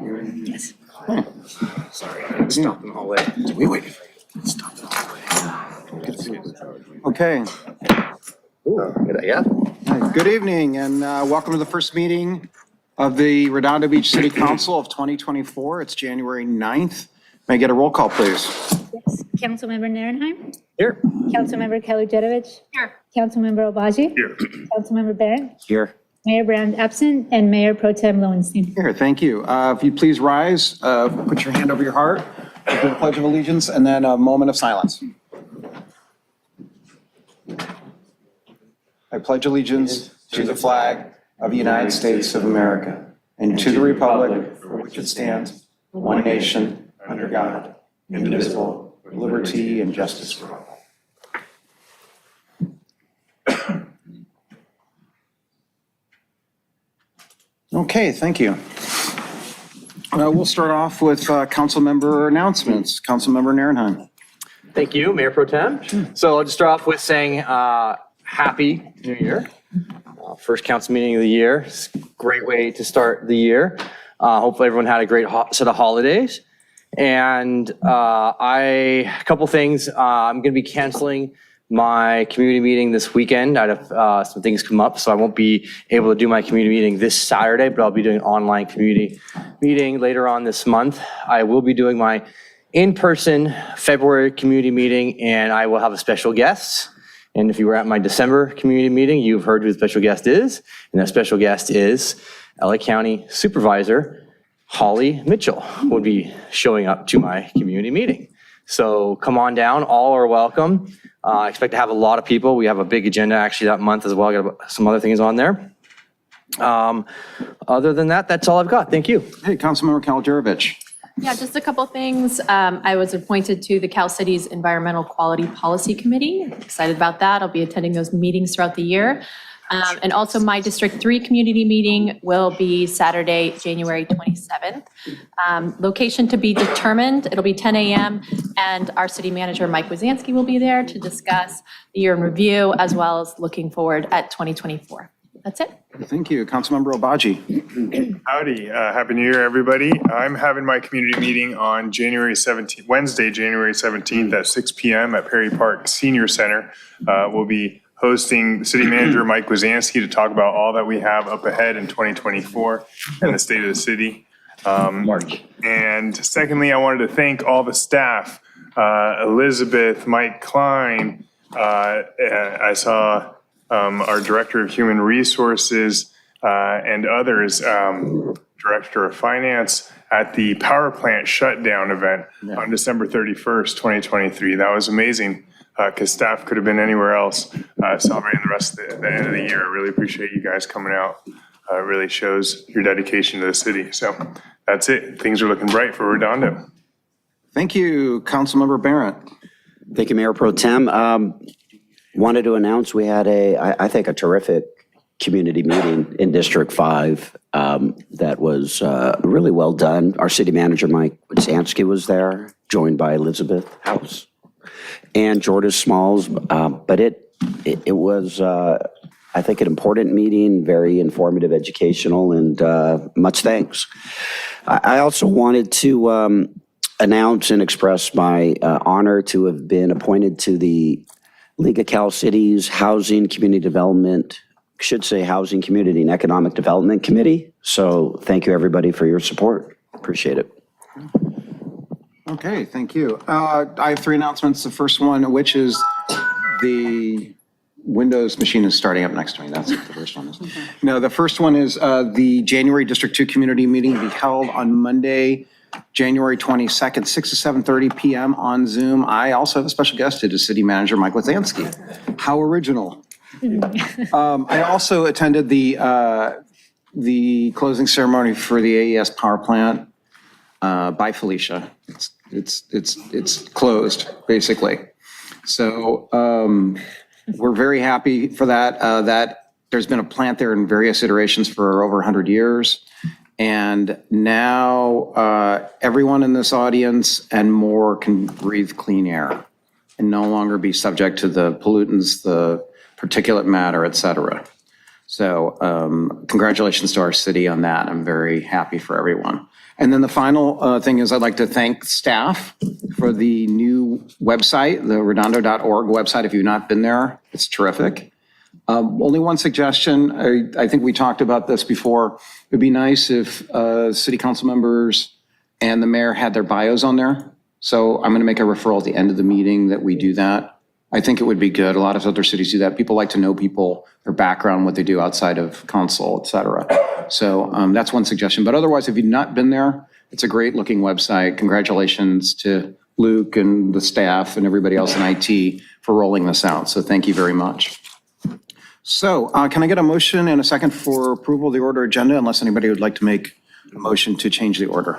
Yes. Sorry, I stopped in the hallway. We waited for you. Stopped in the hallway. Okay. Yeah. Good evening and welcome to the first meeting of the Redondo Beach City Council of 2024. It's January 9th. May I get a roll call, please? Yes. Councilmember Narenheim. Here. Councilmember Kelly-Jedovich. Here. Councilmember Obaji. Here. Councilmember Barron. Here. Mayor Brown absent, and Mayor Pro Tem Lowenstein. Here, thank you. If you please rise, put your hand over your heart, do the Pledge of Allegiance, and then a moment of silence. I pledge allegiance to the flag of the United States of America and to the republic for which it stands, one nation, under God, indivisible, with liberty and justice for all. Okay, thank you. We'll start off with council member announcements. Councilmember Narenheim. Thank you, Mayor Pro Tem. So I'll just start off with saying Happy New Year. First council meeting of the year. It's a great way to start the year. Hopefully everyone had a great set of holidays. And a couple things. I'm going to be canceling my community meeting this weekend. I have some things come up, so I won't be able to do my community meeting this Saturday, but I'll be doing an online community meeting later on this month. I will be doing my in-person February community meeting, and I will have a special guest. And if you were at my December community meeting, you've heard who the special guest is, and that special guest is LA County Supervisor Holly Mitchell will be showing up to my community meeting. So come on down, all are welcome. I expect to have a lot of people. We have a big agenda actually that month as well. I got some other things on there. Other than that, that's all I've got. Thank you. Hey, Councilmember Kelly-Jedovich. Yeah, just a couple things. I was appointed to the Cal City's Environmental Quality Policy Committee. Excited about that. I'll be attending those meetings throughout the year. And also my District 3 community meeting will be Saturday, January 27th. Location to be determined. It'll be 10 a.m. and our city manager, Mike Wazanski, will be there to discuss the year in review as well as looking forward at 2024. That's it. Thank you. Councilmember Obaji. Howdy. Happy New Year, everybody. I'm having my community meeting on January 17th, Wednesday, January 17th at 6 p.m. at Perry Park Senior Center. We'll be hosting City Manager Mike Wazanski to talk about all that we have up ahead in 2024 and the state of the city. March. And secondly, I wanted to thank all the staff, Elizabeth, Mike Klein. I saw our Director of Human Resources and others, Director of Finance at the power plant shutdown event on December 31st, 2023. That was amazing because staff could have been anywhere else celebrating the rest of the end of the year. I really appreciate you guys coming out. It really shows your dedication to the city. So that's it. Things are looking bright for Redondo. Thank you. Councilmember Barrett. Thank you, Mayor Pro Tem. Wanted to announce we had I think a terrific community meeting in District 5 that was really well done. Our city manager, Mike Wazanski, was there, joined by Elizabeth House and Jordan Smalls. But it was, I think, an important meeting, very informative, educational, and much thanks. I also wanted to announce and express my honor to have been appointed to the League of Cal Cities Housing Community Development, should say Housing Community and Economic Development Committee. So thank you, everybody, for your support. Appreciate it. Okay, thank you. I have three announcements. The first one, which is the Windows machine is starting up next to me. That's what the first one is. No, the first one is the January District 2 community meeting will be held on Monday, January 22nd, 6 to 7:30 p.m. on Zoom. I also have a special guest. It is City Manager Mike Wazanski. How original. I also attended the closing ceremony for the AES power plant by Felicia. It's closed, basically. So we're very happy for that. That there's been a plant there in various iterations for over 100 years. And now everyone in this audience and more can breathe clean air and no longer be subject to the pollutants, the particulate matter, et cetera. So congratulations to our city on that. I'm very happy for everyone. And then the final thing is I'd like to thank staff for the new website, the redondo.org website. If you've not been there, it's terrific. Only one suggestion. I think we talked about this before. It'd be nice if city council members and the mayor had their bios on there. So I'm going to make a referral at the end of the meeting that we do that. I think it would be good. A lot of other cities do that. People like to know people, their background, what they do outside of council, et cetera. So that's one suggestion. But otherwise, if you've not been there, it's a great looking website. Congratulations to Luke and the staff and everybody else in IT for rolling this out. So thank you very much. So can I get a motion and a second for approval of the order agenda, unless anybody would like to make a motion to change the order?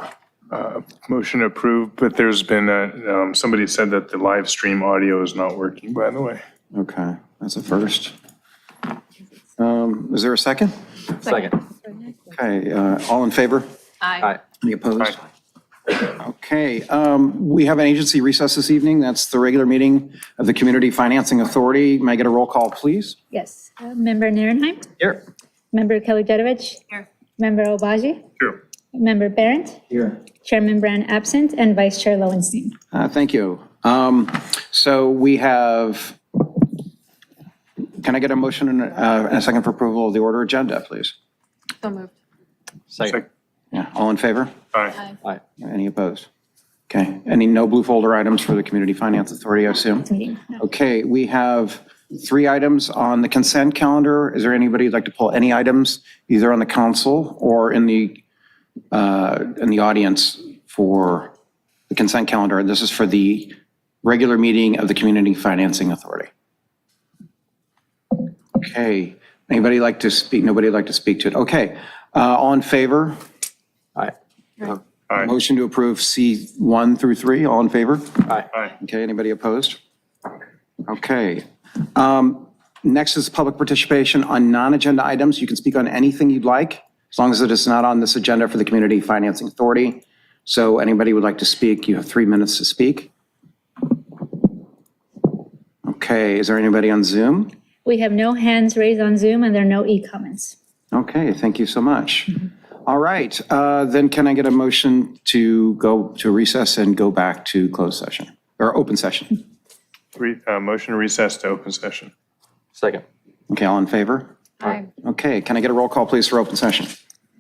Motion approved, but there's been, somebody said that the live stream audio is not working, by the way. Okay, that's a first. Is there a second? Second. Okay, all in favor? Aye. Any opposed? Aye. Okay, we have an agency recess this evening. That's the regular meeting of the Community Financing Authority. May I get a roll call, please? Yes. Member Narenheim, Here. Member Keller-Jedovich, Here. Member Obaji, Sure. Member Barrett, Here. Chairman Brand absent, and Vice Chair Lowenstein. Thank you. So we have, can I get a motion and a second for approval of the order agenda, please? So moved. Second. Yeah, all in favor? Aye. Aye. Any opposed? Okay, any no blue folder items for the Community Finance Authority, I assume? Meeting. No. Okay, we have 3 items on the consent calendar. Is there anybody who'd like to pull any items either on the council or in the audience for the consent calendar? This is for the regular meeting of the Community Financing Authority. Okay, anybody like to speak? Nobody would like to speak to it? Okay, all in favor? Aye. Aye. Motion to approve C1 through 3, all in favor? Aye. Aye. Okay, anybody opposed? Okay. Next is public participation on non-agenda items. You can speak on anything you'd like, as long as it is not on this agenda for the Community Financing Authority. So anybody would like to speak, you have 3 minutes to speak. Okay, is there anybody on Zoom? We have no hands raised on Zoom, and there are no e-comments. Okay, thank you so much. All right, then can I get a motion to go to recess and go back to closed session, or open session? Motion to recess to open session. Second. Okay, all in favor? Aye. Okay, can I get a roll call, please, for open session?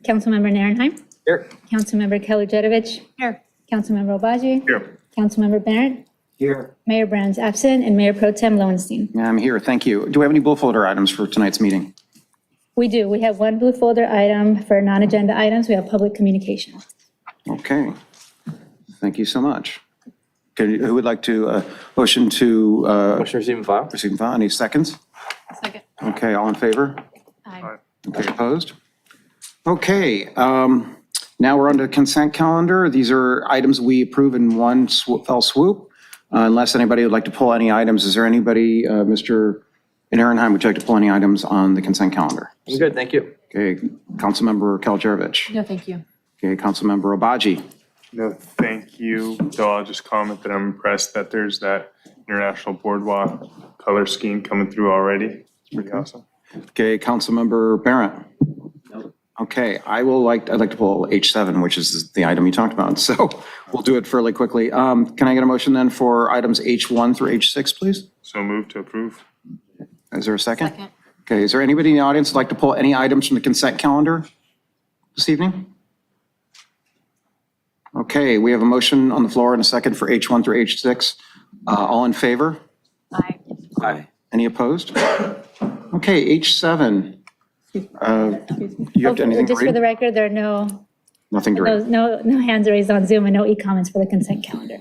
Councilmember Narenheim, Here. Councilmember Keller-Jedovich, Here. Councilmember Obaji, Here. Councilmember Barrett, Here. Mayor Brand's absent, and Mayor Pro Tem Lowenstein. I'm here, thank you. Do we have any blue folder items for tonight's meeting? We do. We have one blue folder item for non-agenda items. We have public communication. Okay, thank you so much. Okay, who would like to motion to Motion to receive and file. receive and file? Any seconds? Second. Okay, all in favor? Aye. Okay, opposed? Okay, now we're on to consent calendar. These are items we approve in one fell swoop. Unless anybody would like to pull any items, is there anybody, Mr. Narenheim, would you like to pull any items on the consent calendar? I'm good, thank you. Okay, Councilmember Keller-Jedovich. No, thank you. Okay, Councilmember Obaji. No, thank you. So I'll just comment that I'm impressed that there's that international boardwalk color scheme coming through already. It's pretty awesome. Okay, Councilmember Barrett. Okay, I'd like to pull H7, which is the item you talked about. So we'll do it fairly quickly. Can I get a motion then for items H1 through H6, please? So move to approve. Is there a second? Second. Okay, is there anybody in the audience who'd like to pull any items from the consent calendar this evening? Okay, we have a motion on the floor and a second for H1 through H6. All in favor? Aye. Aye. Any opposed? Okay, H7. You have anything to Just for the read? record, there are no Nothing to read. no hands raised on Zoom and no e-comments for the consent calendar.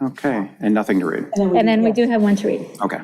Okay, and nothing to read. And then we do have one to read. Okay.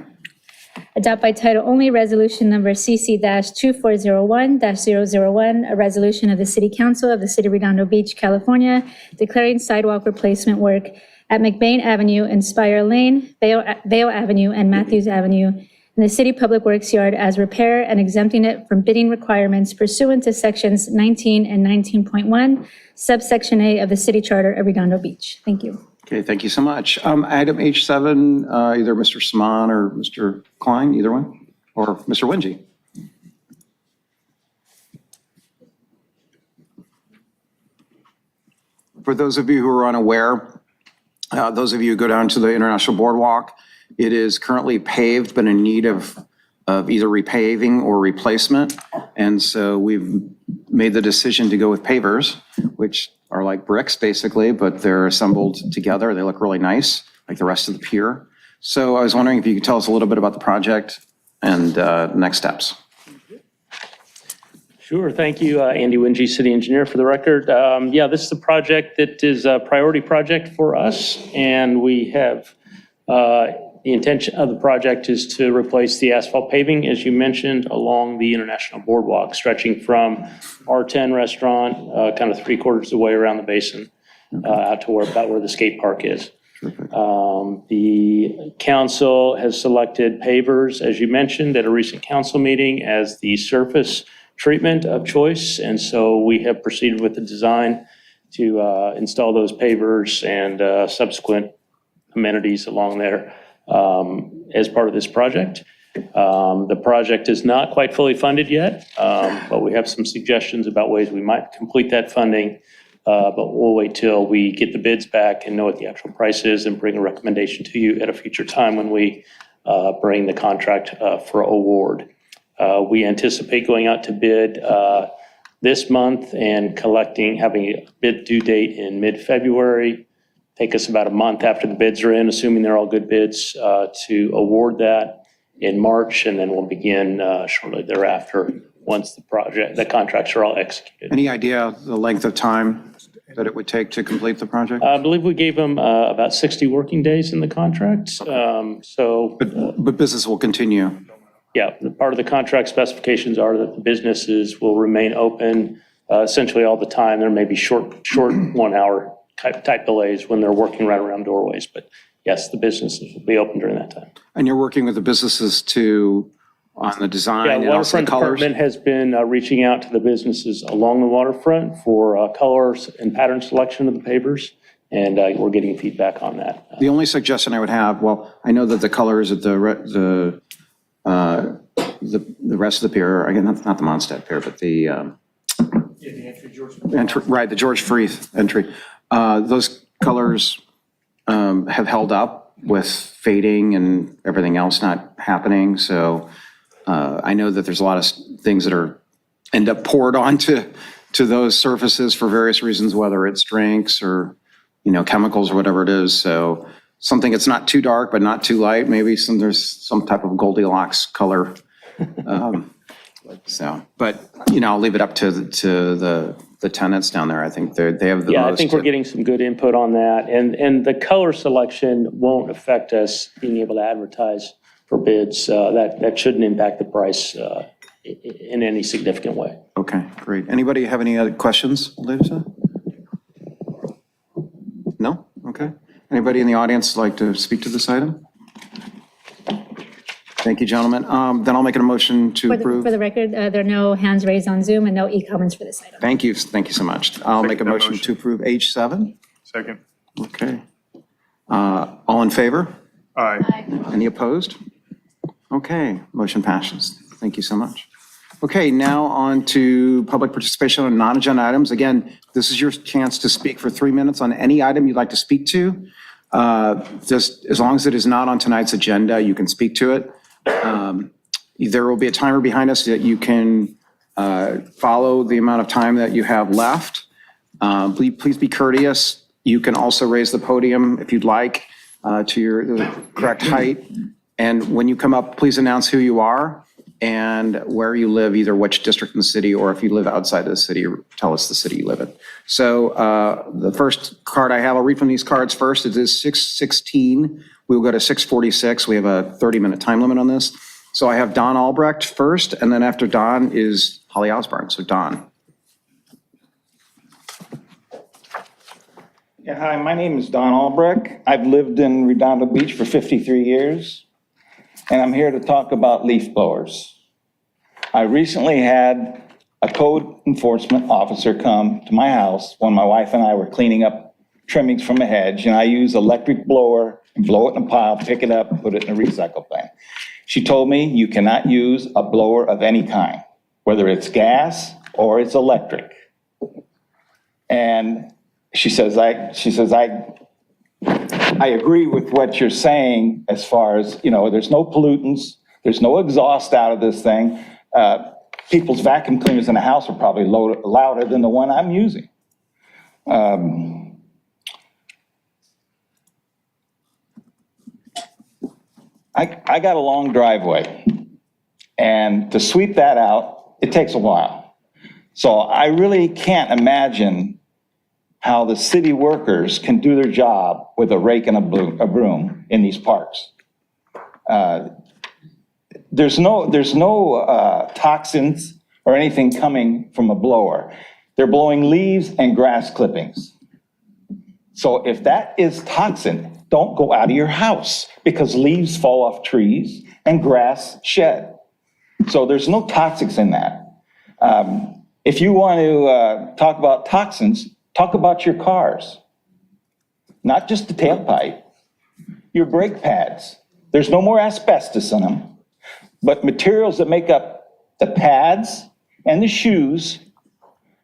Adopt by title only resolution number CC-2401-001, a resolution of the City Council of the City of Redondo Beach, California, declaring sidewalk replacement work at McBain Avenue, Inspire Lane, Vale Avenue, and Matthews Avenue in the City Public Works Yard as repair and exempting it from bidding requirements pursuant to sections 19 and 19.1, subsection A of the City Charter of Redondo Beach. Thank you. Okay, thank you so much. Item H7, either Mr. Saman or Mr. Klein, either one, or Mr. Wingy. For those of you who are unaware, those of you who go down to the International Boardwalk, it is currently paved but in need of either repaving or replacement. And so we've made the decision to go with pavers, which are like bricks basically, but they're assembled together. They look really nice, like the rest of the pier. So I was wondering if you could tell us a little bit about the project and next steps. Sure, thank you, Andy Winge, City Engineer, for the record. Yeah, this is a project that is a priority project for us, and we have, the intention of the project is to replace the asphalt paving, as you mentioned, along the International Boardwalk, stretching from R10 restaurant, kind of 3/4 of the way around the basin, out to about where the skate park is. The council has selected pavers, as you mentioned, at a recent council meeting as the surface treatment of choice. And so we have proceeded with the design to install those pavers and subsequent amenities along there as part of this project. The project is not quite fully funded yet, but we have some suggestions about ways we might complete that funding. But we'll wait till we get the bids back and know what the actual price is and bring a recommendation to you at a future time when we bring the contract for award. We anticipate going out to bid this month and having a bid due date in mid-February. Take us about a month after the bids are in, assuming they're all good bids, to award that in March, and then we'll begin shortly thereafter once the contracts are all executed. Any idea the length of time that it would take to complete the project? I believe we gave them about 60 working days in the contract. But business will continue. Yeah, part of the contract specifications are that the businesses will remain open essentially all the time. There may be short 1 hour type delays when they're working right around doorways, but yes, the businesses will be open during that time. And you're working with the businesses on the design Yeah, and also the Waterfront colors? Department has been reaching out to the businesses along the waterfront for colors and pattern selection of the pavers, and we're getting feedback on that. The only suggestion I would have, well, I know that the colors at the rest of the pier, again, not the Mondstadt pier, but the right, the George Freeth entry. Those colors have held up with fading and everything else not happening. So I know that there's a lot of things that end up poured onto those surfaces for various reasons, whether it's drinks or, chemicals or whatever it is. So something that's not too dark, but not too light. Maybe there's some type of Goldilocks color. But I'll leave it up to the tenants down there. I think they have the most. Yeah, I think we're getting some good input on that, and the color selection won't affect us being able to advertise for bids. That shouldn't impact the price in any significant way. Okay, great. Anybody have any other questions, Lisa? No? Okay. Anybody in the audience like to speak to this item? Thank you, gentlemen. Then I'll make a motion to approve. For the record, there are no hands raised on Zoom and no e-comments for this item. Thank you so much. I'll make a motion to approve H7. Second. Okay. All in favor? Aye. Any opposed? Okay, motion passes. Thank you so much. Okay, now on to public participation on non-agenda items. Again, this is your chance to speak for 3 minutes on any item you'd like to speak to. Just as long as it is not on tonight's agenda, you can speak to it. There will be a timer behind us that you can follow the amount of time that you have left. Please be courteous. You can also raise the podium if you'd like to the correct height. And when you come up, please announce who you are and where you live, either which district in the city, or if you live outside of the city, tell us the city you live in. So the first card I have, I'll read from these cards first. It is 6:16. We will go to 6:46. We have a 30-minute time limit on this. So I have Don Albrecht first, and then after Don is Holly Osborne. So Don. Yeah, hi, my name is Don Albrecht. I've lived in Redondo Beach for 53 years, and I'm here to talk about leaf blowers. I recently had a code enforcement officer come to my house when my wife and I were cleaning up trimmings from a hedge, and I use electric blower and blow it in a pile, pick it up, and put it in a recycle bin. She told me you cannot use a blower of any kind, whether it's gas or it's electric. And she says, I agree with what you're saying as far as, there's no pollutants, there's no exhaust out of this thing. People's vacuum cleaners in the house are probably louder than the one I'm using. I got a long driveway, and to sweep that out, it takes a while. So I really can't imagine how the city workers can do their job with a rake and a broom in these parks. There's no toxins or anything coming from a blower. They're blowing leaves and grass clippings. So if that is toxin, don't go out of your house, because leaves fall off trees and grass shed. So there's no toxics in that. If you want to talk about toxins, talk about your cars, not just the tailpipe, your brake pads. There's no more asbestos in them, but materials that make up the pads and the shoes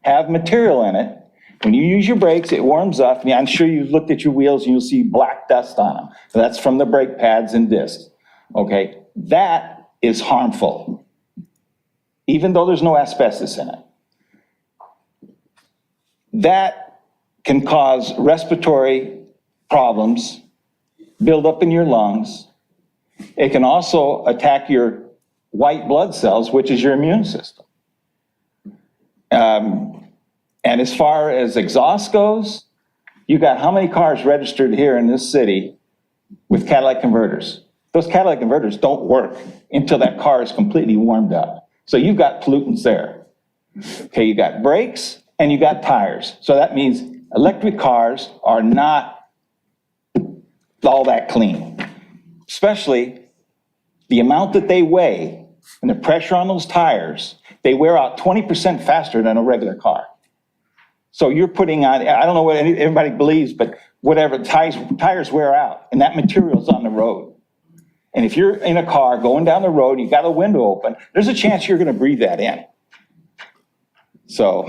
have material in it. When you use your brakes, it warms up. I mean, I'm sure you've looked at your wheels and you'll see black dust on them. That's from the brake pads and discs. Okay, that is harmful, even though there's no asbestos in it. That can cause respiratory problems, build up in your lungs. It can also attack your white blood cells, which is your immune system. And as far as exhaust goes, you got how many cars registered here in this city with catalytic converters? Those catalytic converters don't work until that car is completely warmed up. So you've got pollutants there. Okay, you got brakes and you got tires. So that means electric cars are not all that clean, especially the amount that they weigh and the pressure on those tires. They wear out 20% faster than a regular car. So you're putting on, I don't know what everybody believes, but whatever, tires wear out, and that material's on the road. And if you're in a car going down the road, you got a window open, there's a chance you're gonna breathe that in. So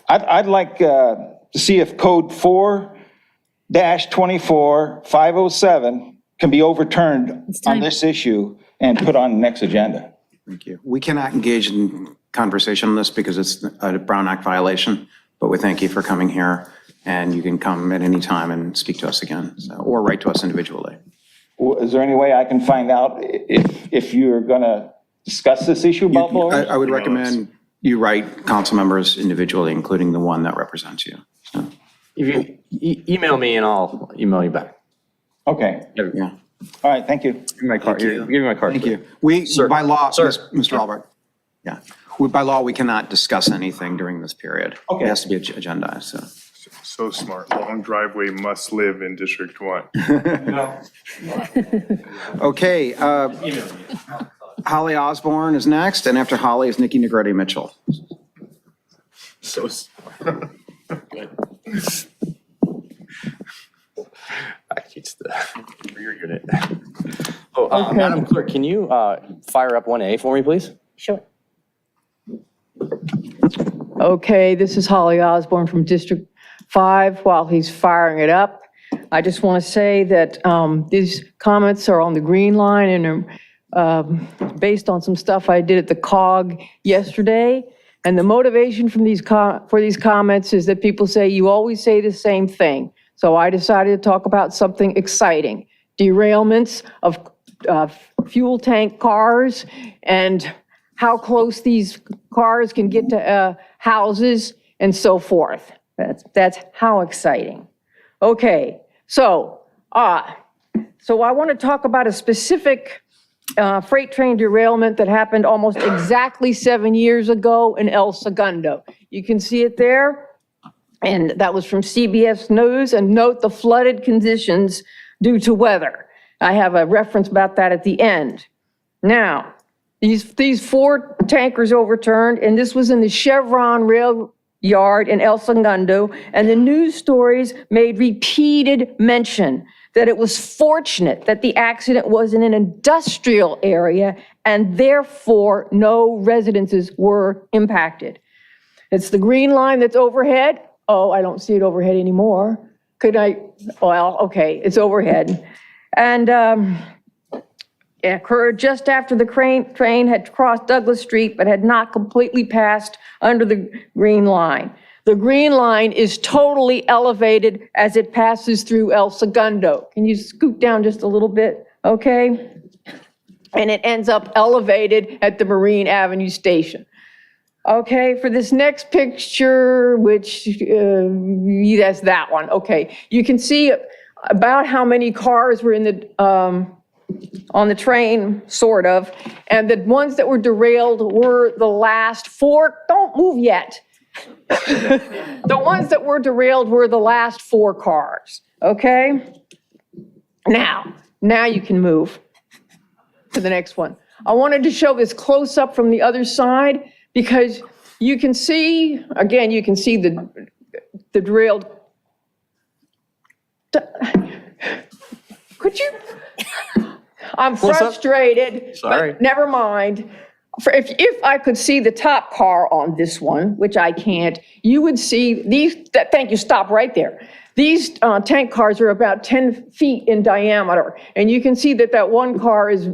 I'd like to see if code 4-24507 can be overturned on this issue and put on the next agenda. Thank you. We cannot engage in conversation on this because it's a Brown Act violation, but we thank you for coming here, and you can come at any time and speak to us again, or write to us individually. Is there any way I can find out if you're gonna discuss this issue about blowers? I would recommend you write council members individually, including the one that represents you. So, If you email me and I'll email you back. Okay, yeah. all right, thank you. Give me my card. Give me my card. Thank you. We, Sir. by law, Sir. Mr. Albrecht, yeah. By law, we cannot discuss anything during this period. Okay. It has to be agendized, so. So smart. Long driveway must live in District 1. Okay, Holly Osborne is next, and after Holly is Nikki Negrete Mitchell. So smart. It's the rear unit. Oh, Madam Clerk, can you fire up 1A for me, please? Sure. Okay, this is Holly Osborne from District 5. While he's firing it up, I just want to say that these comments are on the green line and are based on some stuff I did at the COG yesterday. And the motivation from for these comments is that people say, you always say the same thing. So I decided to talk about something exciting: derailments of fuel tank cars and how close these cars can get to houses and so forth. That's how exciting. Okay, so I want to talk about a specific freight train derailment that happened almost exactly 7 years ago in El Segundo. You can see it there, and that was from CBS News, and note the flooded conditions due to weather. I have a reference about that at the end. Now, these 4 tankers overturned, and this was in the Chevron rail yard in El Segundo, and the news stories made repeated mention that it was fortunate that the accident was in an industrial area and therefore no residences were impacted. It's the green line that's overhead. oh, I don't see it overhead anymore. Could I, well, okay, it's overhead. And it occurred just after the train had crossed Douglas Street but had not completely passed under the green line. The green line is totally elevated as it passes through El Segundo. Can you scoot down just a little bit, okay? And it ends up elevated at the Marine Avenue station. Okay, for this next picture, which, that's that one, okay. You can see about how many cars were in the, on the train, sort of, and the ones that were derailed were the last 4, don't move yet. The ones that were derailed were the last 4 cars, okay? Now you can move to the next one. I wanted to show this close up from the other side because you can see, again, you can see the derailed. Could you? I'm frustrated. Sorry. But never mind. If I could see the top car on this one, which I can't, you would see these, thank you, stop right there. These tank cars are about 10 feet in diameter, and you can see that that one car is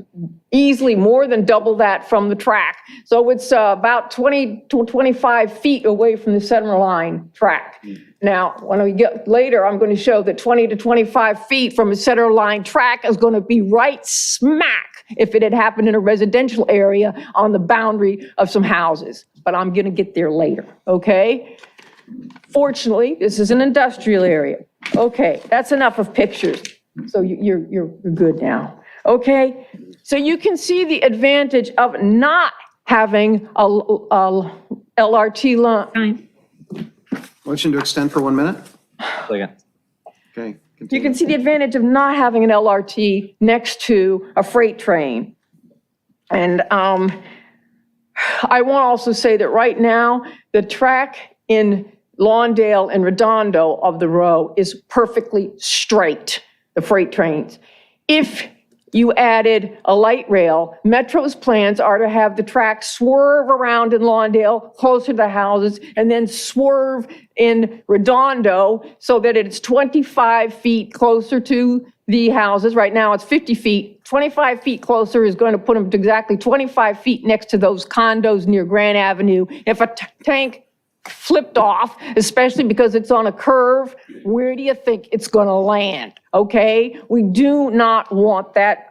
easily more than double that from the track. So it's about 20 to 25 feet away from the center line track. Now, when we get later, I'm going to show that 20 to 25 feet from a center line track is going to be right smack if it had happened in a residential area on the boundary of some houses. But I'm going to get there later, okay? Fortunately, this is an industrial area. Okay, that's enough of pictures. So you're good now, okay? So you can see the advantage of not having a LRT line. Time. Motion to extend for 1 minute? Second. Okay. You can see the advantage of not having an LRT next to a freight train. And I want to also say that right now, the track in Lawndale and Redondo of the row is perfectly straight, the freight trains. If you added a light rail, Metro's plans are to have the track swerve around in Lawndale, closer to the houses, and then swerve in Redondo so that it's 25 feet closer to the houses. Right now, it's 50 feet. 25 feet closer is going to put them to exactly 25 feet next to those condos near Grand Avenue. If a tank flipped off, especially because it's on a curve, where do you think it's going to land? Okay, we do not want that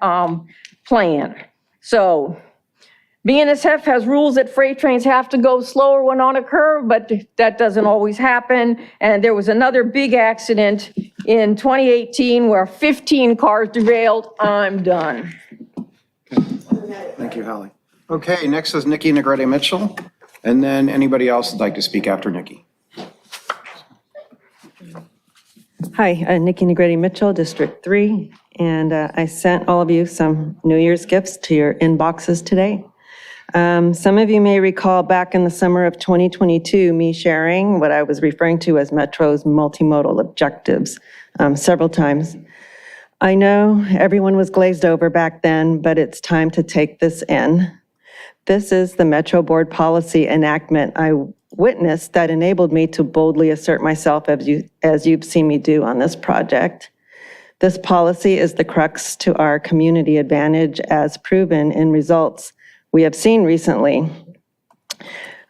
plan. So BNSF has rules that freight trains have to go slower when on a curve, but that doesn't always happen. And there was another big accident in 2018 where 15 cars derailed. I'm done. Thank you, Holly. Okay, next is Nikki Negrete Mitchell, and then anybody else would like to speak after Nikki. Hi, Nikki Negrete Mitchell, District 3, and I sent all of you some New Year's gifts to your inboxes today. Some of you may recall back in the summer of 2022, me sharing what I was referring to as Metro's multimodal objectives several times. I know everyone was glazed over back then, but it's time to take this in. This is the Metro Board policy enactment I witnessed that enabled me to boldly assert myself as you've seen me do on this project. This policy is the crux to our community advantage as proven in results we have seen recently.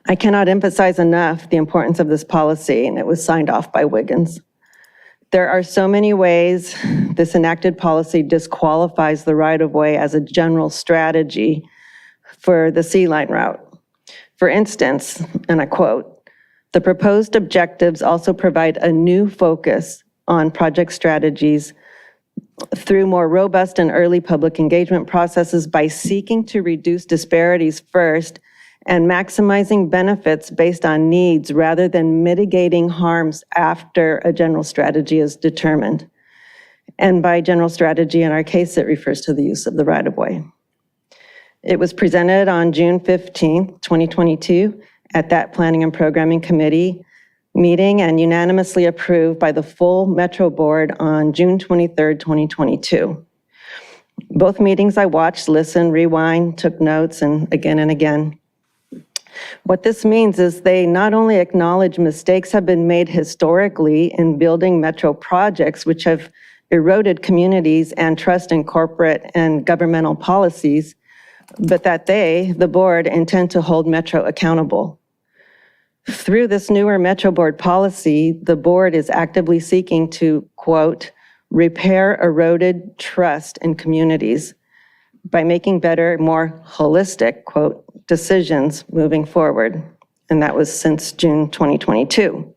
I cannot emphasize enough the importance of this policy, and it was signed off by Wiggins. There are so many ways this enacted policy disqualifies the right-of-way as a general strategy for the Sea Line route. For instance, and I quote, "The proposed objectives also provide a new focus on project strategies through more robust and early public engagement processes by seeking to reduce disparities first and maximizing benefits based on needs rather than mitigating harms after a general strategy is determined." And by general strategy, in our case, it refers to the use of the right-of-way. It was presented on June 15th, 2022 at that Planning and Programming Committee meeting and unanimously approved by the full Metro Board on June 23rd, 2022. Both meetings I watched, listened, rewind, took notes, and again and again. What this means is they not only acknowledge mistakes have been made historically in building metro projects, which have eroded communities and trust in corporate and governmental policies, but that they, the board, intend to hold Metro accountable. Through this newer Metro Board policy, the board is actively seeking to, quote, repair eroded trust in communities by making better, more holistic, quote, decisions moving forward. And that was since June 2022.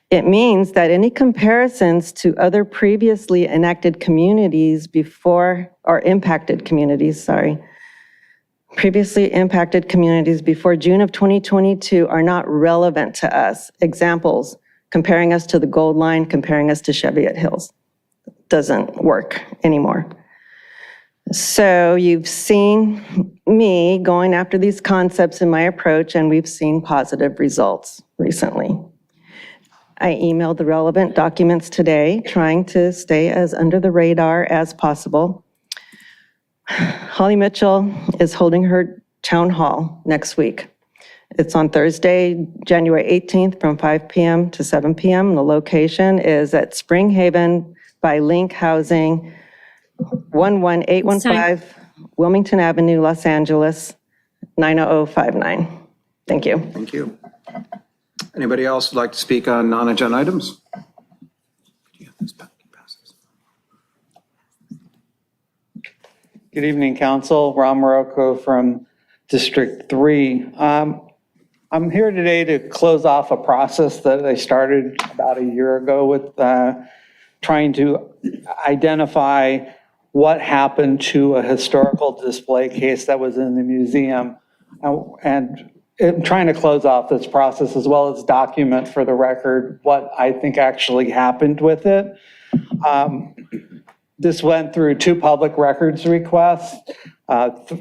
It means that any comparisons to other previously enacted communities previously impacted communities before June of 2022 are not relevant to us. Examples, comparing us to the Gold Line, comparing us to Cheviot Hills, doesn't work anymore. So you've seen me going after these concepts in my approach, and we've seen positive results recently. I emailed the relevant documents today, trying to stay as under the radar as possible. Holly Mitchell is holding her town hall next week. It's on Thursday, January 18th from 5 p.m. to 7 p.m. The location is at Spring Haven by Link Housing, 11815 Wilmington Avenue, Los Angeles, 90059. Thank you. Thank you. Anybody else would like to speak on non-agenda items? Good evening, Council. Ron Morocco from District 3. I'm here today to close off a process that I started about a year ago with trying to identify what happened to a historical display case that was in the museum, and trying to close off this process as well as document for the record what I think actually happened with it. This went through 2 public records requests,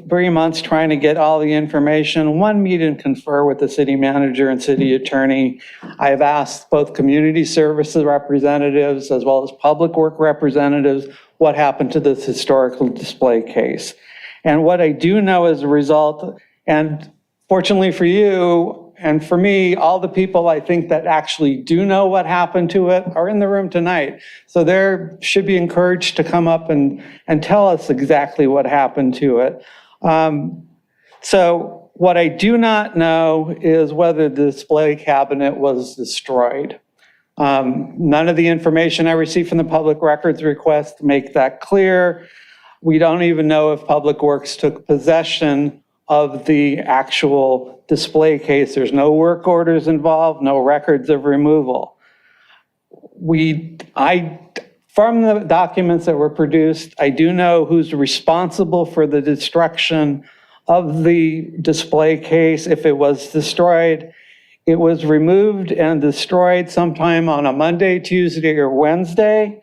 3 months trying to get all the information, 1 meet and confer with the city manager and city attorney. I have asked both community services representatives as well as public work representatives what happened to this historical display case. And what I do know as a result, and fortunately for you and for me, all the people I think that actually do know what happened to it are in the room tonight. So they should be encouraged to come up and tell us exactly what happened to it. So what I do not know is whether the display cabinet was destroyed. None of the information I received from the public records request make that clear. We don't even know if Public Works took possession of the actual display case. There's no work orders involved, no records of removal. From the documents that were produced, I do know who's responsible for the destruction of the display case. If it was destroyed, it was removed and destroyed sometime on a Monday, Tuesday, or Wednesday.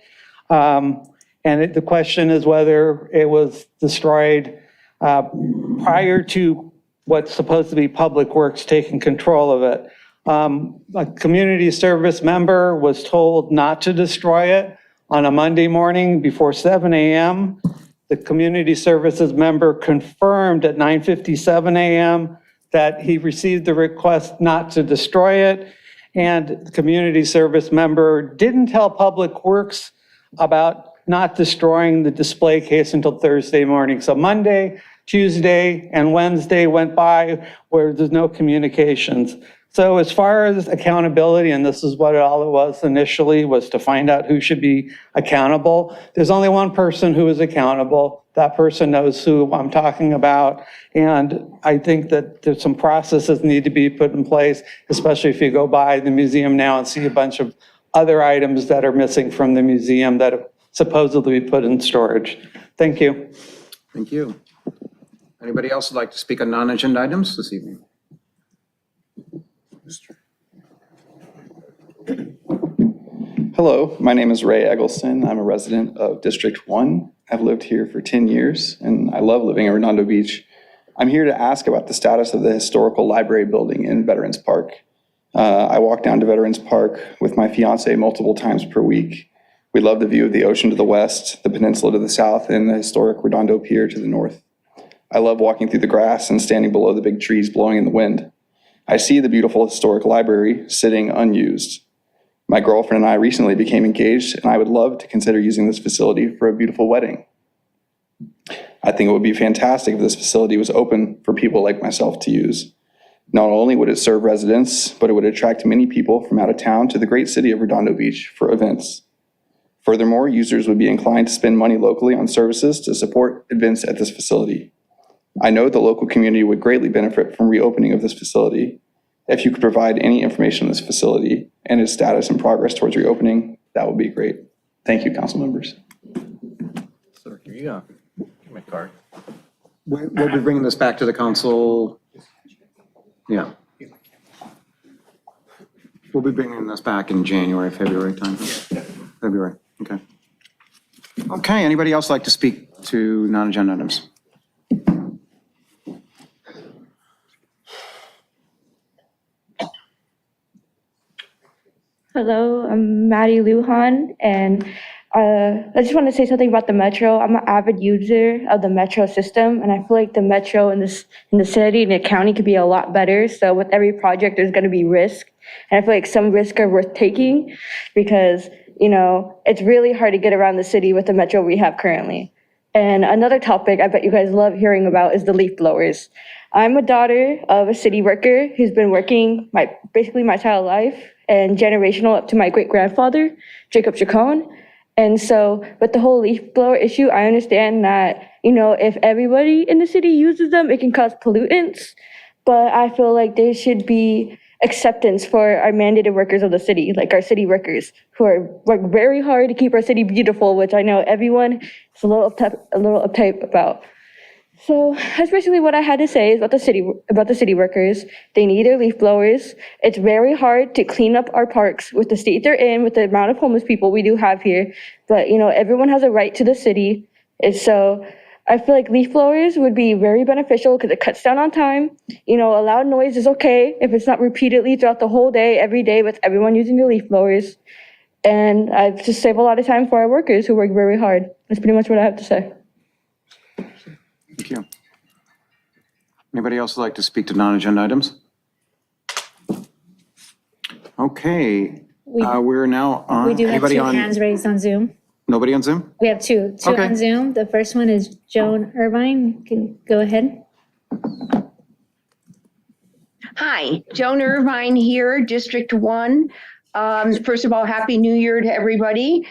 The question is whether it was destroyed prior to what's supposed to be Public Works taking control of it. A community service member was told not to destroy it on a Monday morning before 7 a.m. The community services member confirmed at 9:57 a.m. that he received the request not to destroy it, and the community service member didn't tell Public Works about not destroying the display case until Thursday morning. So Monday, Tuesday, and Wednesday went by where there's no communications. So as far as accountability, and this is what all it was initially, was to find out who should be accountable. There's only one person who is accountable. That person knows who I'm talking about. And I think that there's some processes need to be put in place, especially if you go by the museum now and see a bunch of other items that are missing from the museum that have supposedly put in storage. Thank you. Thank you. Anybody else would like to speak on non-agenda items this evening? Hello, my name is Ray Eggleston. I'm a resident of District 1. I've lived here for 10 years and I love living in Redondo Beach. I'm here to ask about the status of the historical library building in Veterans Park. I walk down to Veterans Park with my fiance multiple times per week. We love the view of the ocean to the west, the peninsula to the south, and the historic Redondo Pier to the north. I love walking through the grass and standing below the big trees blowing in the wind. I see the beautiful historic library sitting unused. My girlfriend and I recently became engaged, and I would love to consider using this facility for a beautiful wedding. I think it would be fantastic if this facility was open for people like myself to use. Not only would it serve residents, but it would attract many people from out of town to the great city of Redondo Beach for events. Furthermore, users would be inclined to spend money locally on services to support events at this facility. I know the local community would greatly benefit from reopening of this facility. If you could provide any information on this facility and its status and progress towards reopening, that would be great. Thank you, council members. So here you go. Here's my card. We'll be bringing this back to the council. Yeah. We'll be bringing this back in January, February time. February, okay. Okay, anybody else like to speak to non-agenda items? Hello, I'm Maddie Lujan, and I just want to say something about the Metro. I'm an avid user of the Metro system, and I feel like the Metro in the city and the county could be a lot better. So with every project, there's going to be risk, and I feel like some risks are worth taking because, you know, it's really hard to get around the city with the Metro we have currently. And another topic I bet you guys love hearing about is the leaf blowers. I'm a daughter of a city worker who's been working basically my entire life and generational up to my great-grandfather, Jacob Chacon. And so with the whole leaf blower issue, I understand that, you know, if everybody in the city uses them, it can cause pollutants. But I feel like there should be acceptance for our mandated workers of the city, like our city workers, who are work very hard to keep our city beautiful, which I know everyone is a little uptight about. So that's basically what I had to say about the city workers. They need their leaf blowers. It's very hard to clean up our parks with the state they're in, with the amount of homeless people we do have here. But, you know, everyone has a right to the city. And so I feel like leaf blowers would be very beneficial because it cuts down on time. You know, a loud noise is okay if it's not repeatedly throughout the whole day, every day with everyone using the leaf blowers. And I just save a lot of time for our workers who work very hard. That's pretty much what I have to say. Thank you. Anybody else like to speak to non-agenda items? Okay, we're now on. We do have Anybody two on? hands raised on Zoom. Nobody on Zoom? We have two Okay. on Zoom. The first one is Joan Irvine. You can go ahead. Hi, Joan Irvine here, District 1. First of all, Happy New Year to everybody.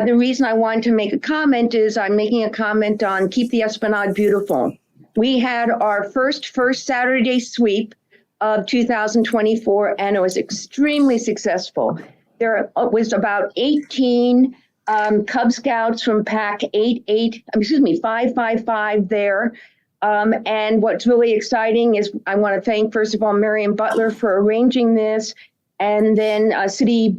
The reason I wanted to make a comment is I'm making a comment on Keep the Esplanade Beautiful. We had our first Saturday sweep of 2024, and it was extremely successful. There was about 18 Cub Scouts from Pack 555 there. And what's really exciting is I want to thank, first of all, Marion Butler for arranging this. And then a city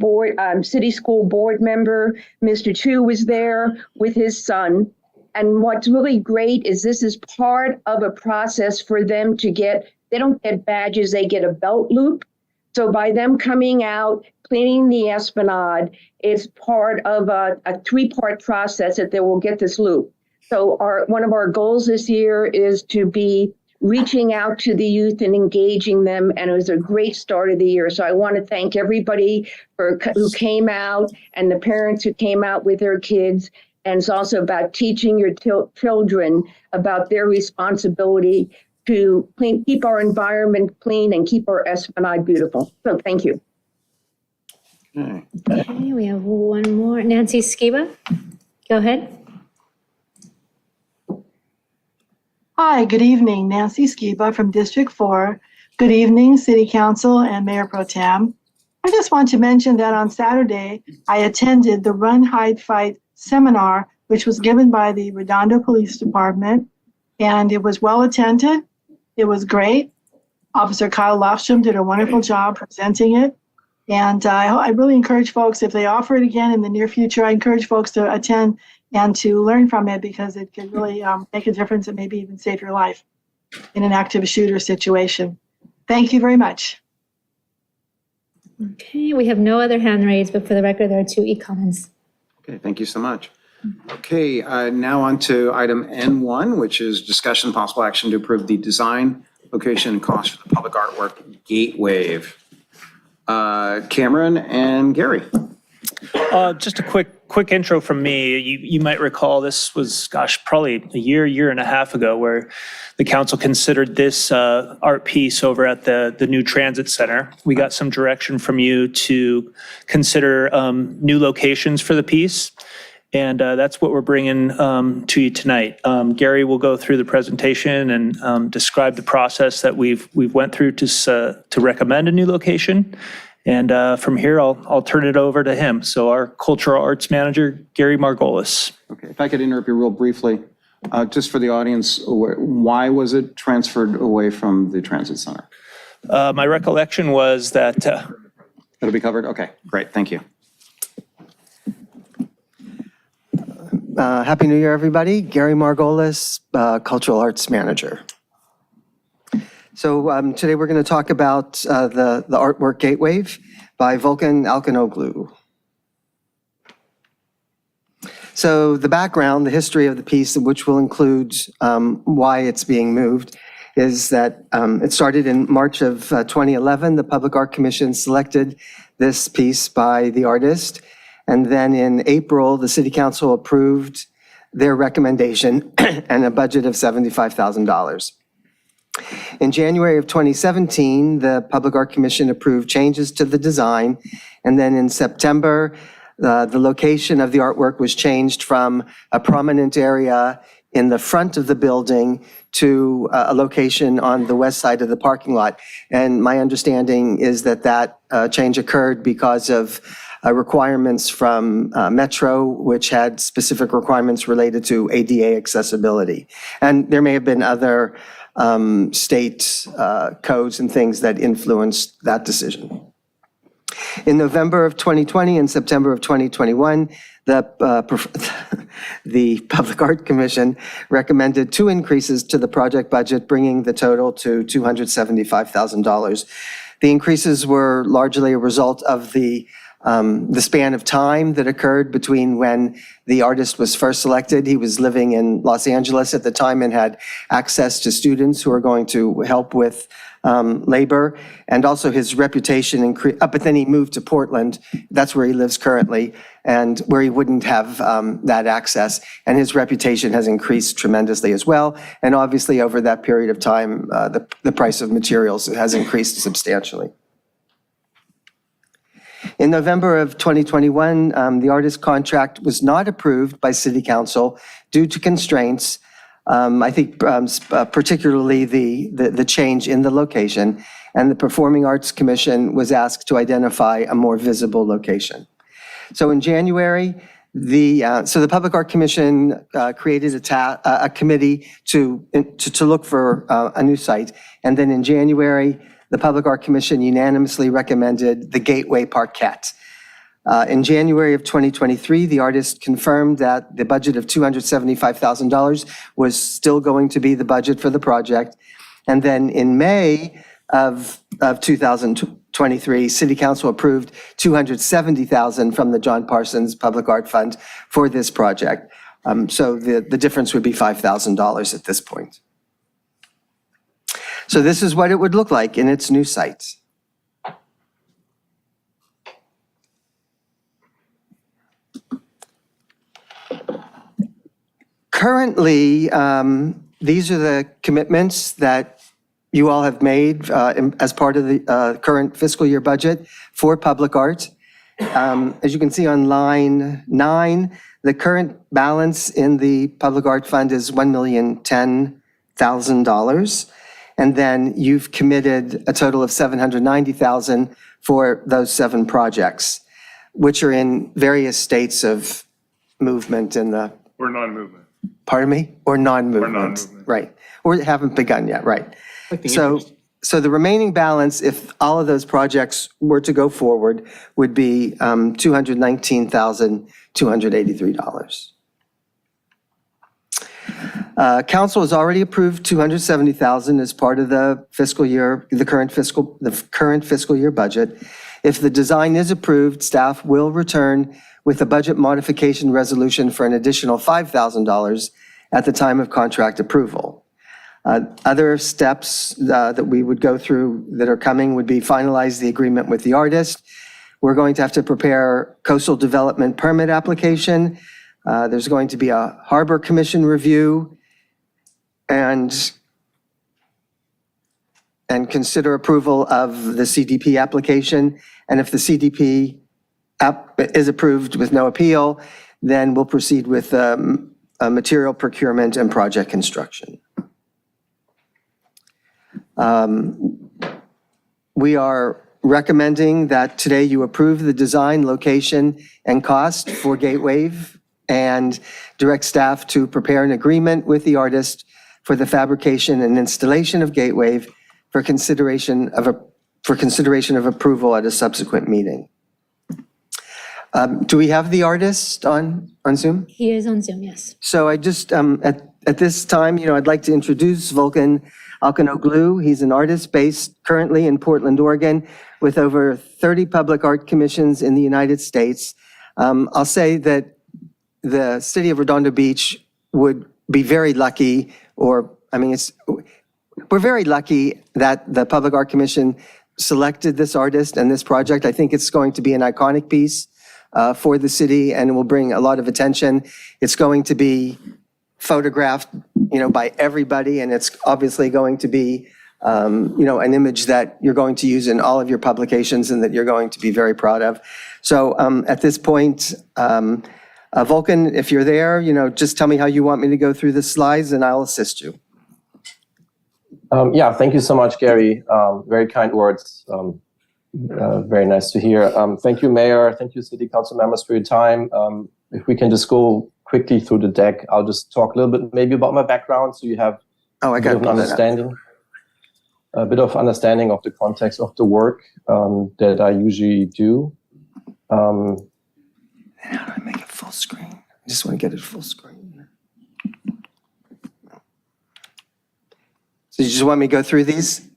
school board member, Mr. Chu, was there with his son. And what's really great is this is part of a process for them to they don't get badges, they get a belt loop. So by them coming out, cleaning the Esplanade, it's part of a 3-part process that they will get this loop. So one of our goals this year is to be reaching out to the youth and engaging them, and it was a great start of the year. So I want to thank everybody who came out and the parents who came out with their kids. And it's also about teaching your children about their responsibility to keep our environment clean and keep our Esplanade beautiful. So thank you. Okay, we have one more. Nancy Skiba, go ahead. Hi, good evening. Nancy Skiba from District 4. Good evening, City Council and Mayor Pro Tem. I just want to mention that on Saturday, I attended the Run, Hide, Fight seminar, which was given by the Redondo Police Department, and it was well attended. It was great. Officer Kyle Lofstrom did a wonderful job presenting it. And I really encourage folks, if they offer it again in the near future, I encourage folks to attend and to learn from it because it could really make a difference and maybe even save your life in an active shooter situation. Thank you very much. Okay, we have no other hand raised, but for the record, there are 2 e-comments. Okay, thank you so much. Okay, now on to item N1, which is discussion possible action to approve the design, location and cost for the public artwork gate wave. Cameron and Gary. Just a quick intro from me. You might recall this was, probably a year and a half ago, where the council considered this art piece over at the new transit center. We got some direction from you to consider new locations for the piece, and that's what we're bringing to you tonight. Gary will go through the presentation and describe the process that we've went through to recommend a new location. And from here, I'll turn it over to him. So our cultural arts manager, Gary Margolis. Okay, if I could interrupt you real briefly, just for the audience, why was it transferred away from the transit center? My recollection was that... That'll be covered? Okay, great, thank you. Happy New Year, everybody. Gary Margolis, Cultural Arts Manager. So today we're going to talk about the artwork Gatewave by Volkan Alkanoglu. So the background, the history of the piece, which will include why it's being moved, is that it started in March of 2011. The Public Art Commission selected this piece by the artist. And then in April, the City Council approved their recommendation and a budget of $75,000. In January of 2017, the Public Art Commission approved changes to the design. And then in September, the location of the artwork was changed from a prominent area in the front of the building to a location on the west side of the parking lot. And my understanding is that that change occurred because of requirements from Metro, which had specific requirements related to ADA accessibility. And there may have been other state codes and things that influenced that decision. In November of 2020 and September of 2021, the Public Art Commission recommended 2 increases to the project budget, bringing the total to $275,000. The increases were largely a result of the span of time that occurred between when the artist was first selected. He was living in Los Angeles at the time and had access to students who are going to help with labor, and also his reputation increased. But then he moved to Portland. That's where he lives currently, and where he wouldn't have that access. And his reputation has increased tremendously as well. And obviously over that period of time, the price of materials has increased substantially. In November of 2021, the artist contract was not approved by City Council due to constraints. I think particularly the change in the location, and the Performing Arts Commission was asked to identify a more visible location. So in January, the Public Art Commission created a committee to look for a new site, and then in January, the Public Art Commission unanimously recommended the Gateway Parquet. In January of 2023, the artist confirmed that the budget of $275,000 was still going to be the budget for the project. And then in May of 2023, City Council approved $270,000 from the John Parsons Public Art Fund for this project. So the difference would be $5,000 at this point. So this is what it would look like in its new site. Currently, these are the commitments that you all have made as part of the current fiscal year budget for public art. As you can see on line 9, the current balance in the Public Art Fund is $1,010,000. And then you've committed a total of $790,000 for those 7 projects, which are in various states of movement in the... Or non-movement. Pardon me? Or non-movement. Or non-movement. Right. Or haven't begun yet, right. So the remaining balance, if all of those projects were to go forward, would be $219,283. Council has already approved $270,000 as part of the fiscal year, the current fiscal year budget. If the design is approved, staff will return with a budget modification resolution for an additional $5,000 at the time of contract approval. Other steps that we would go through that are coming would be finalize the agreement with the artist. We're going to have to prepare coastal development permit application. There's going to be a harbor commission review and consider approval of the CDP application. And if the CDP is approved with no appeal, then we'll proceed with material procurement and project construction. We are recommending that today you approve the design, location, and cost for GateWave and direct staff to prepare an agreement with the artist for the fabrication and installation of GateWave for consideration of approval at a subsequent meeting. Do we have the artist on Zoom? He is on Zoom, yes. So I just, at this time, I'd like to introduce Volkan Alkanoglu. He's an artist based currently in Portland, Oregon, with over 30 public art commissions in the United States. I'll say that the city of Redondo Beach would be very lucky, we're very lucky that the Public Art Commission selected this artist and this project. I think it's going to be an iconic piece for the city and will bring a lot of attention. It's going to be photographed, by everybody, and it's obviously going to be, an image that you're going to use in all of your publications and that you're going to be very proud of. So at this point, Volkan, if you're there, just tell me how you want me to go through the slides and I'll assist you. Yeah, thank you so much, Gary. Very kind words. Very nice to hear. Thank you, Mayor. Thank you, City Council members, for your time. If we can just go quickly through the deck, I'll just talk a little bit maybe about my background so you have a bit of understanding of the context of the work that I usually do. How do I make it full screen? I just want to get it full screen. So you just want me to go through these?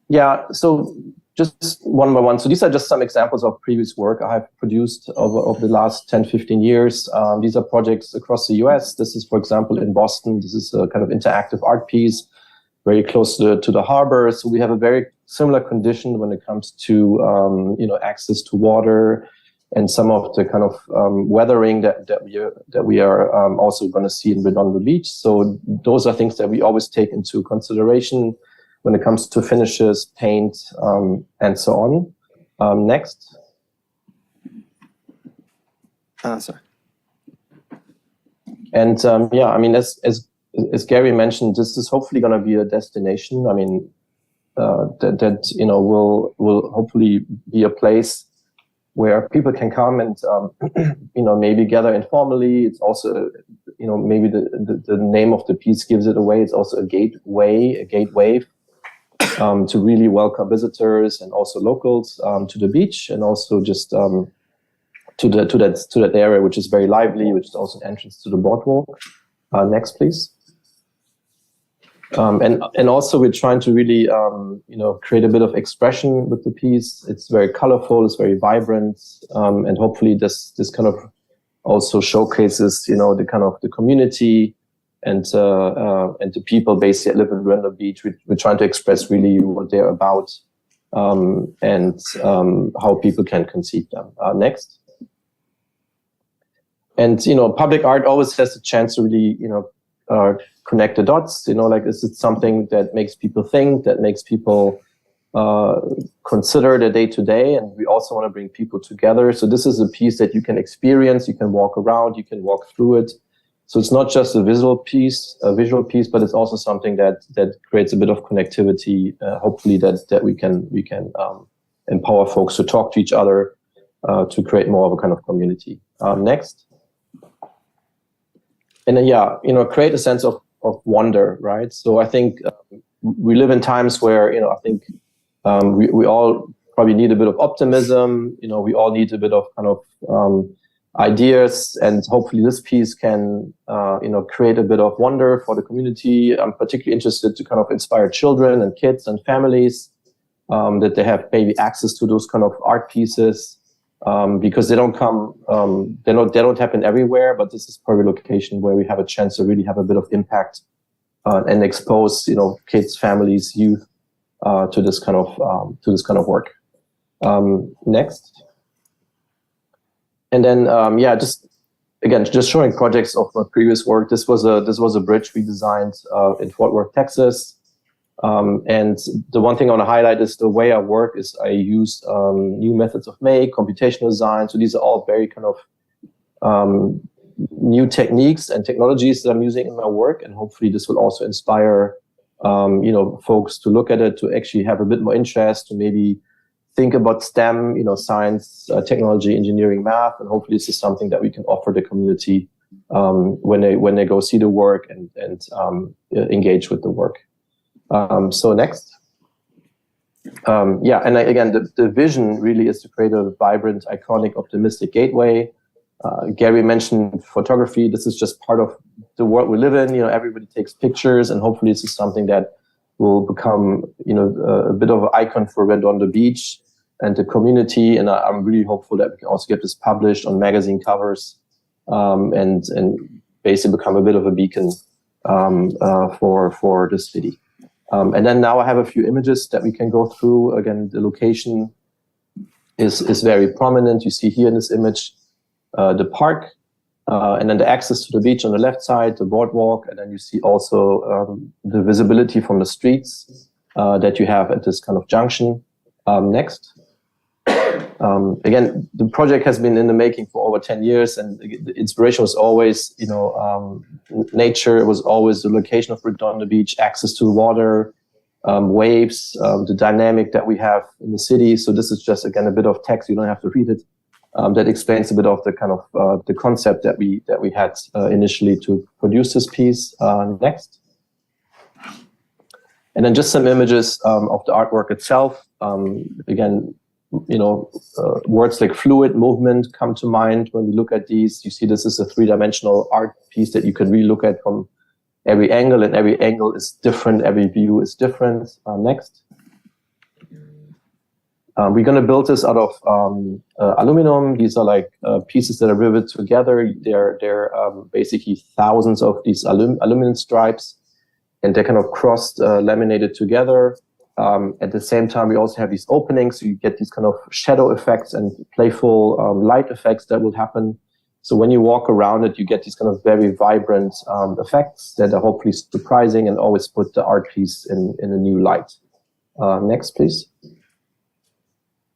Yeah, so just one by one. So these are just some examples of previous work I have produced over the last 10, 15 years. These are projects across the US. This is, for example, in Boston. This is a kind of interactive art piece very close to the harbor. So we have a very similar condition when it comes to access to water and some of the kind of weathering that we are also going to see in Redondo Beach. So those are things that we always take into consideration when it comes to finishes, paint, and so on. Next. Sorry. And yeah, I mean, as Gary mentioned, this is hopefully going to be a destination. I mean, that will hopefully be a place where people can come and maybe gather informally. It's also maybe the name of the piece gives it away. It's also a gateway to really welcome visitors and also locals to the beach, and also just to that area, which is very lively, which is also an entrance to the boardwalk. Next, please. And also we're trying to really create a bit of expression with the piece. It's very colorful, it's very vibrant, and hopefully this kind of also showcases the kind of the community and the people basically that live in Redondo Beach. We're trying to express really what they're about and how people can conceive them. Next. And public art always has a chance to really connect the dots. Is it something that makes people think, that makes people consider the day to day, and we also want to bring people together. So this is a piece that you can experience, you can walk around, you can walk through it. So it's not just a visual piece, but it's also something that creates a bit of connectivity. Hopefully that we can empower folks to talk to each other, to create more of a kind of community. Next. And then, create a sense of wonder, right? So I think we live in times where, I think we all probably need a bit of optimism. We all need a bit of kind of ideas, and hopefully this piece can, create a bit of wonder for the community. I'm particularly interested to kind of inspire children and kids and families that they have maybe access to those kind of art pieces. Because they don't come, they don't happen everywhere, but this is probably a location where we have a chance to really have a bit of impact and expose, kids, families, youth to this kind of work. Next. And then, just showing projects of my previous work. This was a bridge we designed in Fort Worth, Texas. And the one thing I want to highlight is the way I work is I use new methods of make, computational design. So these are all very kind of new techniques and technologies that I'm using in my work. And hopefully this will also inspire, folks to look at it, to actually have a bit more interest, to maybe think about STEM, science, technology, engineering, math. And hopefully this is something that we can offer the community when they go see the work and engage with the work. So next. And again, the vision really is to create a vibrant, iconic, optimistic gateway. Gary mentioned photography. This is just part of the world we live in. Everybody takes pictures, and hopefully this is something that will become, a bit of an icon for Redondo Beach and the community. And I'm really hopeful that we can also get this published on magazine covers, and basically become a bit of a beacon for the city. And then now I have a few images that we can go through. Again, the location is very prominent. You see here in this image the park, and then the access to the beach on the left side, the boardwalk, and then you see also the visibility from the streets that you have at this kind of junction. Next. Again, the project has been in the making for over 10 years, and the inspiration was always, nature. It was always the location of Redondo Beach, access to water, waves, the dynamic that we have in the city. So this is just, again, a bit of text. You don't have to read it. That explains a bit of the kind of the concept that we had initially to produce this piece. Next. And then just some images of the artwork itself. Again, words like fluid, movement come to mind when we look at these. You see this is a three-dimensional art piece that you can really look at from every angle, and every angle is different, every view is different. Next. We're going to build this out of aluminum. These are like pieces that are riveted together. They're basically thousands of these aluminum stripes, and they're kind of crossed, laminated together. At the same time, we also have these openings, so you get these kind of shadow effects and playful light effects that will happen. So when you walk around it, you get these kind of very vibrant effects that are hopefully surprising and always put the art piece in a new light. Next, please.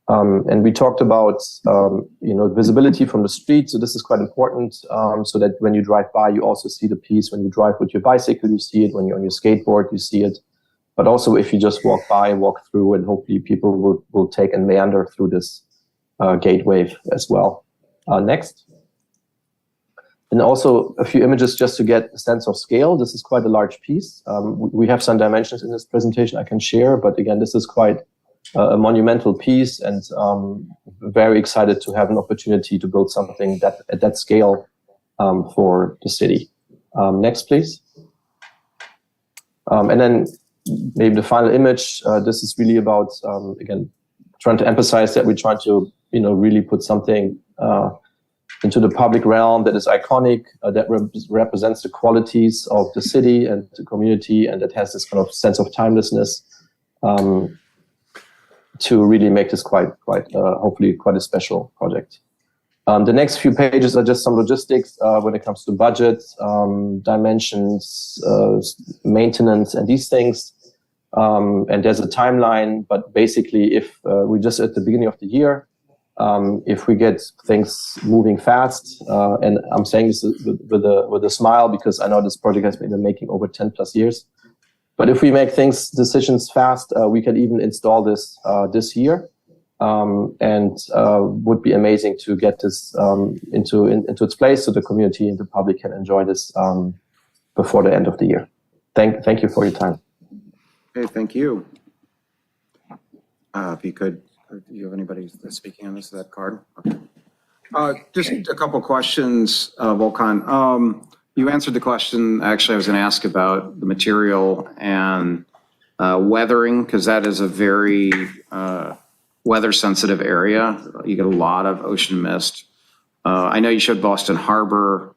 And we talked about, visibility from the street. So this is quite important, so that when you drive by, you also see the piece. When you drive with your bicycle, you see it. When you're on your skateboard, you see it. But also if you just walk through, and hopefully people will take and meander through this gateway as well. Next. And also a few images just to get a sense of scale. This is quite a large piece. We have some dimensions in this presentation I can share, but again, this is quite a monumental piece, and very excited to have an opportunity to build something at that scale for the city. Next, please. And then maybe the final image. This is really about, again, trying to emphasize that we're trying to, really put something into the public realm that is iconic, that represents the qualities of the city and the community, and that has this kind of sense of timelessness, to really make this hopefully quite a special project. The next few pages are just some logistics when it comes to budget, dimensions, maintenance, and these things. And there's a timeline, but basically if we're just at the beginning of the year, if we get things moving fast, and I'm saying this with a smile because I know this project has been in the making over 10 plus years. But if we make decisions fast, we can even install this this year, and would be amazing to get this into its place so the community and the public can enjoy this before the end of the year. Thank you for your time. Okay, thank you. If you could, do you have anybody speaking on this, that card? Okay. Just a couple questions, Volkan. You answered the question, actually, I was going to ask about the material and weathering, because that is a very weather-sensitive area. You get a lot of ocean mist. I know you showed Boston Harbor.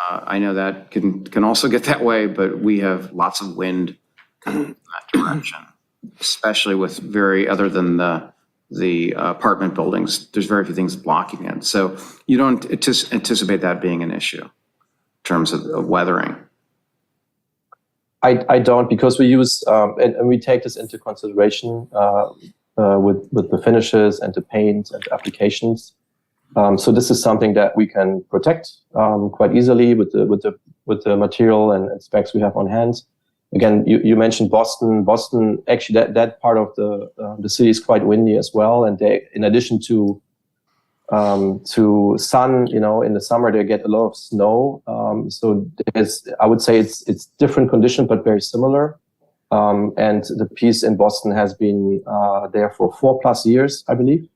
I know that can also get that way, but we have lots of wind coming in that direction, especially with other than the apartment buildings, there's very few things blocking it. So you don't anticipate that being an issue in terms of weathering? I don't, because we use, and we take this into consideration with the finishes and the paint and applications. So this is something that we can protect quite easily with the material and specs we have on hand. Again, you mentioned Boston. Boston, actually, that part of the city is quite windy as well. And they, in addition to sun, in the summer they get a lot of snow. So I would say it's different condition, but very similar. And the piece in Boston has been there for 4+ years, I believe.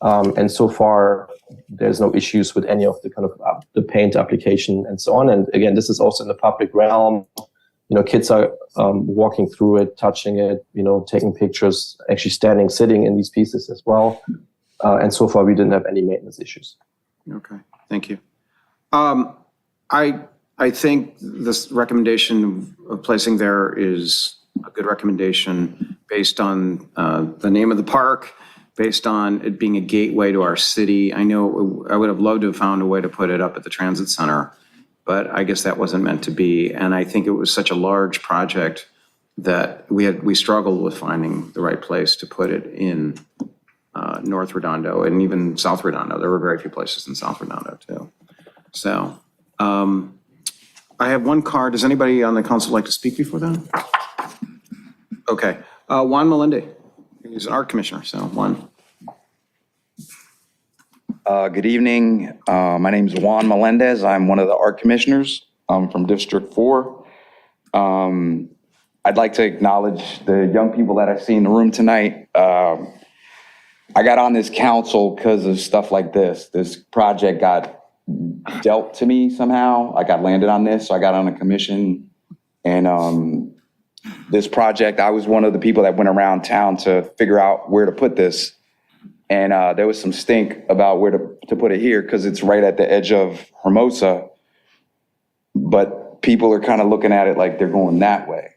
And so far, there's no issues with any of the kind of the paint application and so on. And again, this is also in the public realm. Kids are walking through it, touching it, taking pictures, actually standing, sitting in these pieces as well. And so far, we didn't have any maintenance issues. Okay, thank you. I think this recommendation of placing there is a good recommendation based on the name of the park, based on it being a gateway to our city. I know I would have loved to have found a way to put it up at the transit center, but I guess that wasn't meant to be. And I think it was such a large project that we struggled with finding the right place to put it in North Redondo and even South Redondo. There were very few places in South Redondo too. So I have one card. Does anybody on the council like to speak before then? Okay, Juan Melende. He's an art commissioner, so Juan. Good evening. My name is Juan Melendez. I'm one of the art commissioners. I'm from District 4. I'd like to acknowledge the young people that I see in the room tonight. I got on this council because of stuff like this. This project got dealt to me somehow. I got landed on this, so I got on a commission. And this project, I was one of the people that went around town to figure out where to put this. And there was some stink about where to put it here because it's right at the edge of Hermosa. But people are kind of looking at it like they're going that way.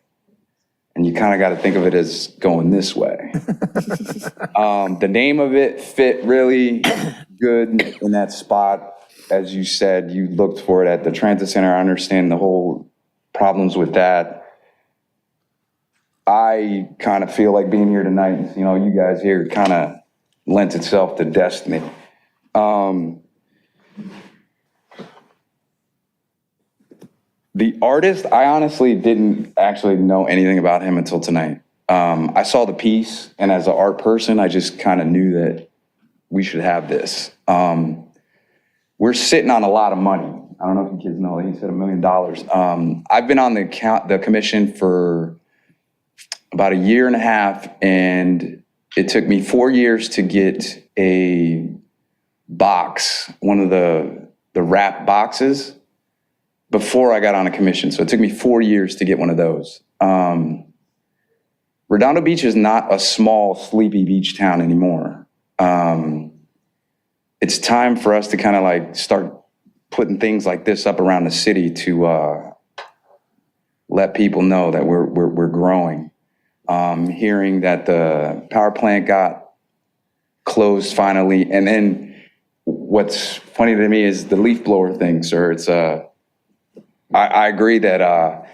And you kind of got to think of it as going this way. The name of it fit really good in that spot. As you said, you looked for it at the transit center. I understand the whole problems with that. I kind of feel like being here tonight, you guys here kind of lent itself to destiny. The artist, I honestly didn't actually know anything about him until tonight. I saw the piece, and as an art person, I just kind of knew that we should have this. We're sitting on a lot of money. I don't know if you kids know, he said $1 million. I've been on the commission for about 1.5 years, and it took me 4 years to get a box, one of the wrap boxes, before I got on a commission. So it took me 4 years to get one of those. Redondo Beach is not a small, sleepy beach town anymore. It's time for us to kind of like start putting things like this up around the city to let people know that we're growing. Hearing that the power plant got closed finally, and then what's funny to me is the leaf blower thing, sir. It's I agree that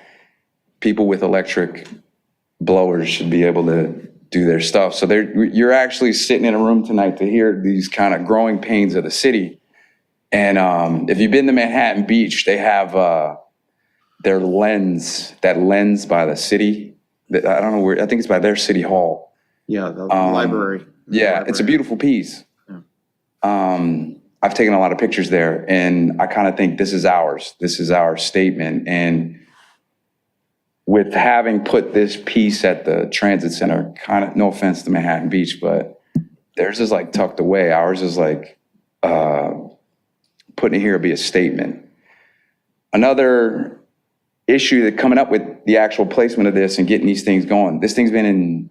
people with electric blowers should be able to do their stuff. So you're actually sitting in a room tonight to hear these kind of growing pains of the city. And if you've been to Manhattan Beach, they have that lens by the city. I don't know where, I think it's by their city hall. Yeah, the library. Yeah, it's a beautiful piece. Yeah. I've taken a lot of pictures there, and I kind of think this is ours. This is our statement. And with having put this piece at the transit center, kind of, no offense to Manhattan Beach, but theirs is like tucked away. Ours is like putting it here to be a statement. Another issue that coming up with the actual placement of this and getting these things going, this thing's been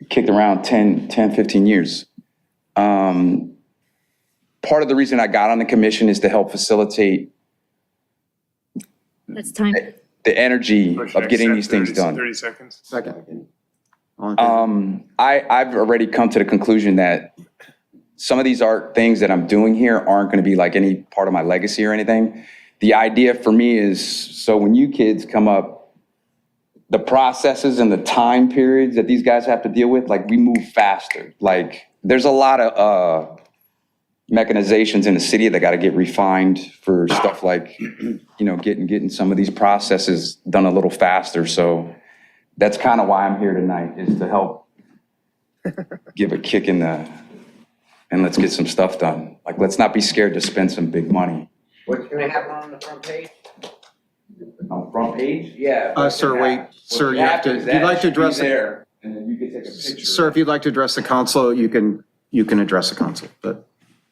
kicked around 10, 15 years. Part of the reason I got on the commission is to help facilitate That's time. the energy Motion of getting accept, these things 30 done. 30 seconds. Second. All in favor? I've already come to the conclusion that some of these art things that I'm doing here aren't going to be like any part of my legacy or anything. The idea for me is, so when you kids come up, the processes and the time periods that these guys have to deal with, like we move faster. Like there's a lot of mechanizations in the city that got to get refined for stuff like, getting some of these processes done a little faster. So that's kind of why I'm here tonight, is to help give a kick in the, and let's get some stuff done. Like, let's not be scared to spend some big money. What's gonna happen on the front page? On the front page? Yeah. Sir, wait, sir, you have to, if you'd like to address, there, and then you can take a picture. sir, if you'd like to address the council, you can address the council, but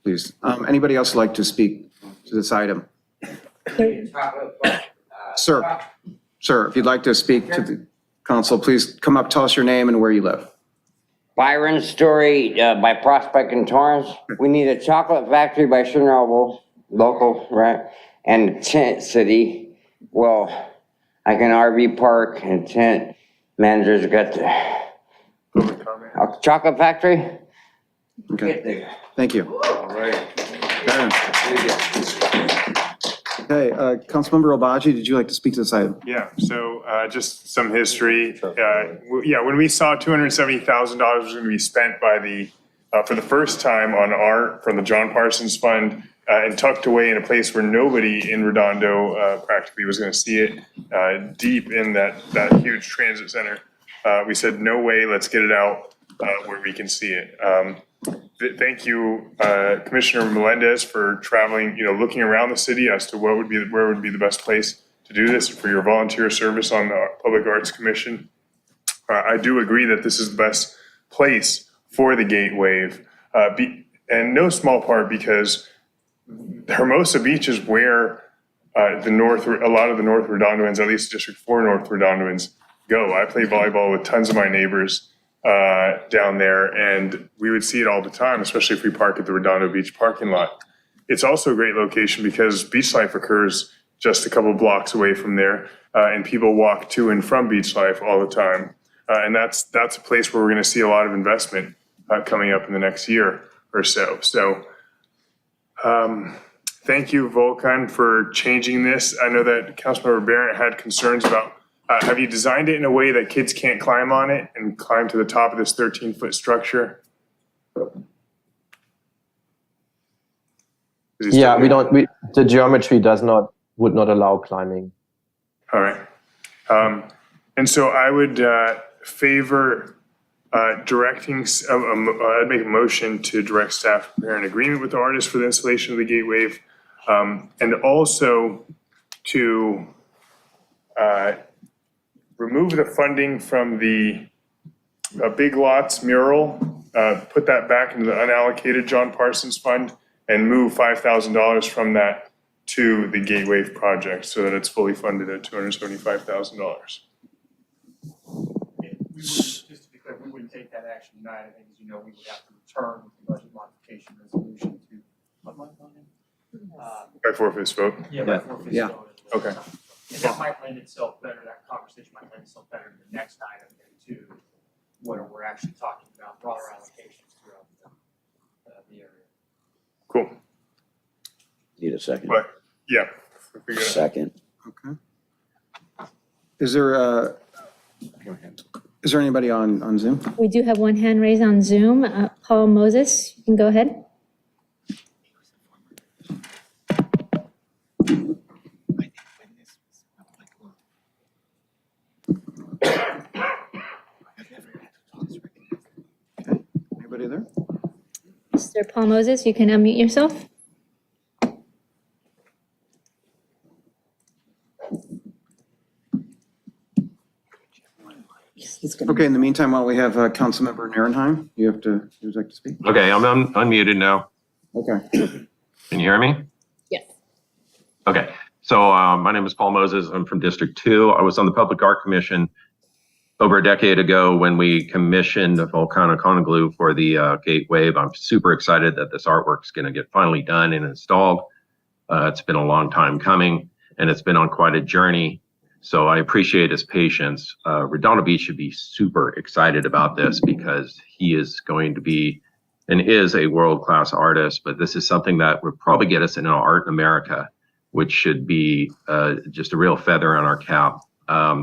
please. Anybody else like to speak to this item? Sir, if you'd like to speak to the council, please come up, tell us your name and where you live. Byron Story by Prospect and Torrance. We need a chocolate factory by Chernobyl, local, right? And Tent City. Well, like an RV park and tent managers got the a chocolate factory. Okay, thank you. All right. Okay, Councilmember Obaji, did you like to speak to this item? Yeah, so just some history. When we saw $270,000 was going to be spent by for the first time on art from the John Parsons Fund and tucked away in a place where nobody in Redondo practically was going to see it, deep in that huge transit center, we said, no way, let's get it out where we can see it. Thank you, Commissioner Melendez, for traveling, looking around the city as to where would be the best place to do this, for your volunteer service on the Public Arts Commission. I do agree that this is the best place for the Gate Wave, and no small part because Hermosa Beach is where a lot of the North Redondoans, at least District 4 North Redondoans, go. I play volleyball with tons of my neighbors down there, and we would see it all the time, especially if we park at the Redondo Beach parking lot. It's also a great location because beach life occurs just a couple blocks away from there, and people walk to and from beach life all the time. And that's a place where we're going to see a lot of investment coming up in the next year or so. So thank you, Volkan, for changing this. I know that Councilmember Barrett had concerns about have you designed it in a way that kids can't climb on it and climb to the top of this 13-foot structure? Yeah, the geometry would not allow climbing. All right. And so I would favor directing, I'd make a motion to direct staff to prepare an agreement with the artist for the installation of the Gate Wave, and also to remove the funding from the Big Lots mural, put that back into the unallocated John Parsons Fund, and move $5,000 from that to the Gate Wave project so that it's fully funded at $275,000. Just to be clear, we wouldn't take that action tonight. I think, as you know, we would have to return with the budget modification resolution to, what month on it? By 4/5 vote? Yeah, by 4/5 Yeah. vote. Okay. And that might lend itself better, that conversation might lend itself better to the next item than to what we're actually talking about, broader allocations throughout the area. Cool. Need a second. But, yeah. Second. Okay. Is there anybody on Zoom? We do have one hand raised on Zoom. Paul Moses, you can go ahead. Anybody there? Mr. Paul Moses, you can unmute yourself. Okay, in the meantime, while we have Councilmember Nierenheim, you'd like to speak? Okay, I'm unmuted now. Okay. Can you hear me? Yes. Okay, so my name is Paul Moses. I'm from District 2. I was on the Public Art Commission over a decade ago when we commissioned the Volcano Glue for the Gate Wave. I'm super excited that this artwork is going to get finally done and installed. It's been a long time coming. and it's been on quite a journey. So I appreciate his patience. Redondo Beach should be super excited about this because he is going to be and is a world-class artist, but this is something that would probably get us into art in America, which should be just a real feather in our cap.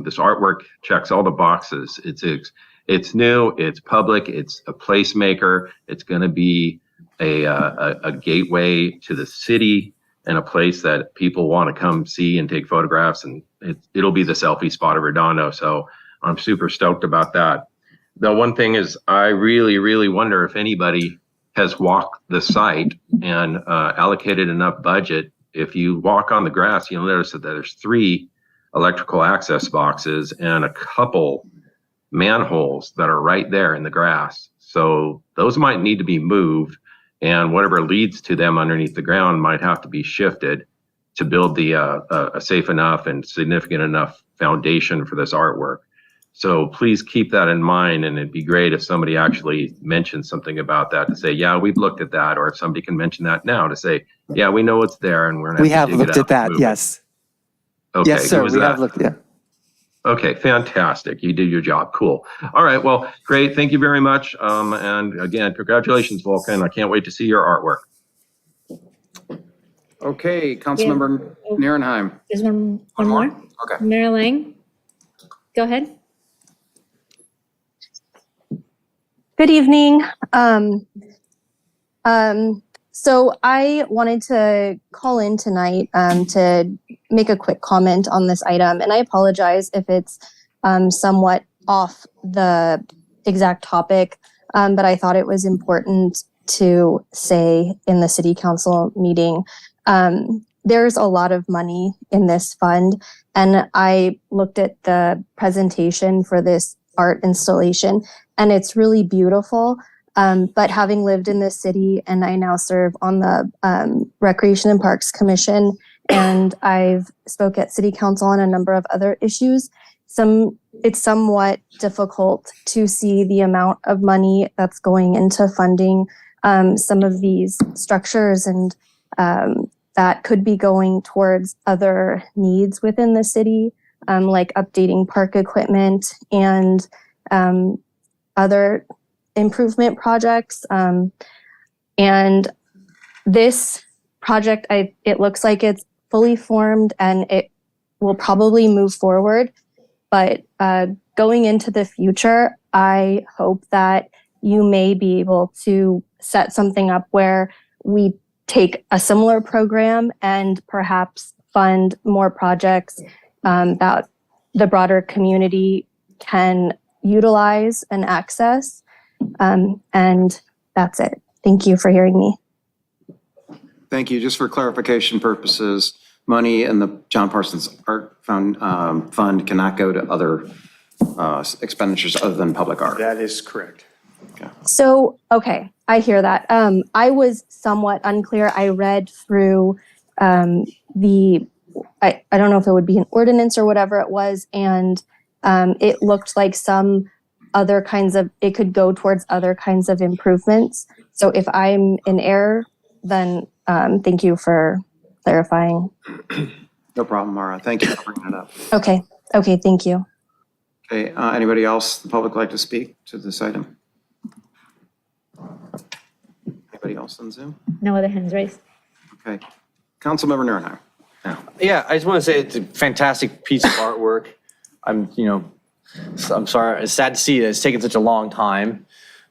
This artwork checks all the boxes. It's new, it's public, it's a placemaker. It's going to be a gateway to the city and a place that people want to come see and take photographs, and it'll be the selfie spot of Redondo. So I'm super stoked about that. The one thing is, I really, really wonder if anybody has walked the site and allocated enough budget. If you walk on the grass, you'll notice that there's 3 electrical access boxes and a couple manholes that are right there in the grass. So those might need to be moved, and whatever leads to them underneath the ground might have to be shifted to build the a safe enough and significant enough foundation for this artwork. So please keep that in mind, and it'd be great if somebody actually mentioned something about that to say, yeah, we've looked at that, or if somebody can mention that now to say, yeah, we know it's there and we're gonna We have have to dig looked it at out that, and move yes. it. Okay, Yes, sir, who was we that? have looked, yeah. Okay, fantastic. You did your job. Cool. All right. Well, great. Thank you very much. And again, congratulations, Vulcan. I can't wait to see your artwork. Okay, Councilmember Nierenheim. There's one more. Okay. Mayor Lang, go ahead. Good evening. So I wanted to call in tonight to make a quick comment on this item, and I apologize if it's somewhat off the exact topic, but I thought it was important to say in the city council meeting. There's a lot of money in this fund, and I looked at the presentation for this art installation, and it's really beautiful. But having lived in this city, and I now serve on the Recreation and Parks Commission, and I've spoke at City Council on a number of other issues, it's somewhat difficult to see the amount of money that's going into funding some of these structures, and that could be going towards other needs within the city, like updating park equipment and other improvement projects. And this project, it looks like it's fully formed and it will probably move forward. But going into the future, I hope that you may be able to set something up where we take a similar program and perhaps fund more projects that the broader community can utilize and access. And that's it. Thank you for hearing me. Thank you. Just for clarification purposes, money in the John Parsons Art Fund cannot go to other expenditures other than public art. That is correct. So, okay, I hear that. I was somewhat unclear. I read through I don't know if it would be an ordinance or whatever it was, and it looked like some other kinds of, it could go towards other kinds of improvements. So if I'm in error, then thank you for clarifying. No problem, Mara. Thank you for bringing it up. Okay, thank you. Okay, anybody else, the public like to speak to this item? Anybody else on Zoom? No other hands raised. Okay. Councilmember Nierenheim. Yeah, I just want to say it's a fantastic piece of artwork. I'm sorry, it's sad to see that it's taken such a long time,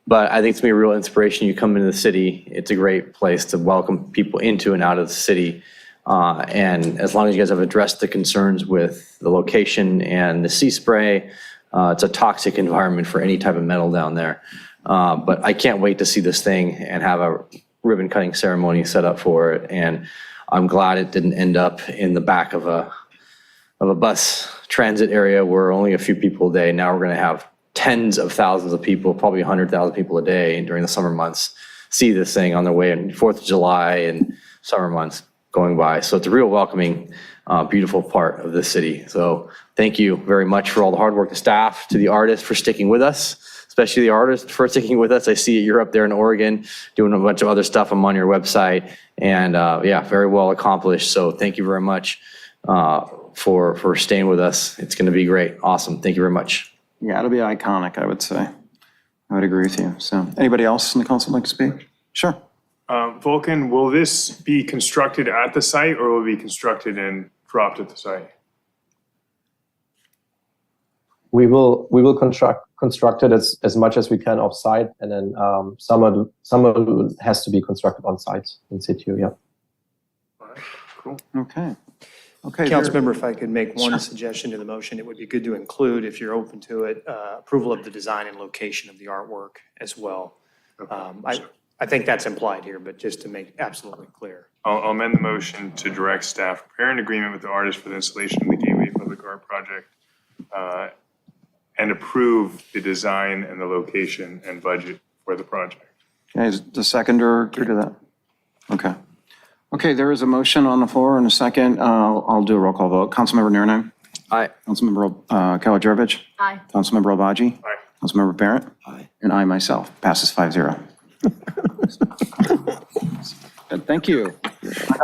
but I think it's gonna be a real inspiration. You come into the city, it's a great place to welcome people into and out of the city. And as long as you guys have addressed the concerns with the location and the sea spray, it's a toxic environment for any type of metal down there. But I can't wait to see this thing and have a ribbon cutting ceremony set up for it. And I'm glad it didn't end up in the back of a bus transit area where only a few people a day. Now we're going to have tens of thousands of people, probably 100,000 people a day during the summer months, see this thing on their way in 4th of July and summer months going by. So it's a real welcoming, beautiful part of the city. So thank you very much for all the hard work, the staff, to the artists for sticking with us, especially the artists for sticking with us. I see you're up there in Oregon doing a bunch of other stuff. I'm on your website, and yeah, very well accomplished. So thank you very much. for staying with us. It's going to be great. Awesome. Thank you very much. Yeah, it'll be iconic, I would say. I would agree with you. So anybody else in the council like to speak? Sure. Vulcan, will this be constructed at the site or will it be constructed and dropped at the site? We will construct it as much as we can off-site, and then some of it has to be constructed on-site in situ, yeah. Cool. Okay. Okay. Councilmember, if I could make one suggestion to the motion, it would be good to include, if you're open to it, approval of the design and location of the artwork as well. I think that's implied here, but just to make absolutely clear. I'll amend the motion to direct staff prepare an agreement with the artist for the installation of the Gateway Public Art Project and approve the design and the location and budget for the project. Okay, is the seconder agree to that? Okay. Okay, there is a motion on the floor and a second. I'll do a roll call vote. Councilmember Nierenheim? Aye. Councilmember Kalajevic? Aye. Councilmember Obaji? Aye. Councilmember Barrett? Aye. And I myself. Passes 5-0. Good, thank you.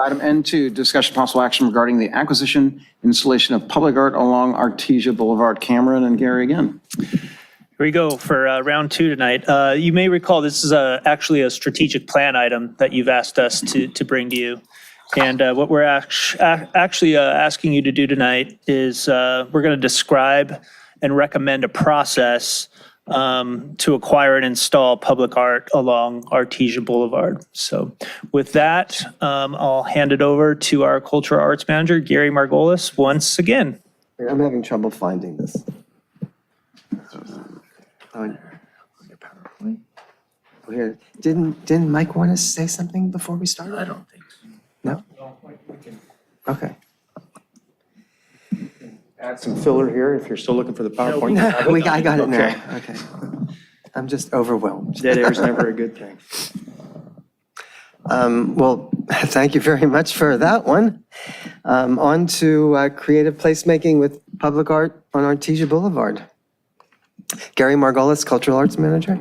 Item N2, discussion possible action regarding the acquisition, installation of public art along Artesia Boulevard. Cameron and Gary again. Here we go for round two tonight. You may recall this is actually a strategic plan item that you've asked us to bring to you. And what we're actually asking you to do tonight is we're going to describe and recommend a process to acquire and install public art along Artesia Boulevard. So with that, I'll hand it over to our Cultural Arts Manager, Gary Margolis, once again. I'm having trouble finding this. On your PowerPoint? Oh, here. Didn't Mike want to say something before we started? I don't think so. No? Okay. Add some filler here if you're still looking for the PowerPoint. I got it now. Okay. I'm just overwhelmed. Dead air is never a good thing. Well, thank you very much for that one. On to creative placemaking with public art on Artesia Boulevard. Gary Margolis, Cultural Arts Manager.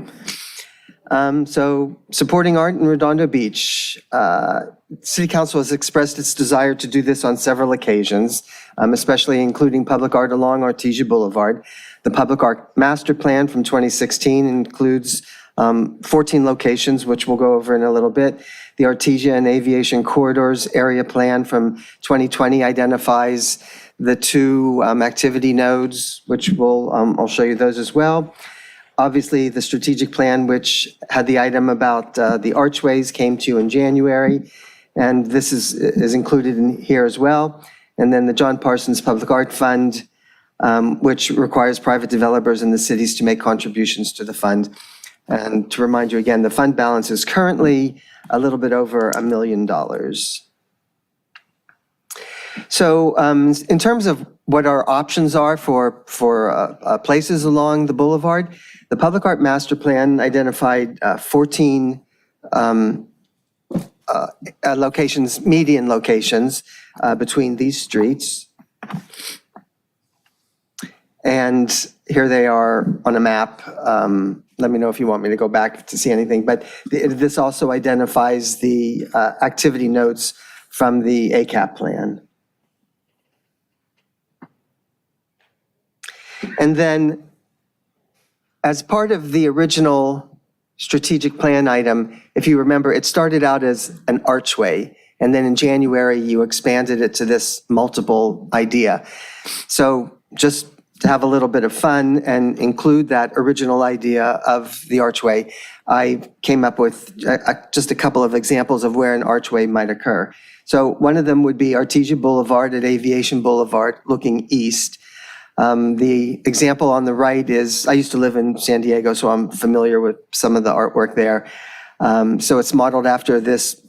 So supporting art in Redondo Beach. City Council has expressed its desire to do this on several occasions, especially including public art along Artesia Boulevard. The Public Art Master Plan from 2016 includes 14 locations, which we'll go over in a little bit. The Artesia and Aviation Corridors Area Plan from 2020 identifies the two activity nodes, which I'll show you those as well. Obviously, the strategic plan, which had the item about the archways, came to you in January, and this is included in here as well. And then the John Parsons Public Art Fund, which requires private developers in the cities to make contributions to the fund. And to remind you again, the fund balance is currently a little bit over $1 million. So in terms of what our options are for places along the boulevard, the Public Art Master Plan identified 14 locations, median locations between these streets. And here they are on a map. Let me know if you want me to go back to see anything, but this also identifies the activity nodes from the ACAP plan. And then, as part of the original strategic plan item, if you remember, it started out as an archway, and then in January, you expanded it to this multiple idea. So just to have a little bit of fun and include that original idea of the archway, I came up with just a couple of examples of where an archway might occur. So one of them would be Artesia Boulevard at Aviation Boulevard, looking east. The example on the right is, I used to live in San Diego, so I'm familiar with some of the artwork there. So it's modeled after this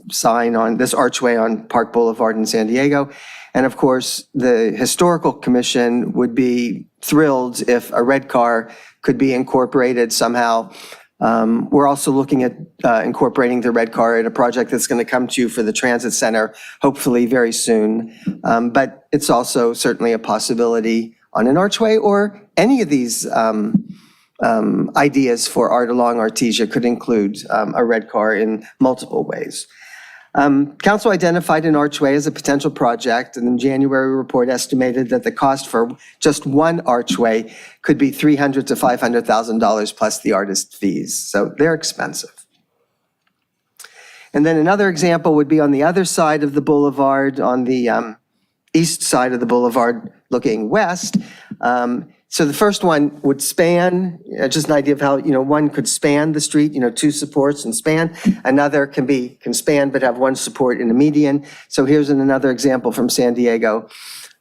archway on Park Boulevard in San Diego. And of course, the Historical Commission would be thrilled if a red car could be incorporated somehow. We're also looking at incorporating the red car at a project that's going to come to you for the transit center, hopefully very soon. But it's also certainly a possibility on an archway, or any of these ideas for art along Artesia could include a red car in multiple ways. Council identified an archway as a potential project, and the January report estimated that the cost for just one archway could be $300,000 to $500,000 plus the artist fees. So they're expensive. And then another example would be on the other side of the boulevard, on the east side of the boulevard looking west. So the first one would span, just an idea of how, one could span the street, two supports and span. Another can span but have one support in the median. So here's another example from San Diego,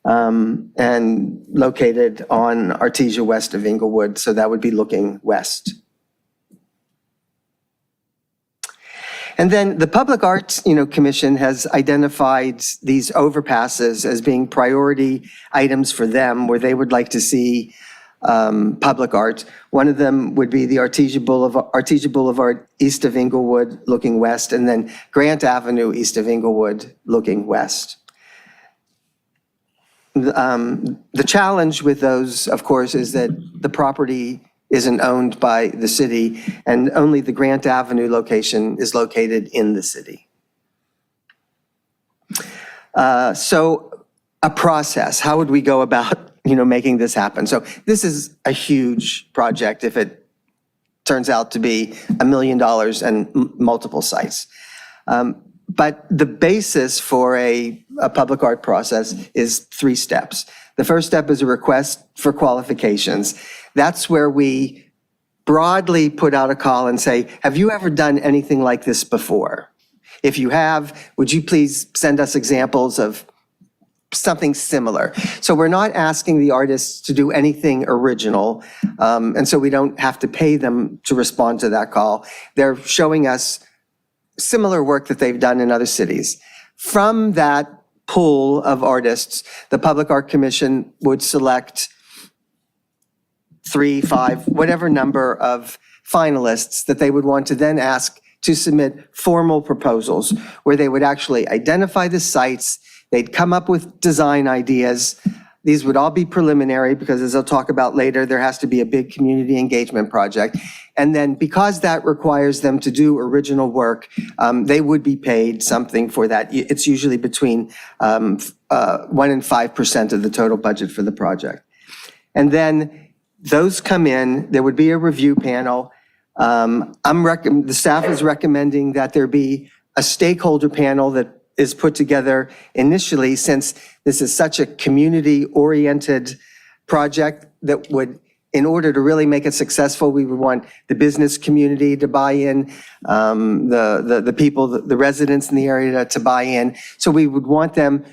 and located on Artesia west of Inglewood. So that would be looking west. And then the Public Arts, Commission has identified these overpasses as being priority items for them, where they would like to see public art. One of them would be the Artesia Boulevard east of Inglewood looking west, and then Grant Avenue east of Inglewood looking west. The challenge with those, of course, is that the property isn't owned by the city, and only the Grant Avenue location is located in the city. So a process, how would we go about, making this happen? So this is a huge project if it turns out to be $1 million and multiple sites. But the basis for a public art process is 3 steps. The first step is a request for qualifications. That's where we broadly put out a call and say, have you ever done anything like this before? If you have, would you please send us examples of something similar? So we're not asking the artists to do anything original, and so we don't have to pay them to respond to that call. They're showing us similar work that they've done in other cities. From that pool of artists, the Public Art Commission would select 3, 5, whatever number of finalists that they would want to then ask to submit formal proposals where they would actually identify the sites, they'd come up with design ideas. These would all be preliminary because, as I'll talk about later, there has to be a big community engagement project. And then because that requires them to do original work, they would be paid something for that. It's usually between 1% and 5% of the total budget for the project. And then those come in, there would be a review panel. The staff is recommending that there be a stakeholder panel that is put together initially, since this is such a community-oriented project that would, in order to really make it successful, we would want the business community to buy in, the people, the residents in the area to buy in. So we would want them,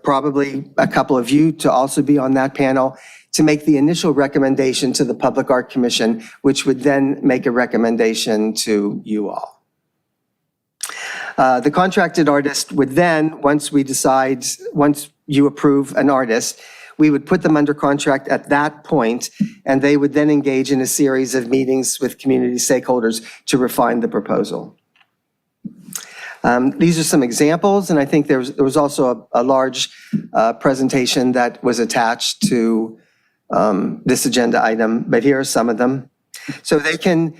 probably a couple of you to also be on that panel to make the initial recommendation to the Public Art Commission, which would then make a recommendation to you all. The contracted artist would then, once you approve an artist, we would put them under contract at that point, and they would then engage in a series of meetings with community stakeholders to refine the proposal. These are some examples, and I think there was also a large presentation that was attached to this agenda item, but here are some of them. So they can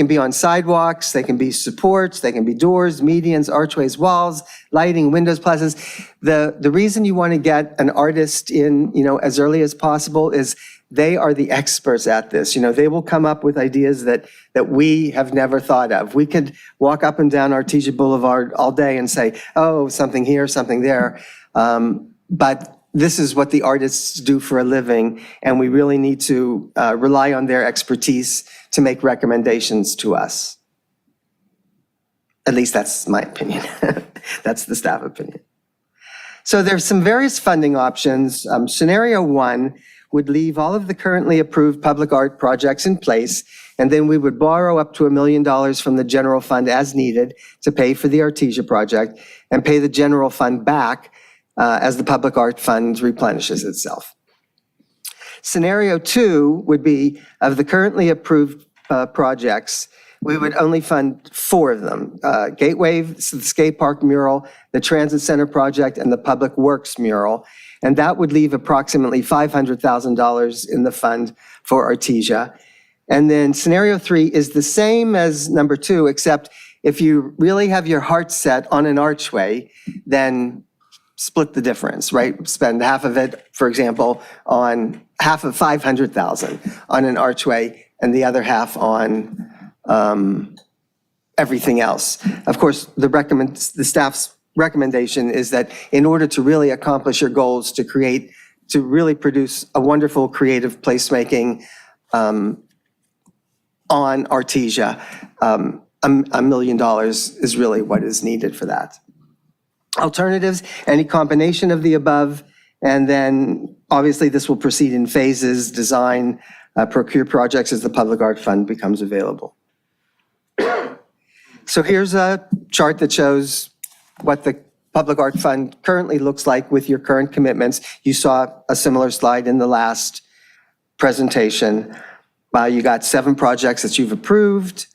be on sidewalks, they can be supports, they can be doors, medians, archways, walls, lighting, windows, plazas. The reason you want to get an artist in, as early as possible is they are the experts at this. They will come up with ideas that we have never thought of. We could walk up and down Artesia Boulevard all day and say, oh, something here, something there. But this is what the artists do for a living, and we really need to rely on their expertise to make recommendations to us. At least that's my opinion. That's the staff opinion. So there's some various funding options. Scenario 1 would leave all of the currently approved public art projects in place, and then we would borrow up to $1 million from the general fund as needed to pay for the Artesia project and pay the general fund back as the public art fund replenishes itself. Scenario 2 would be, of the currently approved projects, we would only fund 4 of them: Gateway, the skate park mural, the transit center project, and the public works mural. And that would leave approximately $500,000 in the fund for Artesia. And then scenario 3 is the same as number 2, except If you really have your heart set on an archway, then split the difference, right? Spend half of it, for example, on half of 500,000 on an archway and the other half on everything else. Of course, the staff's recommendation is that in order to really accomplish your goals, to really produce a wonderful creative placemaking on Artesia, $1 million is really what is needed for that. Alternatives, any combination of the above, and then obviously this will proceed in phases, design, procure projects as the Public Art Fund becomes available. So here's a chart that shows what the Public Art Fund currently looks like with your current commitments. You saw a similar slide in the last presentation. You got 7 projects that you've approved,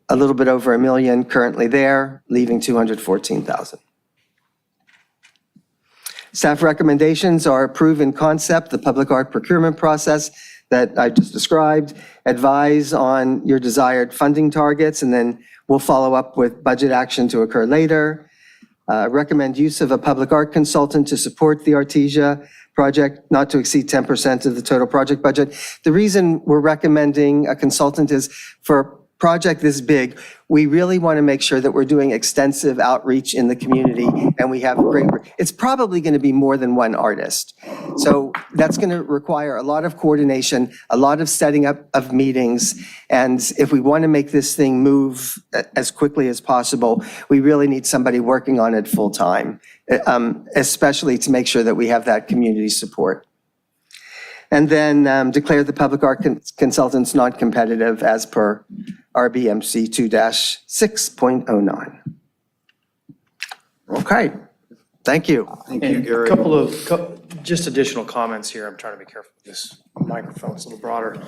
a little bit over $1 million currently there, leaving $214,000. Staff recommendations are approve in concept the public art procurement process that I just described, advise on your desired funding targets, and then we'll follow up with budget action to occur later. Recommend use of a public art consultant to support the Artesia project, not to exceed 10% of the total project budget. The reason we're recommending a consultant is for a project this big, we really want to make sure that we're doing extensive outreach in the community and we have it's probably going to be more than one artist. So that's going to require a lot of coordination, a lot of setting up of meetings. And if we want to make this thing move as quickly as possible, we really need somebody working on it full time, especially to make sure that we have that community support. And then declare the public art consultants non-competitive as per RBMC 2-6.09. Okay, thank you. Thank you, Gary. A couple of just additional comments here. I'm trying to be careful with this microphone, it's a little broader.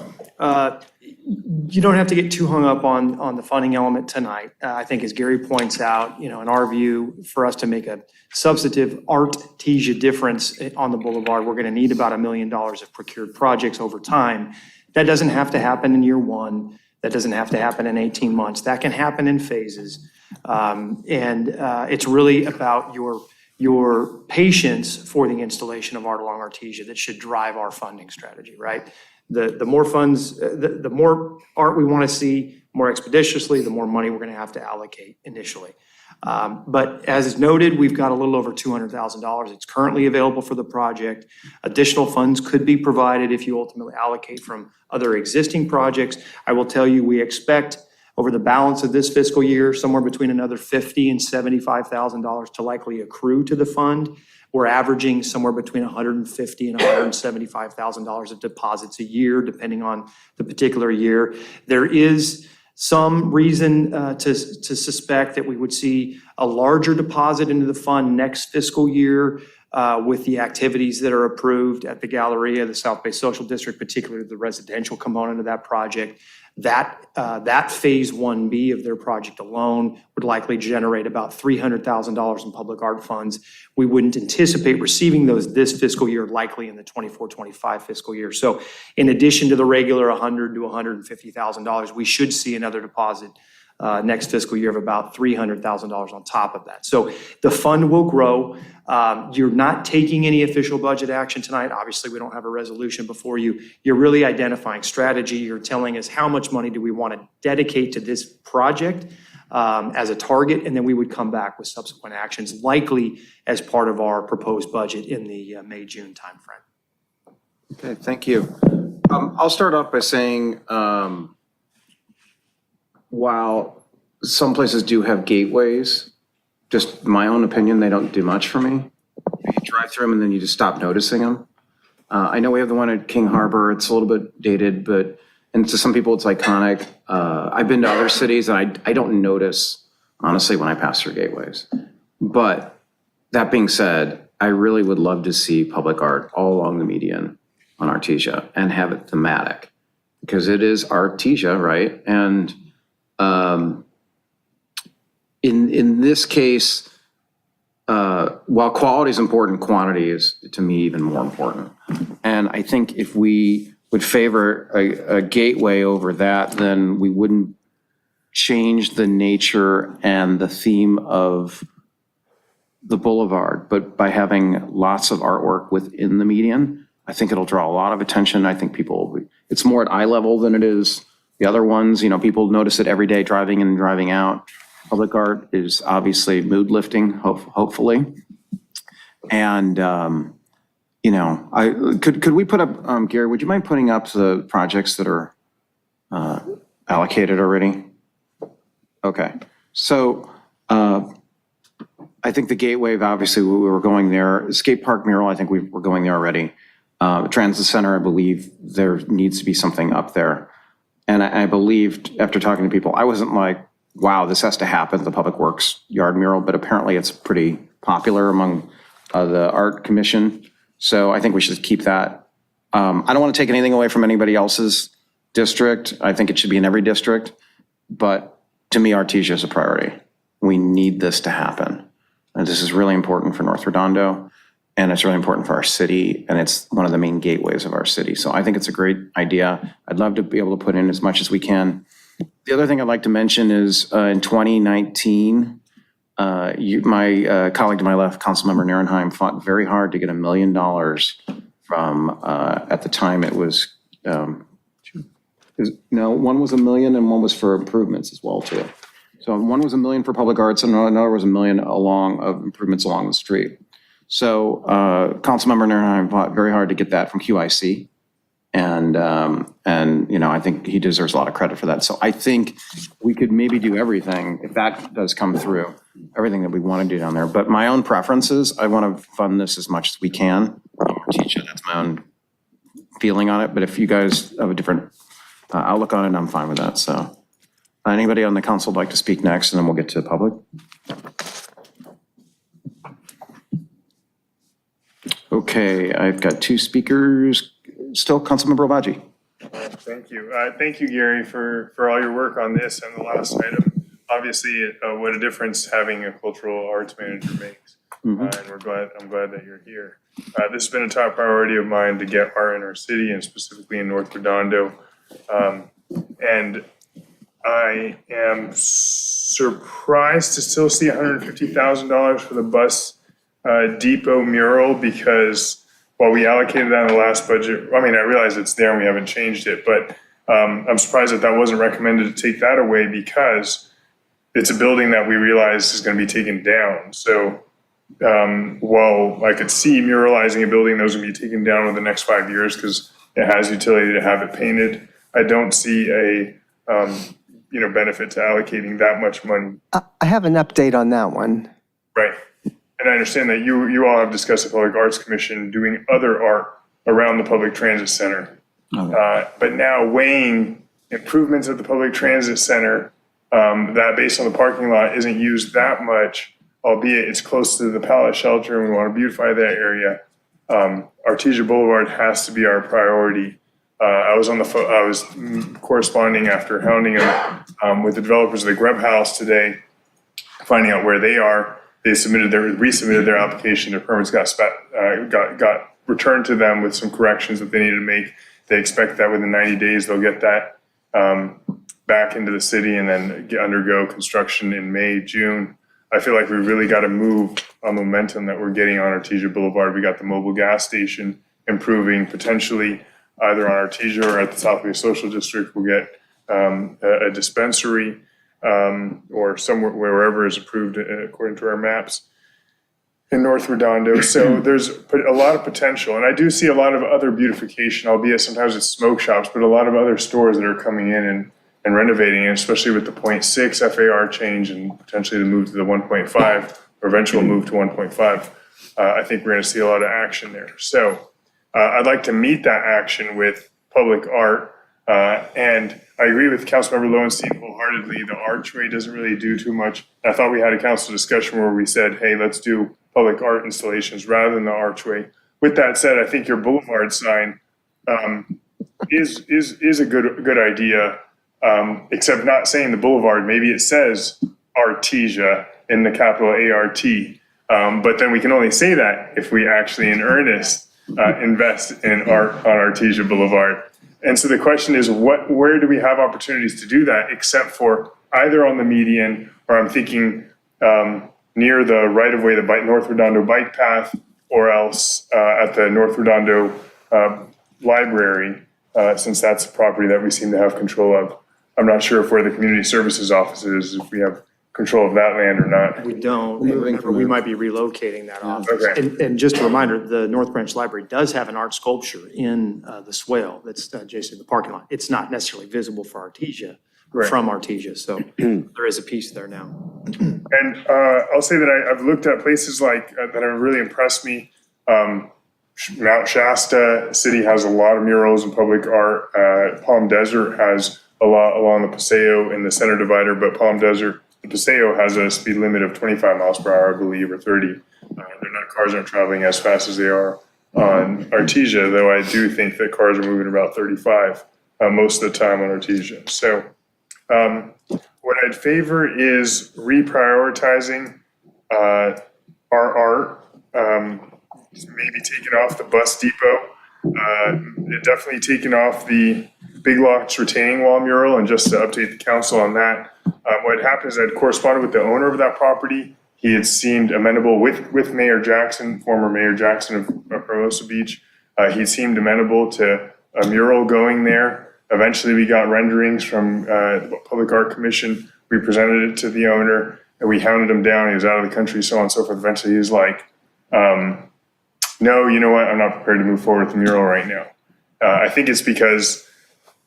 You don't have to get too hung up on the funding element tonight. I think as Gary points out, in our view, for us to make a substantive Artesia difference on the boulevard, we're going to need about $1 million of procured projects over time. That doesn't have to happen in year one. That doesn't have to happen in 18 months. That can happen in phases. It's really about your patience for the installation of art along Artesia that should drive our funding strategy, right? The more funds, the more art we want to see more expeditiously, the more money we're going to have to allocate initially. But as is noted, we've got a little over $200,000. It's currently available for the project. Additional funds could be provided if you ultimately allocate from other existing projects. I will tell you, we expect over the balance of this fiscal year, somewhere between another $50,000 and $75,000 to likely accrue to the fund. We're averaging somewhere between $150,000 and $175,000 of deposits a year, depending on the particular year. There is some reason to suspect that we would see a larger deposit into the fund next fiscal year with the activities that are approved at the Galleria, the South Bay Social District, particularly the residential component of that project. That phase 1B of their project alone would likely generate about $300,000 in public art funds. We wouldn't anticipate receiving those this fiscal year, likely in the 24-25 fiscal year. So in addition to the regular $100,000 to $150,000, we should see another deposit next fiscal year of about $300,000 on top of that. So the fund will grow. You're not taking any official budget action tonight. Obviously, we don't have a resolution before you. You're really identifying strategy. You're telling us how much money do we want to dedicate to this project as a target, and then we would come back with subsequent actions, likely as part of our proposed budget in the May-June timeframe. Okay, thank you. I'll start off by saying, while some places do have gateways, just my own opinion, they don't do much for me. You drive through them and then you just stop noticing them. I know we have the one at King Harbor. It's a little bit dated, and to some people it's iconic. I've been to other cities and I don't notice, honestly, when I pass through gateways. But that being said, I really would love to see public art all along the median on Artesia and have it thematic, because it is Artesia, right? And in this case, while quality is important, quantity is, to me, even more important. And I think if we would favor a gateway over that, then we wouldn't change the nature and the theme of the boulevard. But by having lots of artwork within the median, I think it'll draw a lot of attention. I think people, it's more at eye level than it is the other ones. You know, people notice it every day driving in and driving out. Public art is obviously mood lifting, hopefully. And, you know, could we put up, Gary, would you mind putting up the projects that are allocated already? Okay, so I think the Gateway, obviously we were going there. Skate Park mural, I think we're going there already. Transit Center, I believe there needs to be something up there. And I believed, after talking to people, I wasn't like, wow, this has to happen, the Public Works yard mural, but apparently it's pretty popular among the Art Commission. So I think we should keep that. I don't want to take anything away from anybody else's district. I think it should be in every district, but to me, Artesia is a priority. We need this to happen. And this is really important for North Redondo, and it's really important for our city, and it's one of the main gateways of our city. So I think it's a great idea. I'd love to be able to put in as much as we can. The other thing I'd like to mention is in 2019, my colleague to my left, Councilmember Nierenheim, fought very hard to get $1 million from, at the time it was, no, one was $1 million and one was for improvements as well too. So one was $1 million for public arts and another was $1 million of improvements along the street. So Councilmember Nierenheim fought very hard to get that from QIC. And you know, I think he deserves a lot of credit for that. So I think we could maybe do everything, if that does come through, everything that we want to do down there. But my own preferences, I want to fund this as much as we can. That's my own feeling on it. But if you guys have a different outlook on it, I'm fine with that. So anybody on the council would like to speak next, and then we'll get to the public. Okay, I've got two speakers. Still, Councilmember Obaji. Thank you. Thank you, Gary, for all your work on this and the last item. Obviously, what a difference having a cultural arts manager makes. And I'm glad that you're here. This has been a top priority of mine to get art in our city and specifically in North Redondo. And I am surprised to still see $150,000 for the bus depot mural, because while we allocated that in the last budget, I mean, I realize it's there and we haven't changed it, but I'm surprised that that wasn't recommended to take that away, because it's a building that we realize is going to be taken down. So while I could see muralizing a building that was going to be taken down over the next 5 years because it has utility to have it painted, I don't see a benefit to allocating that much money. I have an update on that one. Right. And I understand that you all have discussed the Public Arts Commission doing other art around the public transit center. But now weighing improvements at the public transit center that based on the parking lot isn't used that much, albeit it's close to the pallet shelter and we want to beautify that area. Artesia Boulevard has to be our priority. I was corresponding after hounding with the developers of the Greb House today, finding out where they are. They resubmitted their application. Their permits got returned to them with some corrections that they needed to make. They expect that within 90 days they'll get that back into the city and then undergo construction in May, June. I feel like we really got to move on momentum that we're getting on Artesia Boulevard. We got the mobile gas station improving, potentially either on Artesia or at the Southwest Social District. We'll get a dispensary or somewhere, wherever is approved according to our maps in North Redondo. So there's a lot of potential. And I do see a lot of other beautification, albeit sometimes it's smoke shops, but a lot of other stores that are coming in and renovating, and especially with the 0.6 FAR change and potentially the move to the 1.5 or eventual move to 1.5. I think we're going to see a lot of action there. So I'd like to meet that action with public art. And I agree with Councilmember Lowenstein wholeheartedly. The archway doesn't really do too much. I thought we had a council discussion where we said, hey, let's do public art installations rather than the archway. With that said, I think your boulevard sign is a good idea, except not saying the boulevard. Maybe it says Artesia in the capital ART. But then we can only say that if we actually in earnest invest in art on Artesia Boulevard. And so the question is, where do we have opportunities to do that except for either on the median, or I'm thinking near the right-of-way, the North Redondo bike path, or else at the North Redondo library, since that's a property that we seem to have control of. I'm not sure if where the community services office is, if we have control of that land or not. We don't. Remember, we might be relocating that office. Okay. And just a reminder, the North Branch Library does have an art sculpture in the swale that's adjacent to the parking lot. It's not necessarily visible for Artesia, Right. from Artesia, so there is a piece there now. And I'll say that I've looked at places like that have really impressed me. Mount Shasta City has a lot of murals and public art. Palm Desert has a lot along the Paseo in the center divider, but Palm Desert, the Paseo has a speed limit of 25 miles per hour, I believe, or 30. Cars aren't traveling as fast as they are on Artesia, though I do think that cars are moving about 35 most of the time on Artesia. So what I'd favor is reprioritizing our art, maybe taking off the bus depot, definitely taking off the Big Lots retaining wall mural, and just to update the council on that. What happened is I'd corresponded with the owner of that property. He had seemed amenable with Mayor Jackson, former Mayor Jackson of Hermosa Beach. He seemed amenable to a mural going there. Eventually, we got renderings from the Public Art Commission. We presented it to the owner, and we hounded him down. He was out of the country, so on and so forth. Eventually, he was like, no, you know what? I'm not prepared to move forward with the mural right now. I think it's because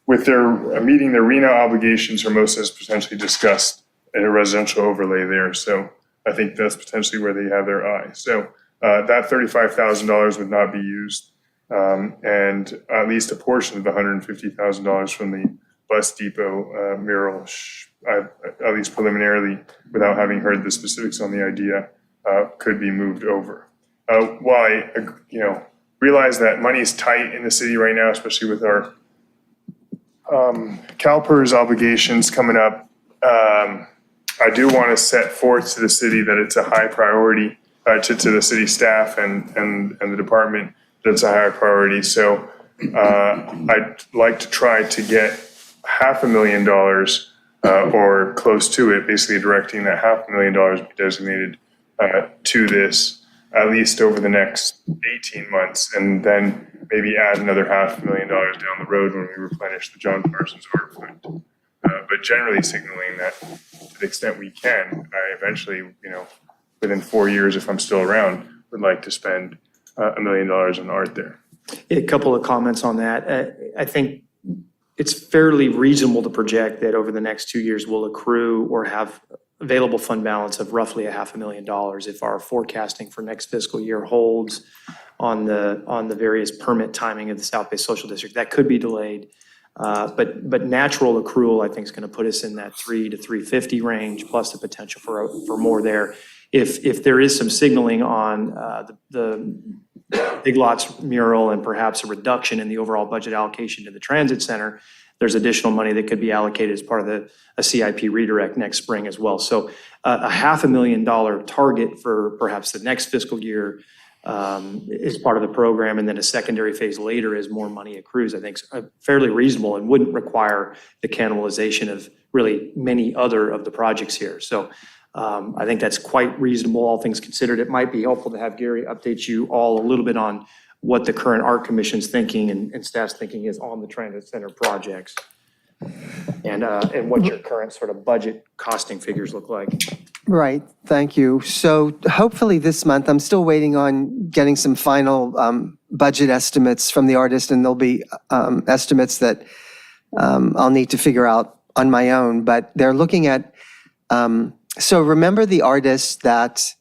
with their meeting their RENA obligations, Hermosa has potentially discussed a residential overlay there. So I think that's potentially where they have their eye. So that $35,000 would not be used. And at least a portion of the $150,000 from the bus depot mural, at least preliminarily, without having heard the specifics on the idea, could be moved over. While I, realize that money is tight in the city right now, especially with our CalPERS obligations coming up, I do want to set forth to the city that it's a high priority, to the city staff and the department, that it's a high priority. So I'd like to try to get $500,000 or close to it, basically directing that $500,000 be designated to this, at least over the next 18 months, and then maybe add another $500,000 down the road when we replenish the John Parsons Art Fund. But generally signaling that to the extent we can, I eventually, within 4 years, if I'm still around, would like to spend $1 million on art there. A couple of comments on that. I think it's fairly reasonable to project that over the next 2 years we'll accrue or have available fund balance of roughly $500,000 if our forecasting for next fiscal year holds on the various permit timing of the South Bay Social District. That could be delayed, but natural accrual I think is going to put us in that 3 to 350 range, plus the potential for more there. If there is some signaling on the Big Lots mural and perhaps a reduction in the overall budget allocation to the transit center, there's additional money that could be allocated as part of a CIP redirect next spring as well. So a $500,000 target for perhaps the next fiscal year is part of the program, and then a secondary phase later as more money accrues, I think is fairly reasonable and wouldn't require the cannibalization of really many other of the projects here. So I think that's quite reasonable, all things considered. It might be helpful to have Gary update you all a little bit on what the current Art Commission's thinking and staff's thinking is on the transit center projects, and what your current sort of budget costing figures look like. Right, thank you. So hopefully this month, I'm still waiting on getting some final budget estimates from the artist, and there'll be estimates that I'll need to figure out on my own, but they're looking at, so remember the artist that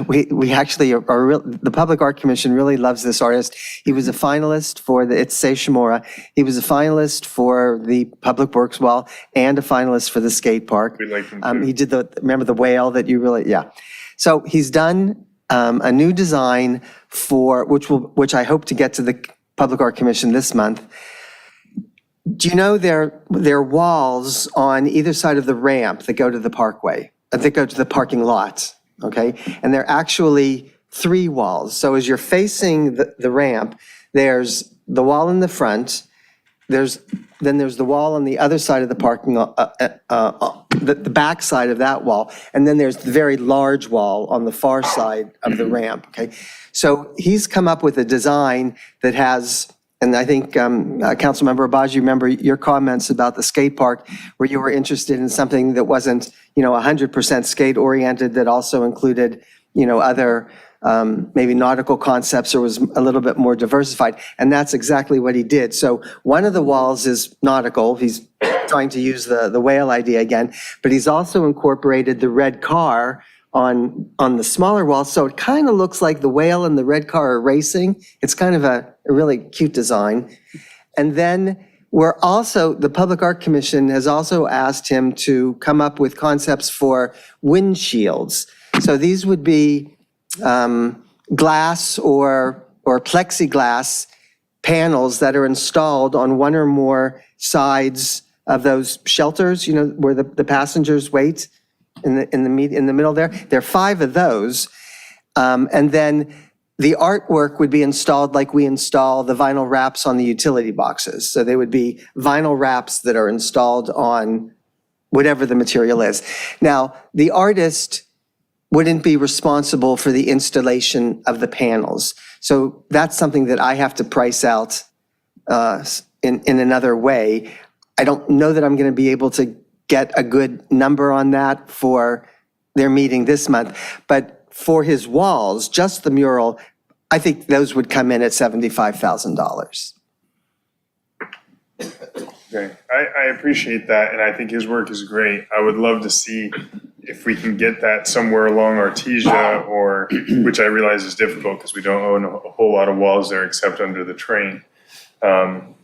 we actually the Public Art Commission really loves this artist. He was a finalist for the It's Say Shimura. He was a finalist for the Public Works Wall and a finalist for the skate park. We like him too. He did remember the whale that you really, yeah. So he's done a new design for, which I hope to get to the Public Art Commission this month. Do you know there are walls on either side of the ramp that go to the parkway, that go to the parking lot? Okay, and they're actually 3 walls. So as you're facing the ramp, there's the wall in the front, there's the wall on the other side of the parking lot, the back side of that wall, and then there's the very large wall on the far side of the ramp, okay? So he's come up with a design that has, and I think Councilmember Abaji, remember your comments about the skate park, where you were interested in something that wasn't, 100% skate oriented, that also included, other maybe nautical concepts, or was a little bit more diversified. And that's exactly what he did. So one of the walls is nautical. He's trying to use the whale idea again, but he's also incorporated the red car on the smaller wall. So it kind of looks like the whale and the red car are racing. It's kind of a really cute design. And then the Public Art Commission has also asked him to come up with concepts for windshields. So these would be glass or plexiglass panels that are installed on one or more sides of those shelters, where the passengers wait in the middle there. There are 5 of those. And then the artwork would be installed like we install the vinyl wraps on the utility boxes. So they would be vinyl wraps that are installed on whatever the material is. Now, the artist wouldn't be responsible for the installation of the panels. So that's something that I have to price out in another way. I don't know that I'm going to be able to get a good number on that for their meeting this month. But for his walls, just the mural, I think those would come in at $75,000. Okay, I appreciate that, and I think his work is great. I would love to see if we can get that somewhere along Artesia, or, which I realize is difficult because we don't own a whole lot of walls there except under the train. And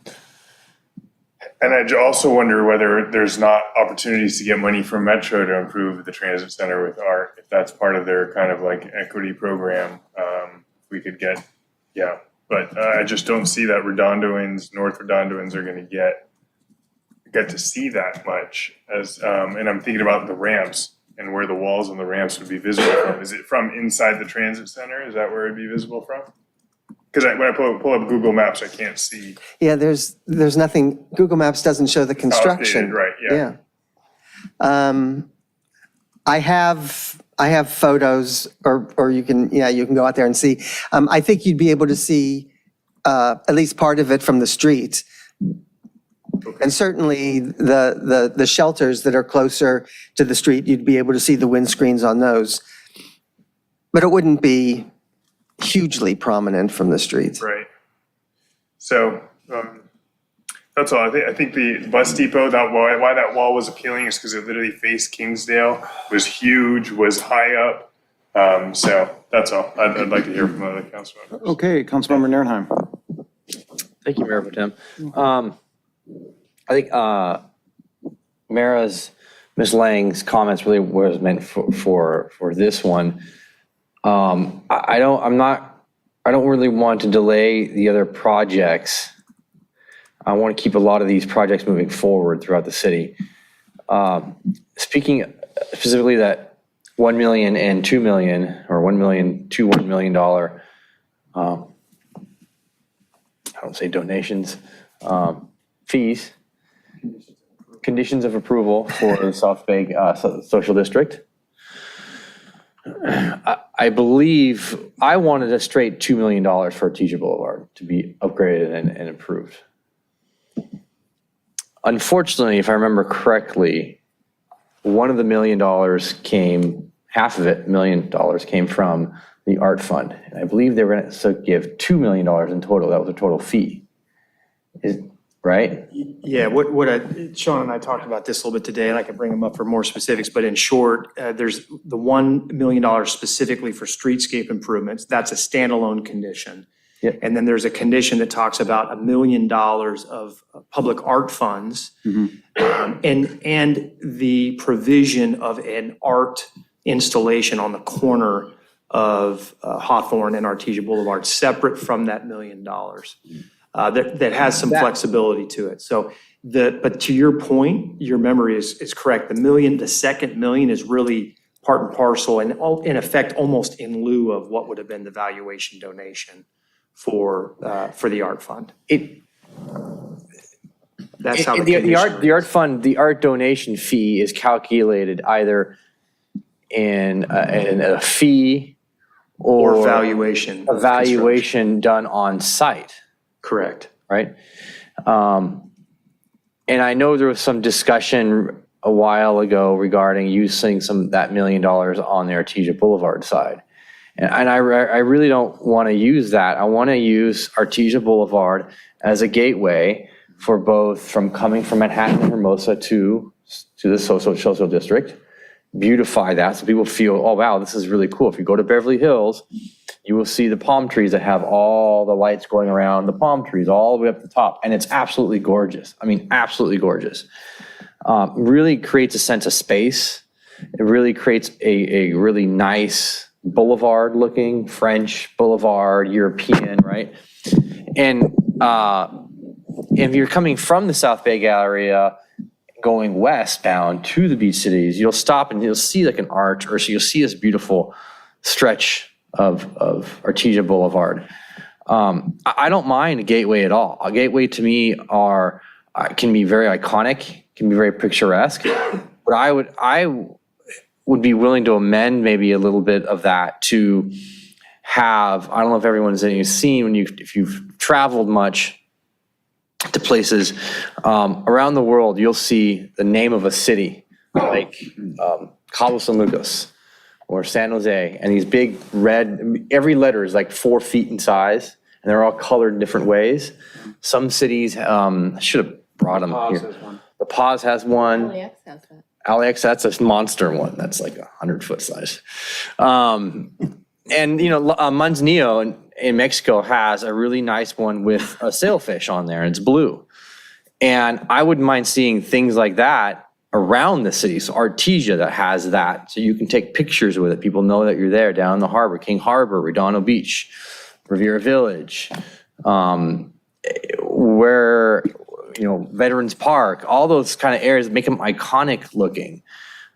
I also wonder whether there's not opportunities to get money from Metro to improve the transit center with art, if that's part of their kind of like equity program. We could get, but I just don't see that Redondoans, North Redondoans are going to get to see that much as, and I'm thinking about the ramps and where the walls on the ramps would be visible from. Is it from inside the transit center? Is that where it'd be visible from? Because when I pull up Google Maps, I can't see. Yeah, there's nothing, Google Maps doesn't show the construction. Outdated, right, yeah. I have photos, or you can go out there and see. I think you'd be able to see at least part of it from the street. Okay. And certainly the shelters that are closer to the street, you'd be able to see the windscreens on those. But it wouldn't be hugely prominent from the streets. Right. So that's all. I think the bus depot, why that wall was appealing is because it literally faced Kingsdale, was huge, was high up. So that's all. I'd like to hear from other council members. Okay, Councilmember Nairnheim. Thank you, Mayor Pro Tem. I think Ms. Lang's comments really was meant for this one. I don't really want to delay the other projects. I want to keep a lot of these projects moving forward throughout the city. Speaking specifically that $1 million and $2 million, or $1 million to $1 million, I don't say donations, fees, conditions of approval for the South Bay Social District. I believe I wanted a straight $2 million for Artesia Boulevard to be upgraded and improved. Unfortunately, if I remember correctly, one of the $1 million half of it, $1 million came from the art fund. And I believe they were going to give $2 million in total. That was a total fee. Right? Yeah, Sean and I talked about this a little bit today, and I can bring them up for more specifics, but in short, there's the $1 million specifically for streetscape improvements. That's a standalone condition. Yep. And then there's a condition that talks about $1 million of public art funds, and the provision of an art installation on the corner of Hawthorne and Artesia Boulevard, separate from that $1 million. That has some flexibility to it. So but to your point, your memory is correct. The second $1 million is really part and parcel, and in effect, almost in lieu of what would have been the valuation donation for the art fund. That's how the The art fund, the art donation fee is calculated either in a fee or valuation. A valuation done on site. Correct. Right? And I know there was some discussion a while ago regarding using that $1 million on the Artesia Boulevard side. And I really don't want to use that. I want to use Artesia Boulevard as a gateway for both coming from Manhattan and Hermosa to the social district, beautify that so people feel, oh, wow, this is really cool. If you go to Beverly Hills, you will see the palm trees that have all the lights going around the palm trees all the way up the top. And it's absolutely gorgeous. I mean, absolutely gorgeous. Really creates a sense of space. It really creates a really nice boulevard looking, French boulevard, European, right? And if you're coming from the South Bay area, going westbound to the beach cities, you'll stop and you'll see like an arch, or so you'll see this beautiful stretch of Artesia Boulevard. I don't mind a gateway at all. A gateway to me can be very iconic, can be very picturesque, but I would be willing to amend maybe a little bit of that to have, I don't know if everyone's seen if you've traveled much to places around the world, you'll see the name of a city like Cabo San Lucas or San Jose, and these big red, every letter is like 4 feet in size, and they're all colored in different ways. Some cities, I should have brought them here. The Paz has one. LAX has that. LAX, that's a monster one. That's like 100-foot size. And, Manzanillo in Mexico has a really nice one with a sailfish on there, and it's blue. And I wouldn't mind seeing things like that around the city. So Artesia that has that, so you can take pictures with it. People know that you're there down the harbor, King Harbor, Redondo Beach, Riviera Village, Veterans Park, all those kind of areas make them iconic looking.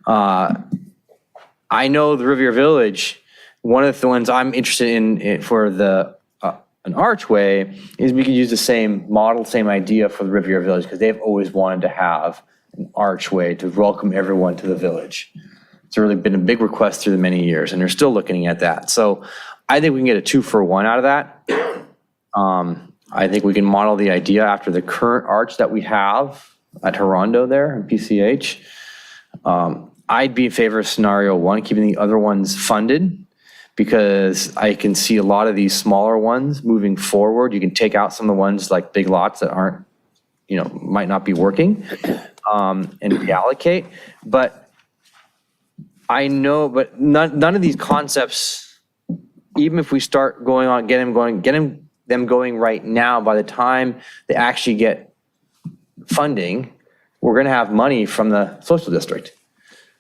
I know the Riviera Village, one of the ones I'm interested in for an archway is we could use the same model, same idea for the Riviera Village, because they've always wanted to have an archway to welcome everyone to the village. It's really been a big request through the many years, and they're still looking at that. So I think we can get a 2-for-1 out of that. I think we can model the idea after the current arch that we have at Redondo there in PCH. I'd be in favor of scenario 1, keeping the other ones funded, because I can see a lot of these smaller ones moving forward. You can take out some of the ones like big lots that aren't, might not be working, and reallocate. But I know, but none of these concepts, even if we start going on, get them going right now, by the time they actually get funding, we're going to have money from the social district.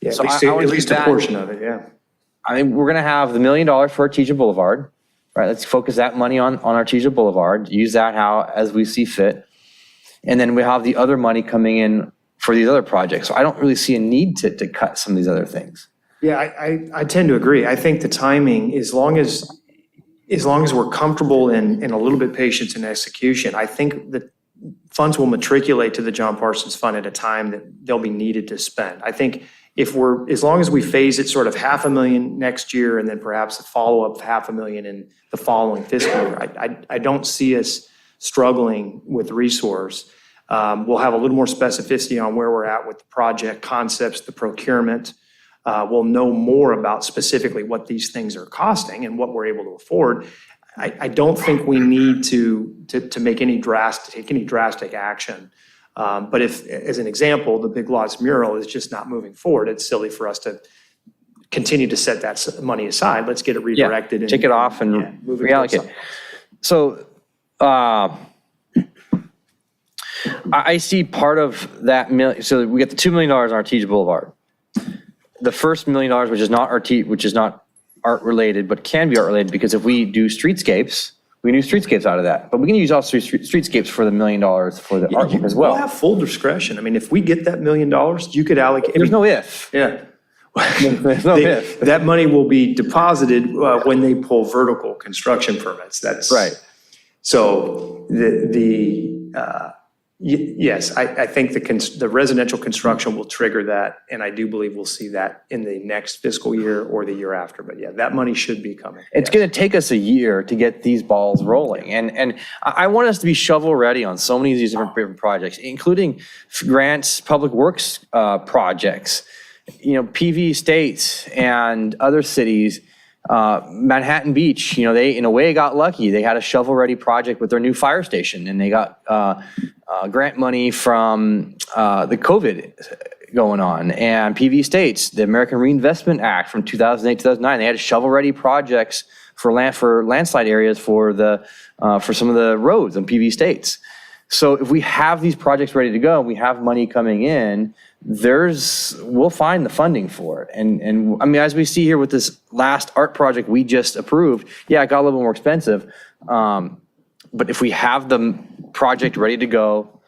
Yeah, So at least a portion of it, yeah. I mean, we're going to have the $1 million for Artesia Boulevard, right? Let's focus that money on Artesia Boulevard, use that as we see fit. And then we have the other money coming in for these other projects. So I don't really see a need to cut some of these other things. Yeah, I tend to agree. I think the timing, as long as we're comfortable and a little bit patience in execution, I think the funds will matriculate to the John Parsons Fund at a time that they'll be needed to spend. I think as long as we phase it sort of $500,000 next year and then perhaps a follow-up $500,000 in the following fiscal year, I don't see us struggling with resource. We'll have a little more specificity on where we're at with the project concepts, the procurement. We'll know more about specifically what these things are costing and what we're able to afford. I don't think we need to make take any drastic action. But if, as an example, the Big Lots mural is just not moving forward, it's silly for us to continue to set that money aside. Let's get it redirected. Yeah, take it off and reallocate. So I see part of that million. So we get the $2 million on Artesia Boulevard. The first $1 million, which is not art related, but can be art related, because if we do streetscapes, we can do streetscapes out of that. But we can use also streetscapes for the $1 million for the artwork as well. We'll have full discretion. I mean, if we get that $1 million, you could allocate. There's no if. Yeah. There's no if. That money will be deposited when they pull vertical construction permits. That's right. So Yes, I think the residential construction will trigger that, and I do believe we'll see that in the next fiscal year or the year after. But yeah, that money should be coming. It's going to take us a year to get these balls rolling. And I want us to be shovel ready on so many of these different projects, including grants, public works projects, PV Estates and other cities. Manhattan Beach, they in a way got lucky. They had a shovel-ready project with their new fire station, and they got grant money from the COVID going on. And PV Estates, the American Reinvestment Act from 2008, 2009, they had shovel-ready projects for landslide areas for some of the roads on PV Estates. So if we have these projects ready to go, we have money coming in, we'll find the funding for it. And I mean, as we see here with this last art project we just approved, yeah, it got a little bit more expensive. But if we have the project ready to go,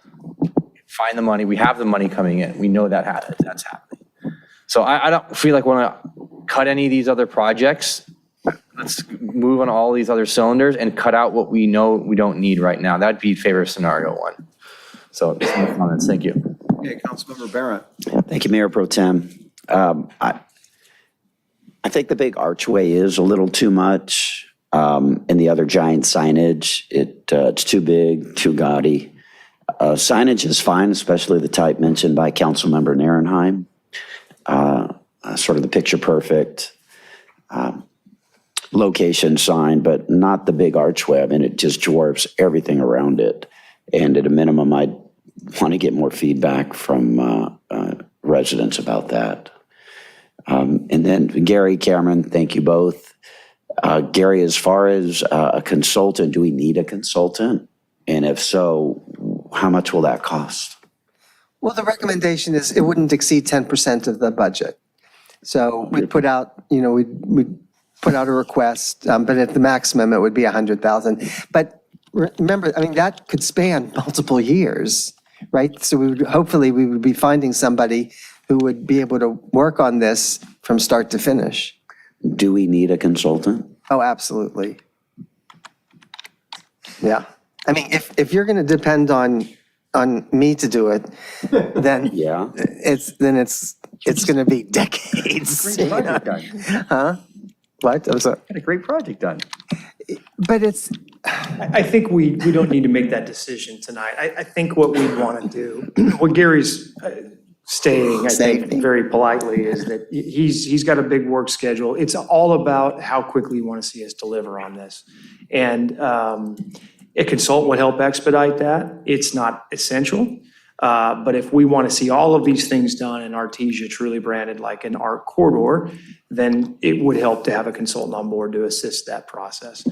find the money, we have the money coming in. We know that's happening. So I don't feel like we want to cut any of these other projects. Let's move on all these other cylinders and cut out what we know we don't need right now. That'd be favorite scenario one. So just my comments. Thank you. Okay, Councilmember Barrett. Thank you, Mayor Pro Tem. I think the big archway is a little too much, and the other giant signage, it's too big, too gaudy. Signage is fine, especially the type mentioned by Councilmember Narenheim. Sort of the picture perfect location sign, but not the big archway. I mean, it just dwarfs everything around it. And at a minimum, I'd want to get more feedback from residents about that. And then Gary, Cameron, thank you both. Gary, as far as a consultant, do we need a consultant? And if so, how much will that cost? Well, the recommendation is it wouldn't exceed 10% of the budget. So we'd put out, we'd put out a request, but at the maximum, it would be 100,000. But remember, I mean, that could span multiple years, right? So hopefully we would be finding somebody who would be able to work on this from start to finish. Do we need a consultant? Oh, absolutely. Yeah. I mean, if you're going to depend on me to do it, then yeah, it's going to be decades. Great project done. Huh? What? I'm sorry. Got a great project done. But it's. I think we don't need to make that decision tonight. I think what we want to do, what Gary's stating, I think very politely, is that he's got a big work schedule. It's all about how quickly you want to see us deliver on this. And a consultant would help expedite that. It's not essential. But if we want to see all of these things done in Artesia truly branded like an art corridor, then it would help to have a consultant on board to assist that process.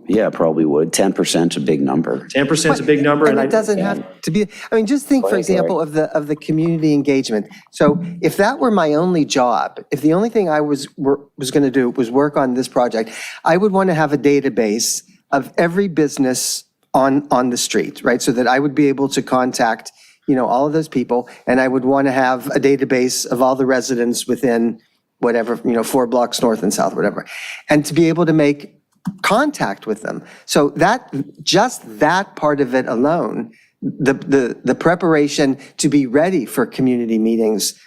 Yeah, probably would. 10% is a big number. 10% is a big number. And it doesn't have to be, I mean, just think, for example, of the community engagement. So if that were my only job, if the only thing I was going to do was work on this project, I would want to have a database of every business on the street, right? So that I would be able to contact, all of those people, and I would want to have a database of all the residents within whatever, 4 blocks north and south, whatever, and to be able to make contact with them. So that part of it alone, the preparation to be ready for community meetings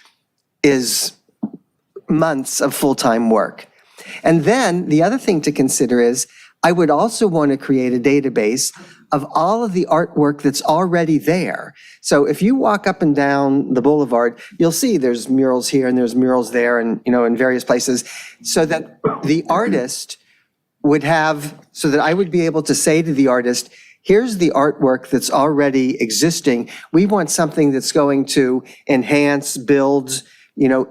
is months of full-time work. And then the other thing to consider is I would also want to create a database of all of the artwork that's already there. So if you walk up and down the boulevard, you'll see there's murals here and there's murals there and, in various places, so that the artist would have, so that I would be able to say to the artist, here's the artwork that's already existing. We want something that's going to enhance, build,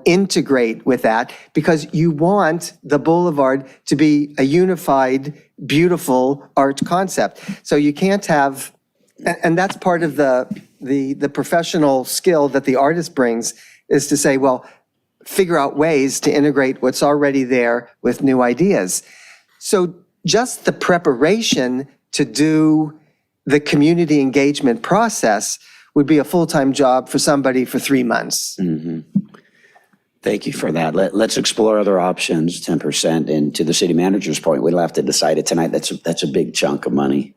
integrate with that, because you want the boulevard to be a unified, beautiful art concept. So you can't have, and that's part of the professional skill that the artist brings, is to say, well, figure out ways to integrate what's already there with new ideas. So just the preparation to do the community engagement process would be a full-time job for somebody for 3 months. Mm-hmm. Thank you for that. Let's explore other options, 10%. And to the city manager's point, we'll have to decide it tonight. That's a big chunk of money.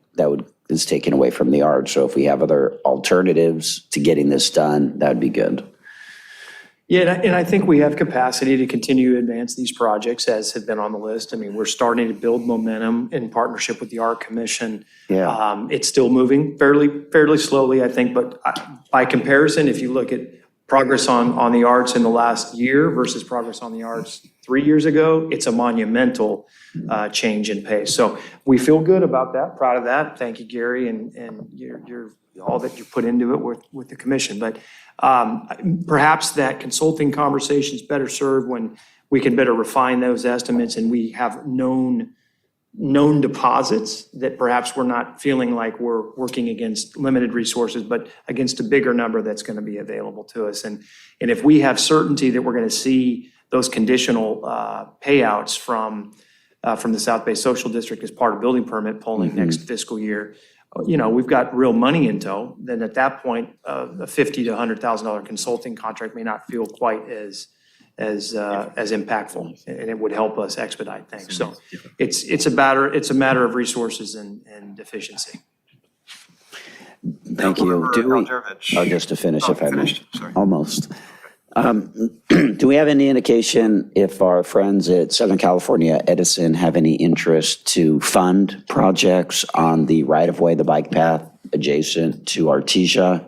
is taken away from the art. So if we have other alternatives to getting this done, that would be good. Yeah, and I think we have capacity to continue to advance these projects as have been on the list. I mean, we're starting to build momentum in partnership with the Art Commission. Yeah. It's still moving fairly slowly, I think, but by comparison, if you look at progress on the arts in the last year versus progress on the arts 3 years ago, it's a monumental change in pace. So we feel good about that, proud of that. Thank you, Gary, and your all that you put into it with the commission. But perhaps that consulting conversation is better served when we can better refine those estimates and we have known deposits that perhaps we're not feeling like we're working against limited resources, but against a bigger number that's going to be available to us. And if we have certainty that we're going to see those conditional payouts from the South Bay Social District as part of building permit polling next fiscal year, we've got real money in tow, then at that point, a $50,000 to $100,000 consulting contract may not feel quite as impactful, and it would help us expedite things. So it's a matter of resources and efficiency. Thank you. Just to finish, if I may. Almost. Do we have any indication if our friends at Southern California Edison have any interest to fund projects on the right-of-way, the bike path adjacent to Artesia?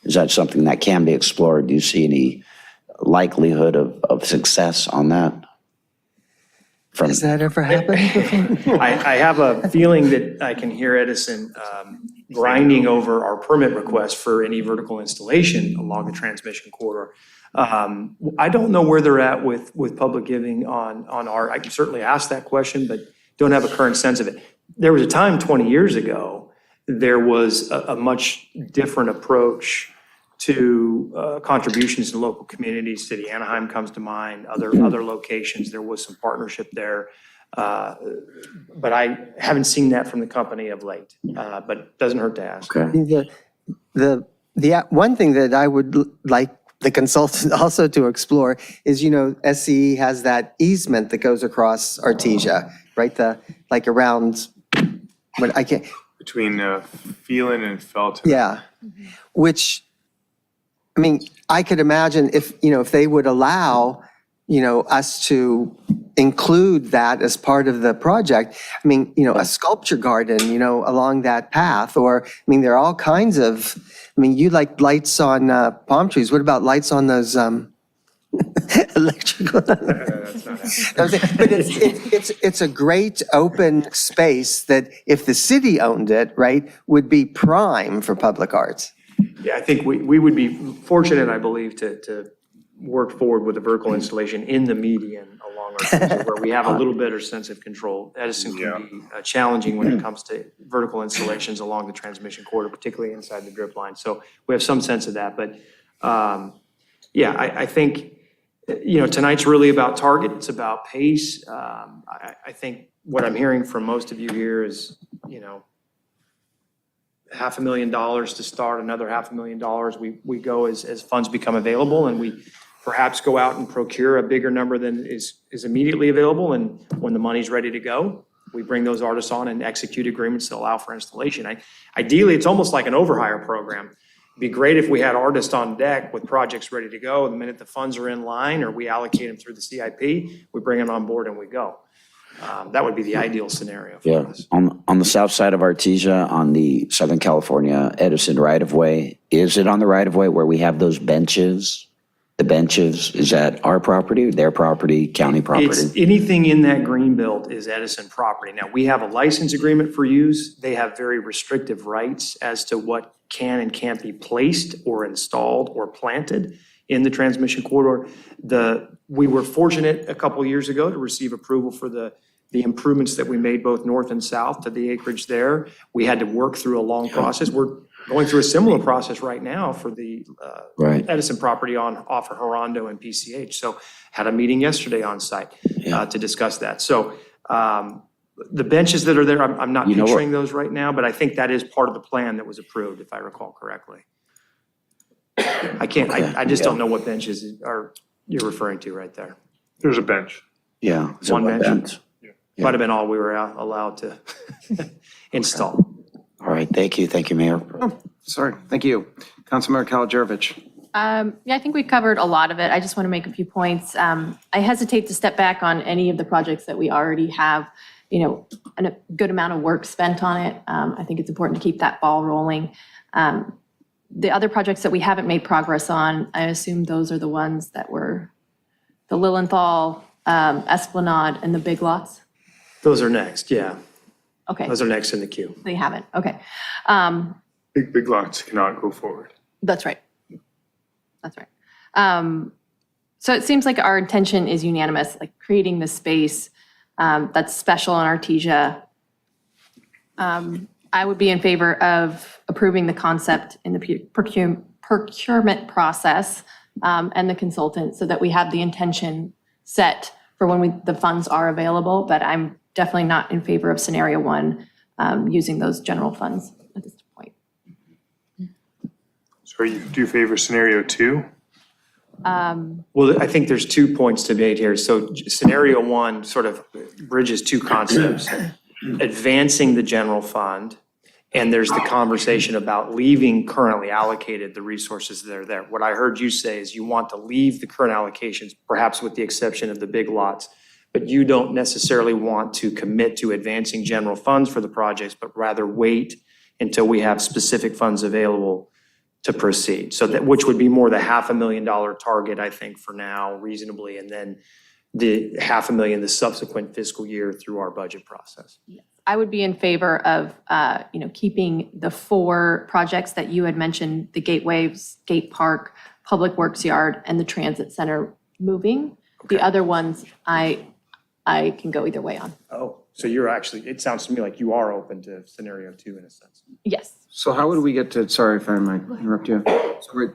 Is that something that can be explored? Do you see any likelihood of success on that? Has that ever happened before? I have a feeling that I can hear Edison grinding over our permit request for any vertical installation along the transmission corridor. I don't know where they're at with public giving on art. I can certainly ask that question, but don't have a current sense of it. There was a time 20 years ago, there was a much different approach to contributions to local communities. City Anaheim comes to mind, other locations. There was some partnership there. But I haven't seen that from the company of late, but it doesn't hurt to ask. Okay. The one thing that I would like the consultant also to explore is, SCE has that easement that goes across Artesia, right? Around, but I can't. Between Phelan and Felton. Yeah, which, I could imagine if they would allow, us to include that as part of the project. A sculpture garden, along that path, or, there are all kinds of, you like lights on palm trees. What about lights on those electrical? But it's a great open space that if the city owned it, right, would be prime for public arts. Yeah, I think we would be fortunate, I believe, to work forward with a vertical installation in the median along our where we have a little better sense of control. Edison can be challenging when it comes to vertical installations along the transmission corridor, particularly inside the drip line. So we have some sense of that. But I think, tonight's really about target. It's about pace. I think what I'm hearing from most of you here is, $500,000 to start, another $500,000. We go as funds become available, and we perhaps go out and procure a bigger number than is immediately available. And when the money's ready to go, we bring those artists on and execute agreements that allow for installation. Ideally, it's almost like an overhire program. It'd be great if we had artists on deck with projects ready to go. The minute the funds are in line or we allocate them through the CIP, we bring them on board and we go. That would be the ideal scenario for us. On the south side of Artesia, on the Southern California Edison right-of-way, is it on the right-of-way where we have those benches? The benches, is that our property, their property, county property? It's anything in that green belt is Edison property. Now, we have a license agreement for use. They have very restrictive rights as to what can and can't be placed or installed or planted in the transmission corridor. We were fortunate a couple years ago to receive approval for the improvements that we made both north and south to the acreage there. We had to work through a long process. We're going through a similar process right now for the Edison property off of Redondo and PCH. So had a meeting yesterday on site to discuss that. So the benches that are there, I'm not picturing those right now, but I think that is part of the plan that was approved, if I recall correctly. I just don't know what benches you're referring to right there. There's a bench. Yeah. One bench. Might have been all we were allowed to install. All right, thank you, Mayor. Oh, sorry, thank you. Councilmember Kalajerovich. Yeah, I think we covered a lot of it. I just want to make a few points. I hesitate to step back on any of the projects that we already have, a good amount of work spent on it. I think it's important to keep that ball rolling. The other projects that we haven't made progress on, I assume those are the ones that were the Lilienthal, Esplanade, and the Big Lots. Those are next, yeah. Okay. Those are next in the queue. They haven't, okay. Big lots cannot go forward. That's right. That's right. So it seems like our intention is unanimous, like creating the space that's special in Artesia. I would be in favor of approving the concept in the procurement process and the consultant so that we have the intention set for when the funds are available, but I'm definitely not in favor of scenario one, using those general funds at this point. So do you favor scenario 2? Well, I think there's 2 points to be made here. So scenario one sort of bridges 2 concepts. Advancing the general fund, and there's the conversation about leaving currently allocated the resources that are there. What I heard you say is you want to leave the current allocations, perhaps with the exception of the big lots, but you don't necessarily want to commit to advancing general funds for the projects, but rather wait until we have specific funds available to proceed. So that, which would be more the $500,000 target, I think, for now, reasonably, and then the $500,000 the subsequent fiscal year through our budget process. I would be in favor of, keeping the 4 projects that you had mentioned, the gateways, Gate Park, Public Works Yard, and the Transit Center moving. Okay. The other ones, I can go either way on. Oh, so you're actually, it sounds to me like you are open to scenario 2 in a sense. Yes. So how would we get to, sorry if I might interrupt you. So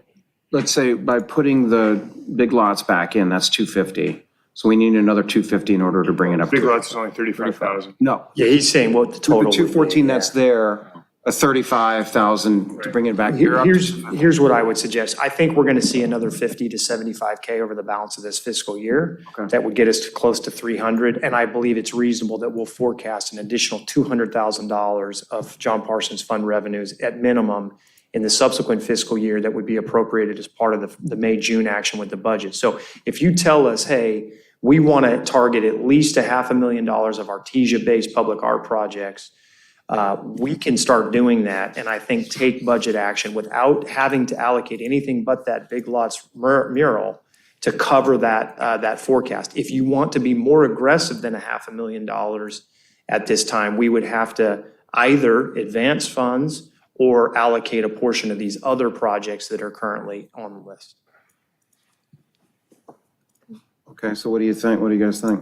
let's say by putting the big lots back in, that's 250. So we need another 250 in order to bring it up. Big lots is only 35,000. No. Yeah, he's saying what the total The 214 that's there, a 35,000 to bring it back. Here's what I would suggest. I think we're going to see another 50 to 75K over the balance of this fiscal year. Okay. That would get us to close to 300. And I believe it's reasonable that we'll forecast an additional $200,000 of John Parsons Fund revenues at minimum in the subsequent fiscal year that would be appropriated as part of the May-June action with the budget. So if you tell us, hey, we want to target at least $500,000 of Artesia-based public art projects, we can start doing that, and I think take budget action without having to allocate anything but that Big Lots mural to cover that forecast. If you want to be more aggressive than $500,000 at this time, we would have to either advance funds or allocate a portion of these other projects that are currently on the list. Okay, so what do you think? What do you guys think?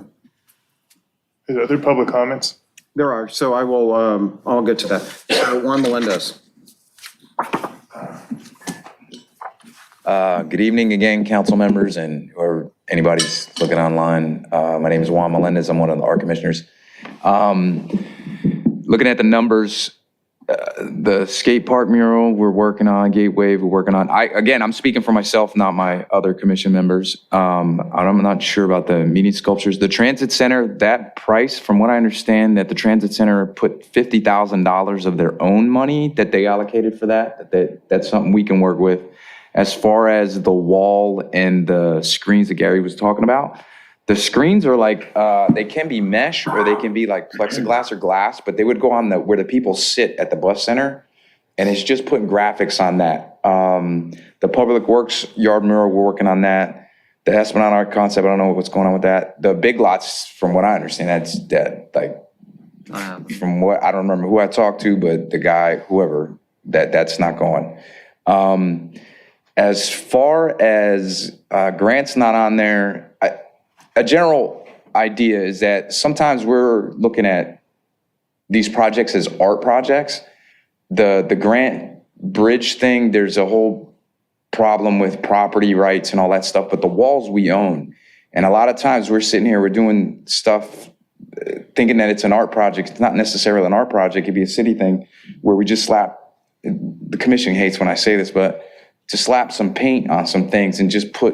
Is there other public comments? There are, so I will, I'll get to that. So Juan Melendez. Good evening again, council members and or anybody's looking online. My name is Juan Melendez. I'm one of the art commissioners. Looking at the numbers, the skate park mural we're working on, Gateway we're working on. I'm speaking for myself, not my other commission members. I'm not sure about the meeting sculptures. The transit center, that price, from what I understand, that the transit center put $50,000 of their own money that they allocated for that's something we can work with. As far as the wall and the screens that Gary was talking about, the screens are like, they can be mesh or they can be like plexiglass or glass, but they would go on where the people sit at the bus center, and it's just putting graphics on that. The Public Works Yard mural, we're working on that. The Esplanade Art Concept, I don't know what's going on with that. The Big Lots, from what I understand, that's dead. Like, from what, I don't remember who I talked to, but the guy, whoever, that's not going. As far as grants not on there, a general idea is that sometimes we're looking at these projects as art projects. The grant bridge thing, there's a whole problem with property rights and all that stuff, but the walls we own. And a lot of times we're sitting here, we're doing stuff thinking that it's an art project. It's not necessarily an art project. It could be a city thing where we just slap, the commission hates when I say this, but to slap some paint on some things and just put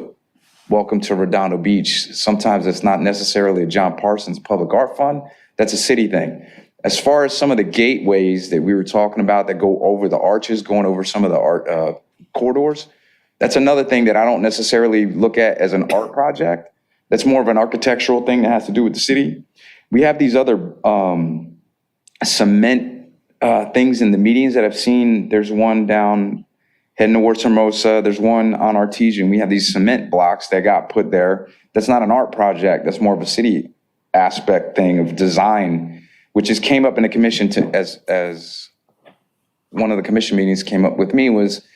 welcome to Redondo Beach. Sometimes it's not necessarily a John Parsons Public Art Fund. That's a city thing. As far as some of the gateways that we were talking about that go over the arches, going over some of the art corridors, that's another thing that I don't necessarily look at as an art project. That's more of an architectural thing that has to do with the city. We have these other cement things in the medians that I've seen. There's one down heading towards Hermosa. There's one on Artesian. We have these cement blocks that got put there. That's not an art project. That's more of a city aspect thing of design, which just came up in the commission as one of the commission meetings came up with me was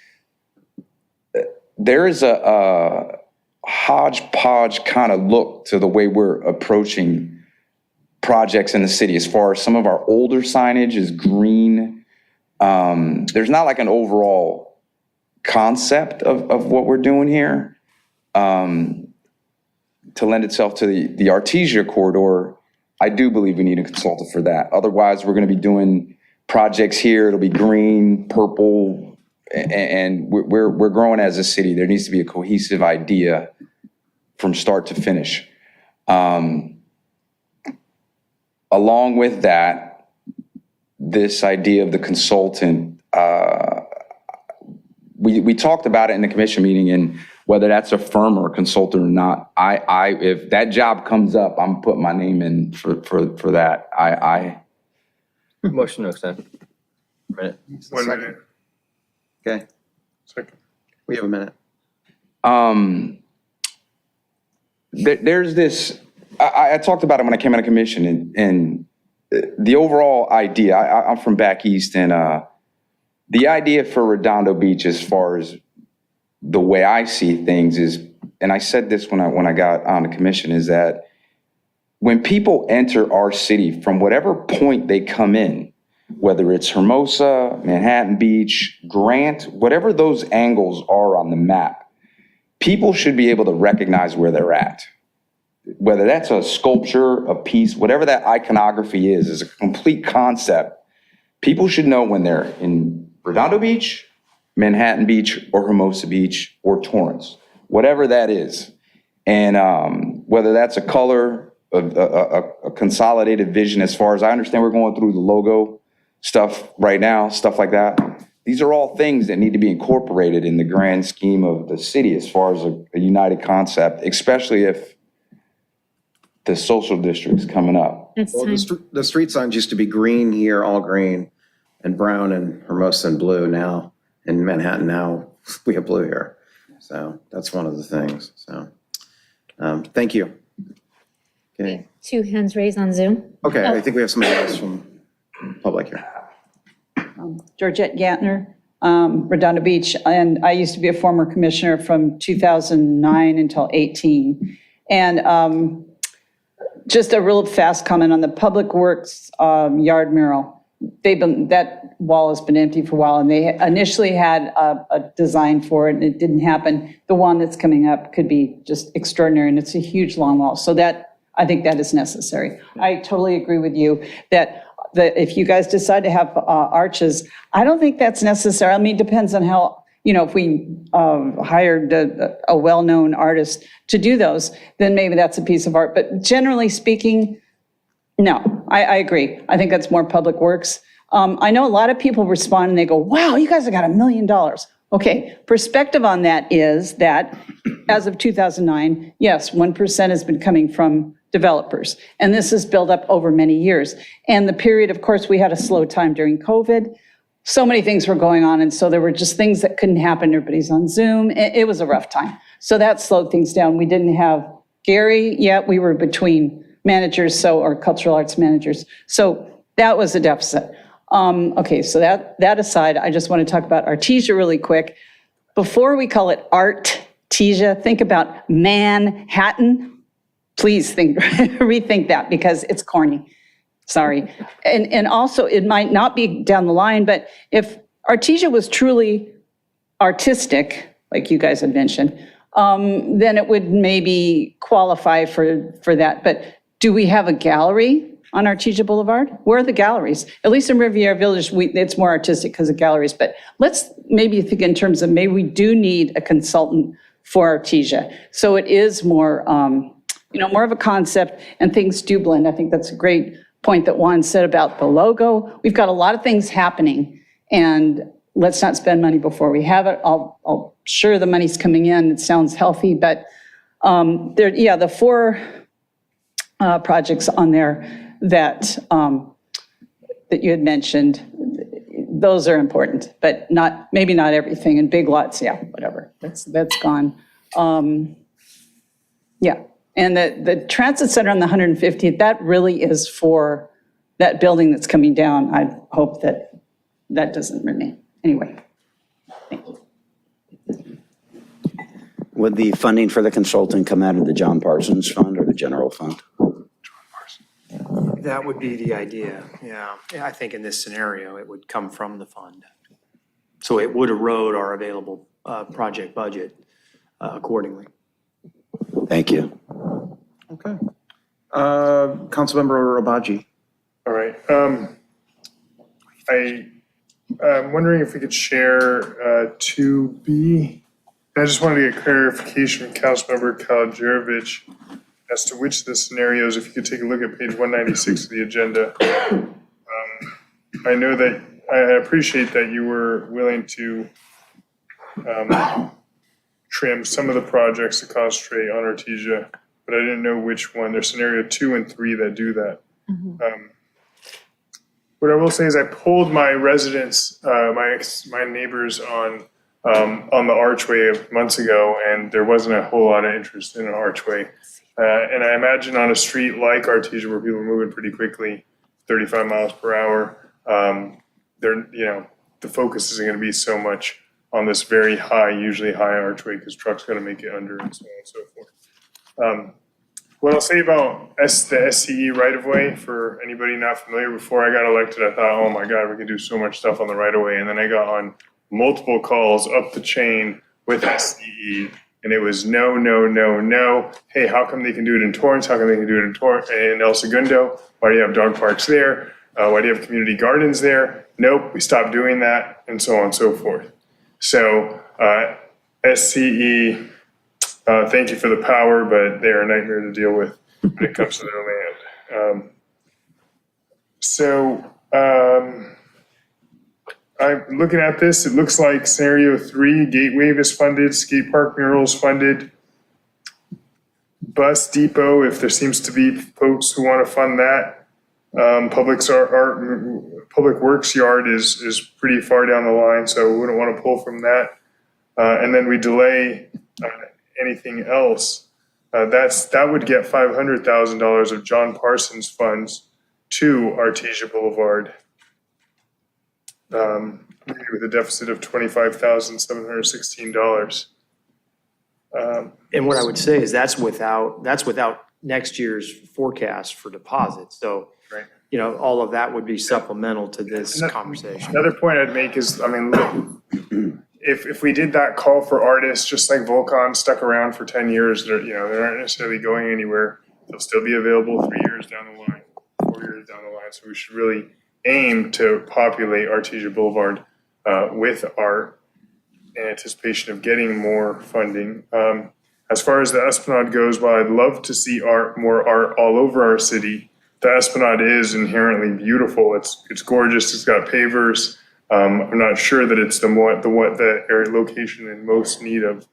there is a hodgepodge kind of look to the way we're approaching projects in the city. As far as some of our older signage is green. There's not like an overall concept of what we're doing here to lend itself to the Artesia corridor. I do believe we need a consultant for that. Otherwise, we're going to be doing projects here. It'll be green, purple, and we're growing as a city. There needs to be a cohesive idea from start to finish. Along with that, this idea of the consultant, we talked about it in the commission meeting, and whether that's a firm or a consultant or not, if that job comes up, I'm putting my name in for that. Motion to extend. Minute. 1 minute. Okay. Second. We have a minute. There's this, I talked about it when I came out of commission, and the overall idea, I'm from back east, and the idea for Redondo Beach, as far as the way I see things is, and I said this when I got on the commission, is that when people enter our city from whatever point they come in, whether it's Hermosa, Manhattan Beach, Grant, whatever those angles are on the map, people should be able to recognize where they're at. Whether that's a sculpture, a piece, whatever that iconography is a complete concept. People should know when they're in Redondo Beach, Manhattan Beach, or Hermosa Beach, or Torrance, whatever that is. And whether that's a color, a consolidated vision, as far as I understand, we're going through the logo stuff right now, stuff like that. These are all things that need to be incorporated in the grand scheme of the city as far as a united concept, especially if the social district's coming up. Well, the street signs used to be green here, all green, and brown and Hermosa and blue now. In Manhattan now, we have blue here. So that's one of the things. So thank you. Okay. 2 hands raised on Zoom. Okay, I think we have somebody else from public here. Georgette Gantner, Redondo Beach, and I used to be a former commissioner from 2009 until 18. And just a real fast comment on the Public Works yard mural. That wall has been empty for a while, and they initially had a design for it, and it didn't happen. The one that's coming up could be just extraordinary, and it's a huge long wall. So I think that is necessary. I totally agree with you that if you guys decide to have arches, I don't think that's necessary. I mean, it depends on how, if we hired a well-known artist to do those, then maybe that's a piece of art. But generally speaking, no, I agree. I think that's more public works. I know a lot of people respond and they go, wow, you guys have got $1 million. Okay, perspective on that is that as of 2009, yes, 1% has been coming from developers. And this has built up over many years. And the period, of course, we had a slow time during COVID. So many things were going on. And so there were just things that couldn't happen. Everybody's on Zoom. It was a rough time. So that slowed things down. We didn't have Gary yet. We were between managers, or cultural arts managers. So that was a deficit. Okay, so that aside, I just want to talk about Artesia really quick. Before we call it Artesia, think about Manhattan. Please rethink that because it's corny. Sorry. And also, it might not be down the line, but if Artesia was truly artistic, like you guys had mentioned, then it would maybe qualify for that. But do we have a gallery on Artesia Boulevard? Where are the galleries? At least in Riviera Village, it's more artistic because of galleries. But let's maybe think in terms of maybe we do need a consultant for Artesia. So it is more, more of a concept and things do blend. I think that's a great point that Juan said about the logo. We've got a lot of things happening, and let's not spend money before we have it. I'll sure the money's coming in. It sounds healthy, but the 4 projects on there that you had mentioned, those are important, but maybe not everything. And big lots, yeah, whatever. That's gone. Yeah, and the transit center on the 150th, that really is for that building that's coming down. I hope that doesn't remain. Anyway, thank you. Would the funding for the consultant come out of the John Parsons Fund or the general fund? That would be the idea, yeah. I think in this scenario, it would come from the fund. So it would erode our available project budget accordingly. Thank you. Okay. Councilmember Rabaji. All right. I'm wondering if we could share 2B. I just wanted to get clarification from Councilmember Kalajevic as to which of the scenarios, if you could take a look at page 196 of the agenda. I know that, I appreciate that you were willing to trim some of the projects to concentrate on Artesia, but I didn't know which one. There's scenario 2 and 3 that do that. What I will say is I polled my residents, my neighbors on the archway months ago, and there wasn't a whole lot of interest in an archway. And I imagine on a street like Artesia where people are moving pretty quickly, 35 miles per hour, the focus isn't going to be so much on this very high, usually high archway, because trucks got to make it under and so on and so forth. What I'll say about the SCE right-of-way, for anybody not familiar, before I got elected, I thought, oh my God, we can do so much stuff on the right-of-way. And then I got on multiple calls up the chain with SCE, and it was no, no, no, no. Hey, how come they can do it in Torrance? How come they can do it in El Segundo? Why do you have dog parks there? Why do you have community gardens there? Nope, we stopped doing that, and so on and so forth. So SCE, thank you for the power, but they're a nightmare to deal with when it comes to their land. I'm looking at this, it looks like scenario 3, gate wave is funded, skate park murals funded, bus depot, if there seems to be folks who want to fund that. Public works yard is pretty far down the line, so we wouldn't want to pull from that. And then we delay anything else. That would get $500,000 of John Parsons funds to Artesia Boulevard. With a deficit of $25,716. And what I would say is that's without next year's forecast for deposits. So, all of that would be supplemental to this conversation. Another point I'd make is, if we did that call for artists, just like Volcon stuck around for 10 years, they aren't necessarily going anywhere. They'll still be available 3 years down the line, 4 years down the line. So we should really aim to populate Artesia Boulevard with art in anticipation of getting more funding. As far as the Esplanade goes, while I'd love to see more art all over our city, the Esplanade is inherently beautiful. It's gorgeous. It's got pavers. I'm not sure that it's the area location in most need of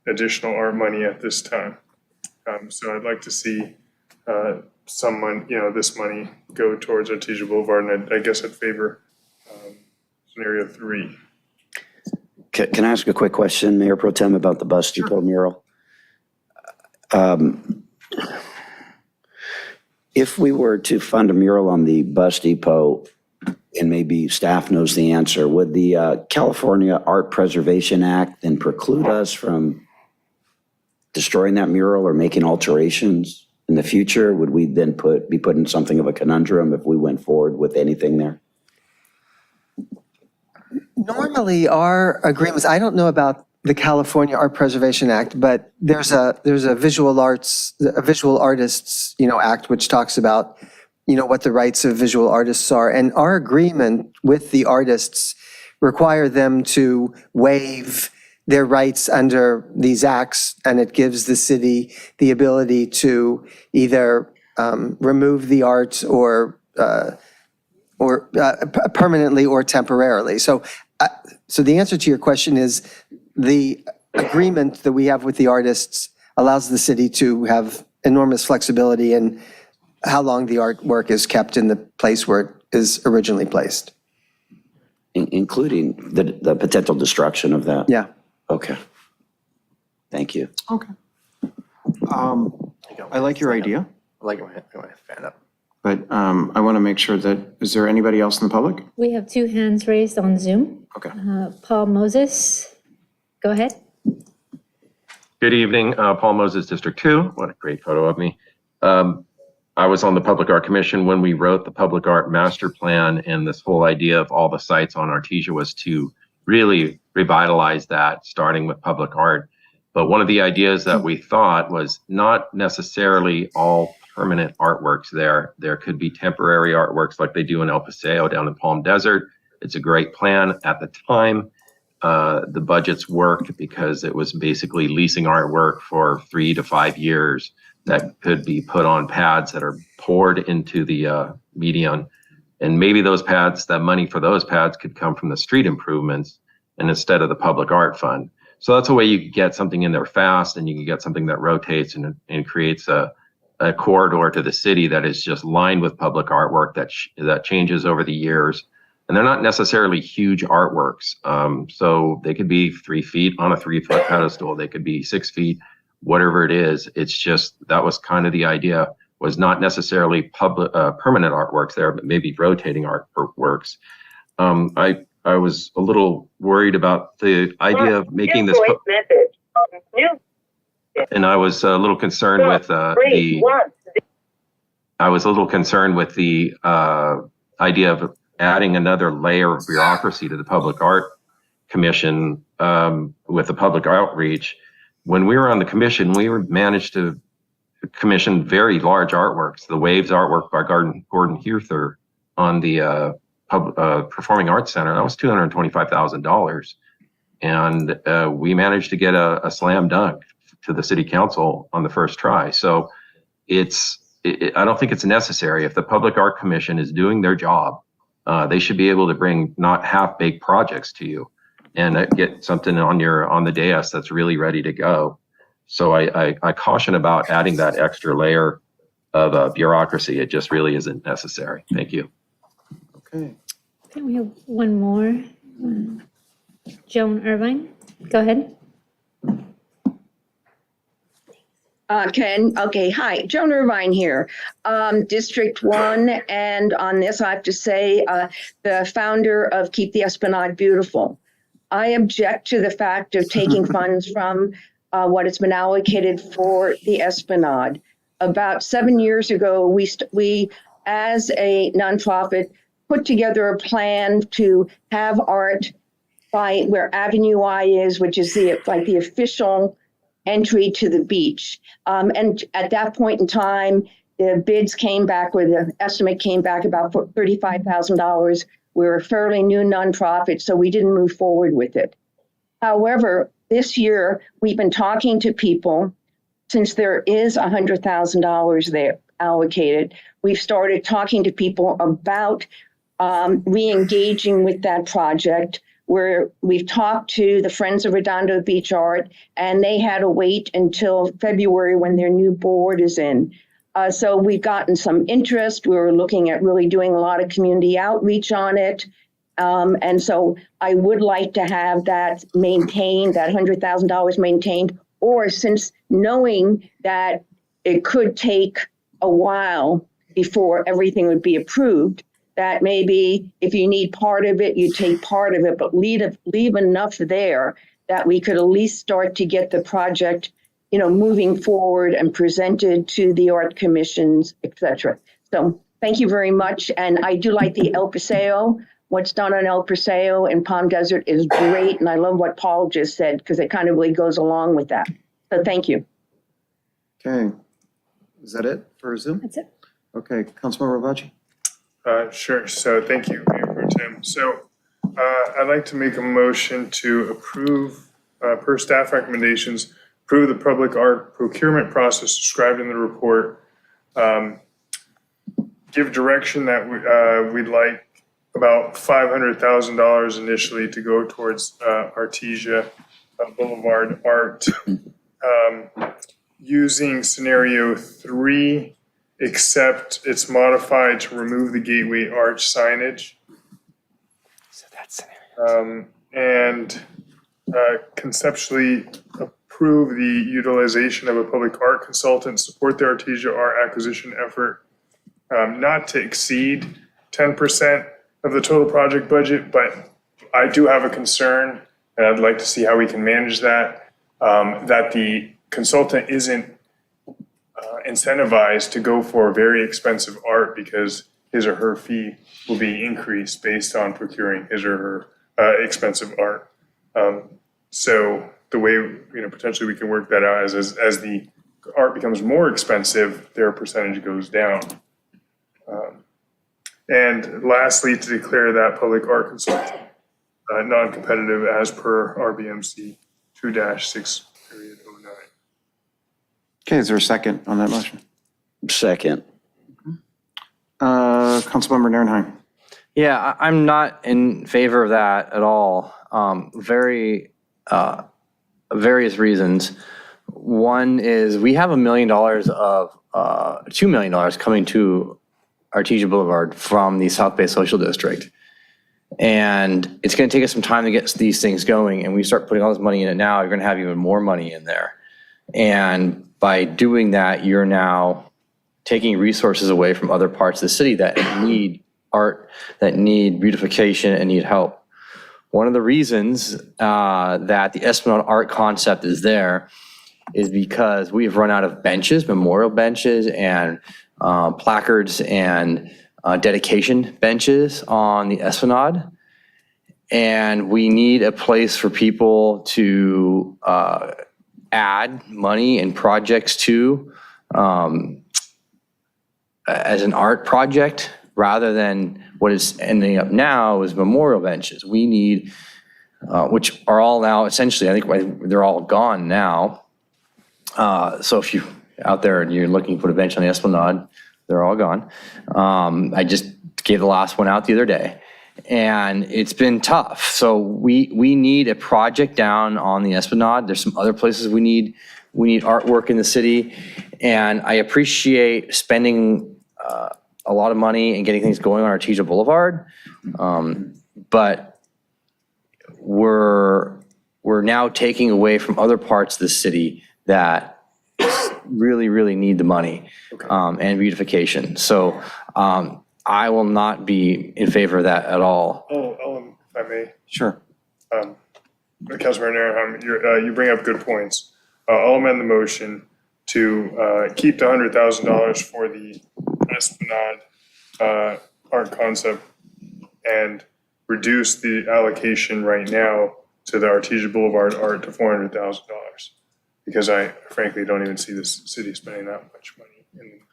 additional art money at this time. So I'd like to see this money go towards Artesia Boulevard, and I guess I'd favor scenario 3. Can I ask a quick question, Mayor Pro Tem, about the bus depot mural? If we were to fund a mural on the bus depot, and maybe staff knows the answer, would the California Art Preservation Act then preclude us from destroying that mural or making alterations in the future? Would we then be put in something of a conundrum if we went forward with anything there? Normally, our agreements, I don't know about the California Art Preservation Act, but there's a visual artists, act, which talks about, what the rights of visual artists are. And our agreement with the artists require them to waive their rights under these acts, and it gives the city the ability to either remove the art or permanently or temporarily. So the answer to your question is the agreement that we have with the artists allows the city to have enormous flexibility in how long the artwork is kept in the place where it is originally placed. Including the potential destruction of that? Yeah. Okay. Thank you. Okay. I like your idea, I like my fan up. but I want to make sure that, is there anybody else in the public? We have two hands raised on Zoom. Okay. Paul Moses, go ahead. Good evening, Paul Moses, District 2. What a great photo of me. I was on the Public Art Commission when we wrote the Public Art Master Plan, and this whole idea of all the sites on Artesia was to really revitalize that, starting with public art. But one of the ideas that we thought was not necessarily all permanent artworks there. There could be temporary artworks like they do in El Paseo down in Palm Desert. It's a great plan. At the time, the budgets worked because it was basically leasing artwork for 3 to 5 years that could be put on pads that are poured into the median. And maybe those pads, that money for those pads could come from the street improvements and instead of the public art fund. So that's a way you can get something in there fast, and you can get something that rotates and creates a corridor to the city that is just lined with public artwork that changes over the years. And they're not necessarily huge artworks. So they could be 3 feet on a 3-foot pedestal. They could be 6 feet, whatever it is. It's just, that was kind of the idea, was not necessarily permanent artworks there, but maybe rotating artworks. I was a little worried about the idea of making this, and I was a little concerned with the idea of adding another layer of bureaucracy to the Public Art Commission with the public outreach. When we were on the commission, we managed to commission very large artworks. The Waves artwork by Gordon Huether on the Performing Arts Center, that was $225,000. And we managed to get a slam dunk to the city council on the first try. So I don't think it's necessary. If the Public Art Commission is doing their job, they should be able to bring not half-baked projects to you and get something on the dais that's really ready to go. So I caution about adding that extra layer of bureaucracy. It just really isn't necessary. Thank you. Okay. Okay, we have one more. Joan Irvine, go ahead. Okay, hi, Joan Irvine here, District 1, and on this I have to say, the founder of Keep the Esplanade Beautiful. I object to the fact of taking funds from what has been allocated for the Esplanade. About 7 years ago, we as a nonprofit, put together a plan to have art by where Avenue I is, which is the official entry to the beach. And at that point in time, the bids came back, or the estimate came back about $35,000. We're a fairly new nonprofit, so we didn't move forward with it. However, this year, we've been talking to people, since there is $100,000 there allocated, we've started talking to people about re-engaging with that project, where we've talked to the Friends of Redondo Beach Art, and they had to wait until February when their new board is in. So we've gotten some interest. We were looking at really doing a lot of community outreach on it. And so I would like to have that maintained, that $100,000 maintained, or since knowing that it could take a while before everything would be approved, that maybe if you need part of it, you take part of it, but leave enough there that we could at least start to get the project, moving forward and presented to the art commissions, et cetera. So thank you very much. And I do like the El Paseo. What's done on El Paseo and Palm Desert is great. And I love what Paul just said, because it kind of really goes along with that. So thank you. Okay. Is that it for Zoom? That's it. Okay, Councilmember Ravacci. Sure. So thank you, Mayor Pro Tem. So I'd like to make a motion to approve, per staff recommendations, approve the public art procurement process described in the report to give direction that we'd like about $500,000 initially to go towards Artesia Boulevard Art. Using scenario 3, except it's modified to remove the gateway arch signage. So that's scenario. And conceptually approve the utilization of a public art consultant, support the Artesia art acquisition effort, not to exceed 10% of the total project budget, but I do have a concern, and I'd like to see how we can manage that, that the consultant isn't incentivized to go for very expensive art because his or her fee will be increased based on procuring his or her expensive art. So the way, potentially we can work that out as the art becomes more expensive, their percentage goes down. And lastly, to declare that public art consultant non-competitive as per RBMC 2-6. Okay, is there a second on that motion? Second. Councilmember Narenheim. Yeah, I'm not in favor of that at all. Various reasons. One is we have $1 million of $2 million coming to Artesia Boulevard from the South Bay Social District. And it's going to take us some time to get these things going. And we start putting all this money in it now, you're going to have even more money in there. And by doing that, you're now taking resources away from other parts of the city that need art, that need beautification and need help. One of the reasons that the Esplanade art concept is there is because we've run out of benches, memorial benches and placards and dedication benches on the Esplanade. And we need a place for people to add money and projects to as an art project, rather than what is ending up now is memorial benches. We need, which are all now essentially, I think they're all gone now. So if you're out there and you're looking to put a bench on the Esplanade, they're all gone. I just gave the last one out the other day. And it's been tough. So we need a project down on the Esplanade. There's some other places we need artwork in the city. And I appreciate spending a lot of money and getting things going on Artesia Boulevard. But we're now taking away from other parts of the city that really, really need the money and beautification. So I will not be in favor of that at all. Ellen, if I may. Sure. Councilmember Narenheim, you bring up good points. I'll amend the motion to keep the $100,000 for the Esplanade art concept and reduce the allocation right now to the Artesia Boulevard art to $400,000. Because I frankly don't even see this city spending that much money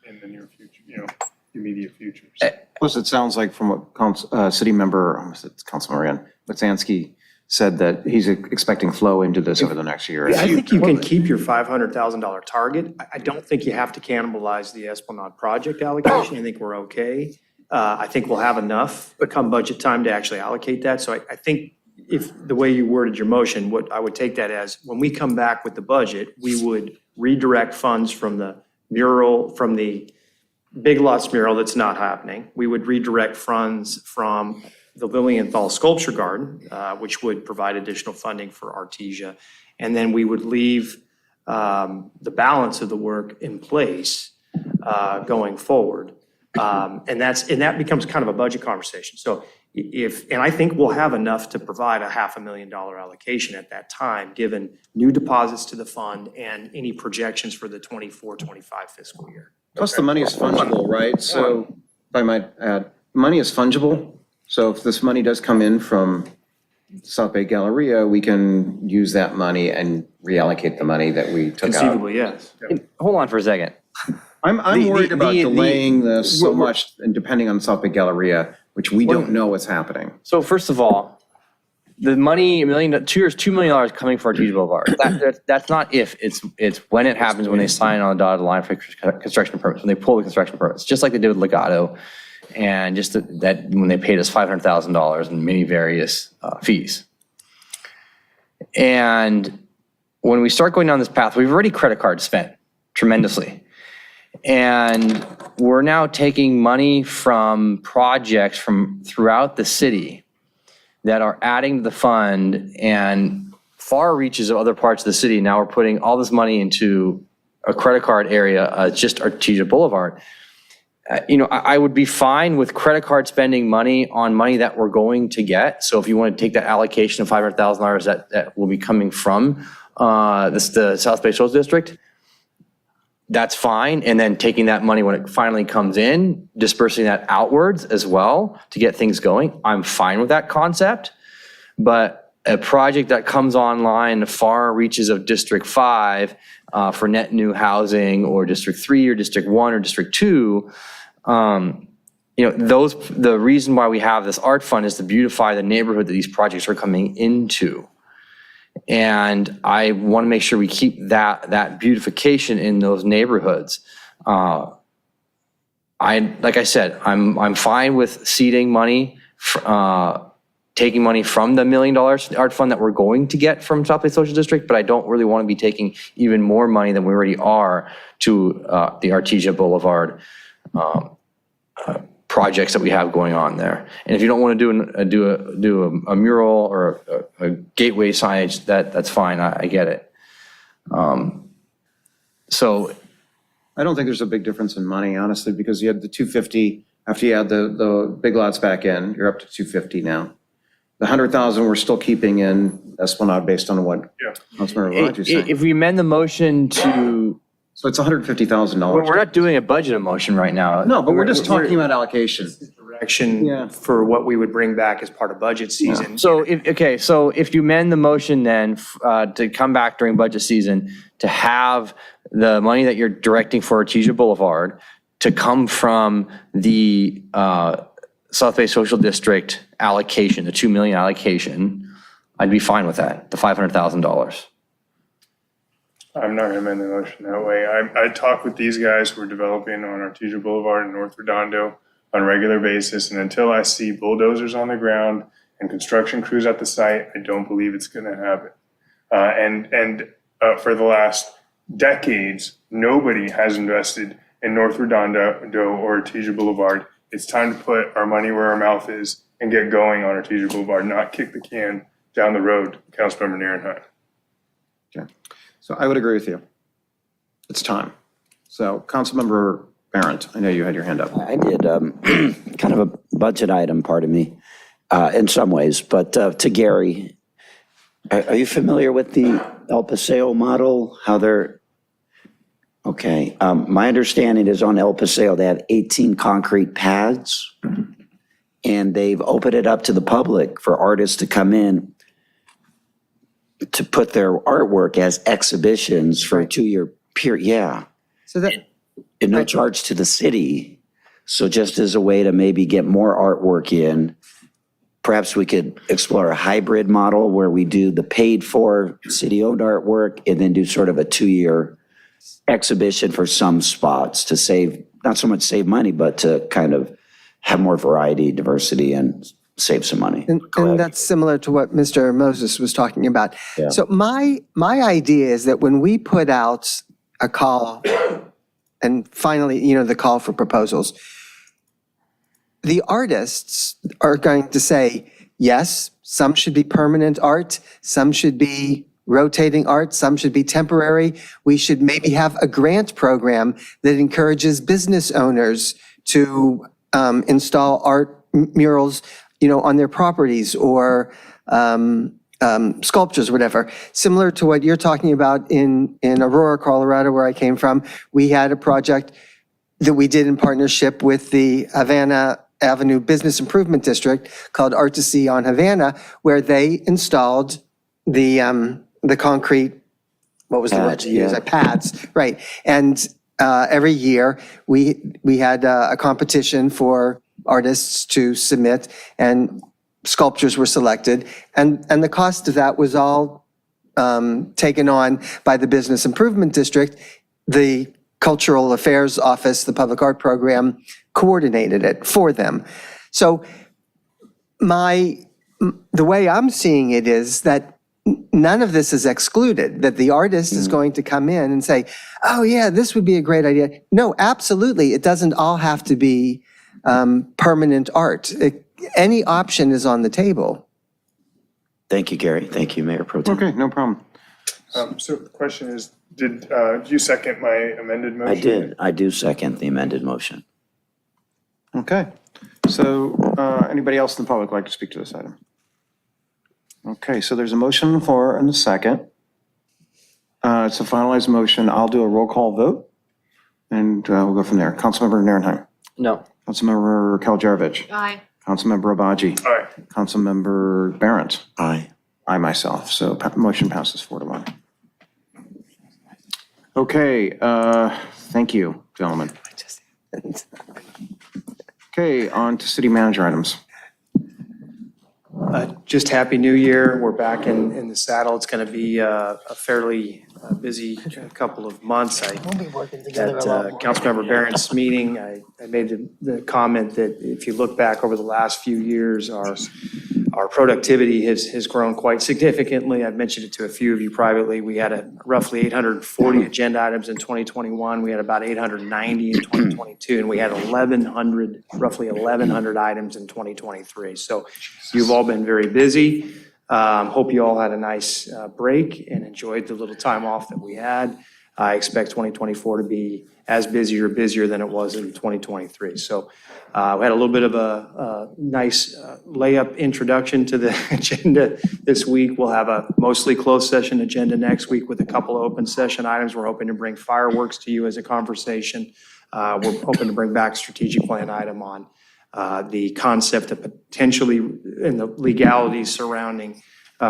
in the near future, immediate future. So. Plus, it sounds like from what city member, Councilmember Watsansky said, that he's expecting flow into this over the next year. I think you can keep your $500,000 target. I don't think you have to cannibalize the Esplanade project allocation. I think we're okay. I think we'll have enough come budget time to actually allocate that. So I think if the way you worded your motion, what I would take that as, when we come back with the budget, we would redirect funds from the mural, from the Big Lots mural that's not happening. We would redirect funds from the Lilienthal Sculpture Garden, which would provide additional funding for Artesia. And then we would leave the balance of the work in place going forward. And that becomes kind of a budget conversation. So and I think we'll have enough to provide a $500,000 allocation at that time, given new deposits to the fund and any projections for the 24-25 fiscal year. Plus, the money is fungible, right? So if I might add, money is fungible. So if this money does come in from South Bay Galleria, we can use that money and reallocate the money that we took out. Conceivably, yes. Hold on for a second. I'm worried about delaying this so much and depending on South Bay Galleria, which we don't know what's happening. So first of all, the money, $2 million coming for Artesia Boulevard. That's not if, it's when it happens, when they sign on the dotted line for construction permits, when they pull the construction permits, just like they did with Legato. And just that when they paid us $500,000 in many various fees. And when we start going down this path, we've already credit card spent tremendously. And we're now taking money from projects from throughout the city that are adding to the fund and far reaches of other parts of the city. Now we're putting all this money into a credit card area, just Artesia Boulevard. I would be fine with credit card spending money on money that we're going to get. So if you want to take that allocation of $500,000 that will be coming from the South Bay Social District, that's fine. And then taking that money when it finally comes in, dispersing that outwards as well to get things going. I'm fine with that concept. But a project that comes online the far reaches of District 5 for net new housing, or District 3 or District 1 or District 2, the reason why we have this art fund is to beautify the neighborhood that these projects are coming into. And I want to make sure we keep that beautification in those neighborhoods. Like I said, I'm fine with seeding money, taking money from the $1 million art fund that we're going to get from South Bay Social District, but I don't really want to be taking even more money than we already are to the Artesia Boulevard projects that we have going on there. And if you don't want to do a mural or a gateway signage, that's fine. I get it. So I don't think there's a big difference in money, honestly, because you had the 250, after you add the big lots back in, you're up to 250 now. The 100,000 we're still keeping in Esplanade based on what Councilmember Rogers said. if we amend the motion to, So it's $150,000. we're not doing a budget motion right now. No, but we're just talking about allocation. Direction for what we would bring back as part of budget season. So if you amend the motion then to come back during budget season to have the money that you're directing for Artesia Boulevard to come from the South Bay Social District allocation, the $2 million allocation, I'd be fine with that, the $500,000. I'm not going to amend the motion that way. I talk with these guys who are developing on Artesia Boulevard in North Redondo on a regular basis, and until I see bulldozers on the ground and construction crews at the site, I don't believe it's going to happen. And for the last decades, nobody has invested in North Redondo or Artesia Boulevard. It's time to put our money where our mouth is and get going on Artesia Boulevard, not kick the can down the road, Councilmember Nierenheim. Okay. So I would agree with you. It's time. So Councilmember Barrett, I know you had your hand up. I did, kind of a budget item, pardon me, in some ways, but to Gary, are you familiar with the El Paseo model, how they're, okay, my understanding is on El Paseo, they have 18 concrete pads, and they've opened it up to the public for artists to come in to put their artwork as exhibitions for a 2-year period. Yeah. So that, and no charge to the city. So just as a way to maybe get more artwork in, perhaps we could explore a hybrid model where we do the paid for city-owned artwork and then do sort of a 2-year exhibition for some spots to save, not so much save money, but to kind of have more variety, diversity, and save some money. and that's similar to what Mr. Moses was talking about. Yeah. So my idea is that when we put out a call, and finally, the call for proposals, the artists are going to say, yes, some should be permanent art, some should be rotating art, some should be temporary. We should maybe have a grant program that encourages business owners to install art murals, on their properties, or sculptures, whatever. Similar to what you're talking about in Aurora, Colorado, where I came from, we had a project that we did in partnership with the Havana Avenue Business Improvement District called Art to See on Havana, where they installed the concrete, what was the word to use? Pads, right. And every year we had a competition for artists to submit, and sculptures were selected, and the cost of that was all taken on by the Business Improvement District. The Cultural Affairs Office, the Public Art Program, coordinated it for them. So the way I'm seeing it is that none of this is excluded, that the artist is going to come in and say, oh yeah, this would be a great idea. No, absolutely, it doesn't all have to be permanent art. Any option is on the table. Thank you, Gary. Thank you, Mayor Pro Tem. Okay, no problem. So the question is, did you second my amended motion? I did. I do second the amended motion. Okay, so anybody else in the public like to speak to this item? Okay, so there's a motion on the floor and a second. It's a finalized motion. I'll do a roll call vote, and we'll go from there. Councilmember Narenheim. No. Councilmember Kaljarovich. Aye. Councilmember Abaji. Aye. Councilmember Barrett. Aye. I myself, so motion passes 4-1. Okay, thank you, gentlemen. Okay, on to city manager items. Just Happy New Year. We're back in the saddle. It's going to be a fairly busy couple of months. At Councilmember Barron's meeting, I made the comment that if you look back over the last few years, our productivity has grown quite significantly. I've mentioned it to a few of you privately. We had roughly 840 agenda items in 2021. We had about 890 in 2022, and we had roughly 1,100 items in 2023. So you've all been very busy. Hope you all had a nice break and enjoyed the little time off that we had. I expect 2024 to be as busy or busier than it was in 2023. So we had a little bit of a nice layup introduction to the agenda this week. We'll have a mostly closed session agenda next week with a couple of open session items. We're hoping to bring fireworks to you as a conversation. We're hoping to bring back a strategic plan item on the concept of potentially and the legalities surrounding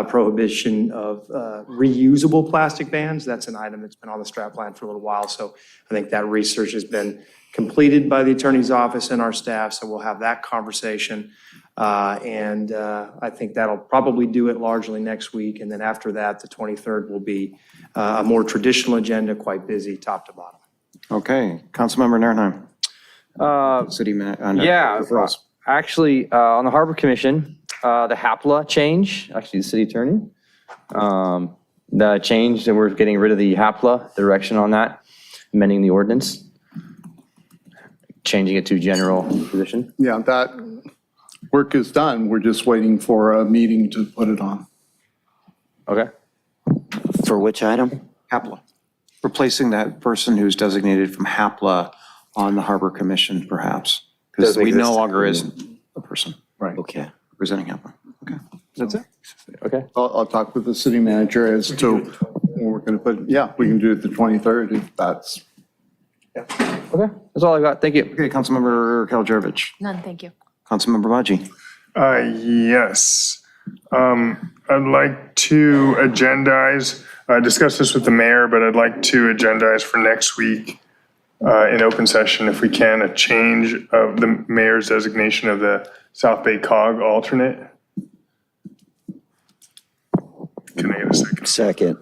prohibition of reusable plastic bans. That's an item that's been on the strat plan for a little while. So I think that research has been completed by the attorney's office and our staff. So we'll have that conversation. And I think that'll probably do it largely next week. And then after that, the 23rd will be a more traditional agenda, quite busy top to bottom. Okay, Councilmember Narenheim. City manager. Yeah, actually, on the Harbor Commission, the HAPLA change, actually the city attorney, the change that we're getting rid of the HAPLA, direction on that, amending the ordinance, changing it to general position. Yeah, that work is done. We're just waiting for a meeting to put it on. Okay. For which item? HAPLA. Replacing that person who's designated from HAPLA on the Harbor Commission, perhaps, because we no longer is a person. Right. Okay. Representing HAPLA. Okay, that's it. Okay. I'll talk with the city manager as to when we're going to put, yeah, we can do it the 23rd if that's. Okay, that's all I got. Thank you. Okay, Councilmember Kaljarovich. None, thank you. Councilmember Baji. Yes. I'd like to agendize, discuss this with the mayor, but I'd like to agendize for next week in open session, if we can, a change of the mayor's designation of the South Bay COG alternate. Can I get a second? Second.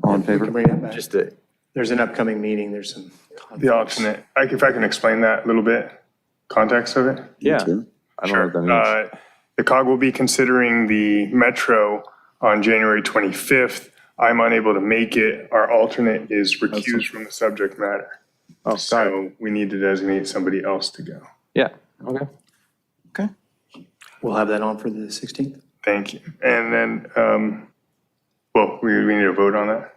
All in favor? Bring that back. Just a, There's an upcoming meeting. There's some The alternate, if I can explain that a little bit, context of it? yeah. I don't know what that means. The COG will be considering the Metro on January 25th. I'm unable to make it. Our alternate is recused from the subject matter. Oh, sorry. So we need to designate somebody else to go. Yeah, okay. Okay. We'll have that on for the 16th. Thank you. And then, well, we need to vote on that?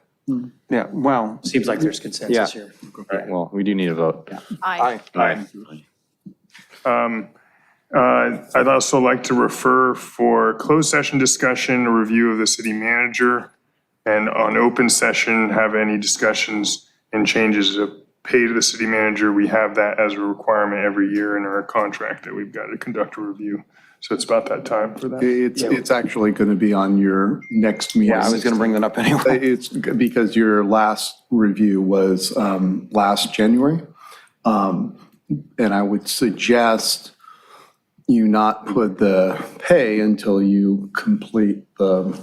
Yeah, well. Seems like there's consensus here. Well, we do need a vote. Aye. I'd also like to refer for closed session discussion, a review of the city manager, and on open session, have any discussions and changes of pay to the city manager. We have that as a requirement every year in our contract that we've got to conduct a review. So it's about that time for that. It's actually going to be on your next meeting. Yeah, I was going to bring that up anyway. It's because your last review was last January. And I would suggest you not put the pay until you complete the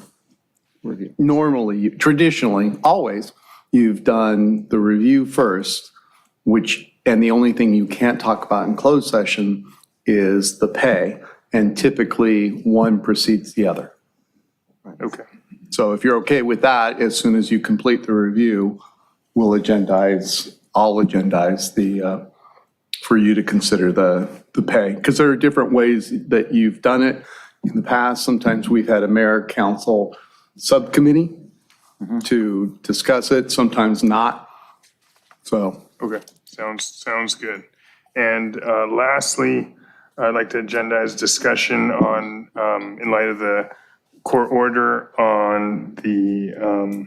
review. Normally, traditionally, always, you've done the review first, and the only thing you can't talk about in closed session is the pay, and typically one precedes the other. Okay. So if you're okay with that, as soon as you complete the review, I'll agendize for you to consider the pay. Because there are different ways that you've done it in the past. Sometimes we've had a mayor council subcommittee to discuss it, sometimes not. So. Okay, sounds good. And lastly, I'd like to agendize discussion on, in light of the court order on the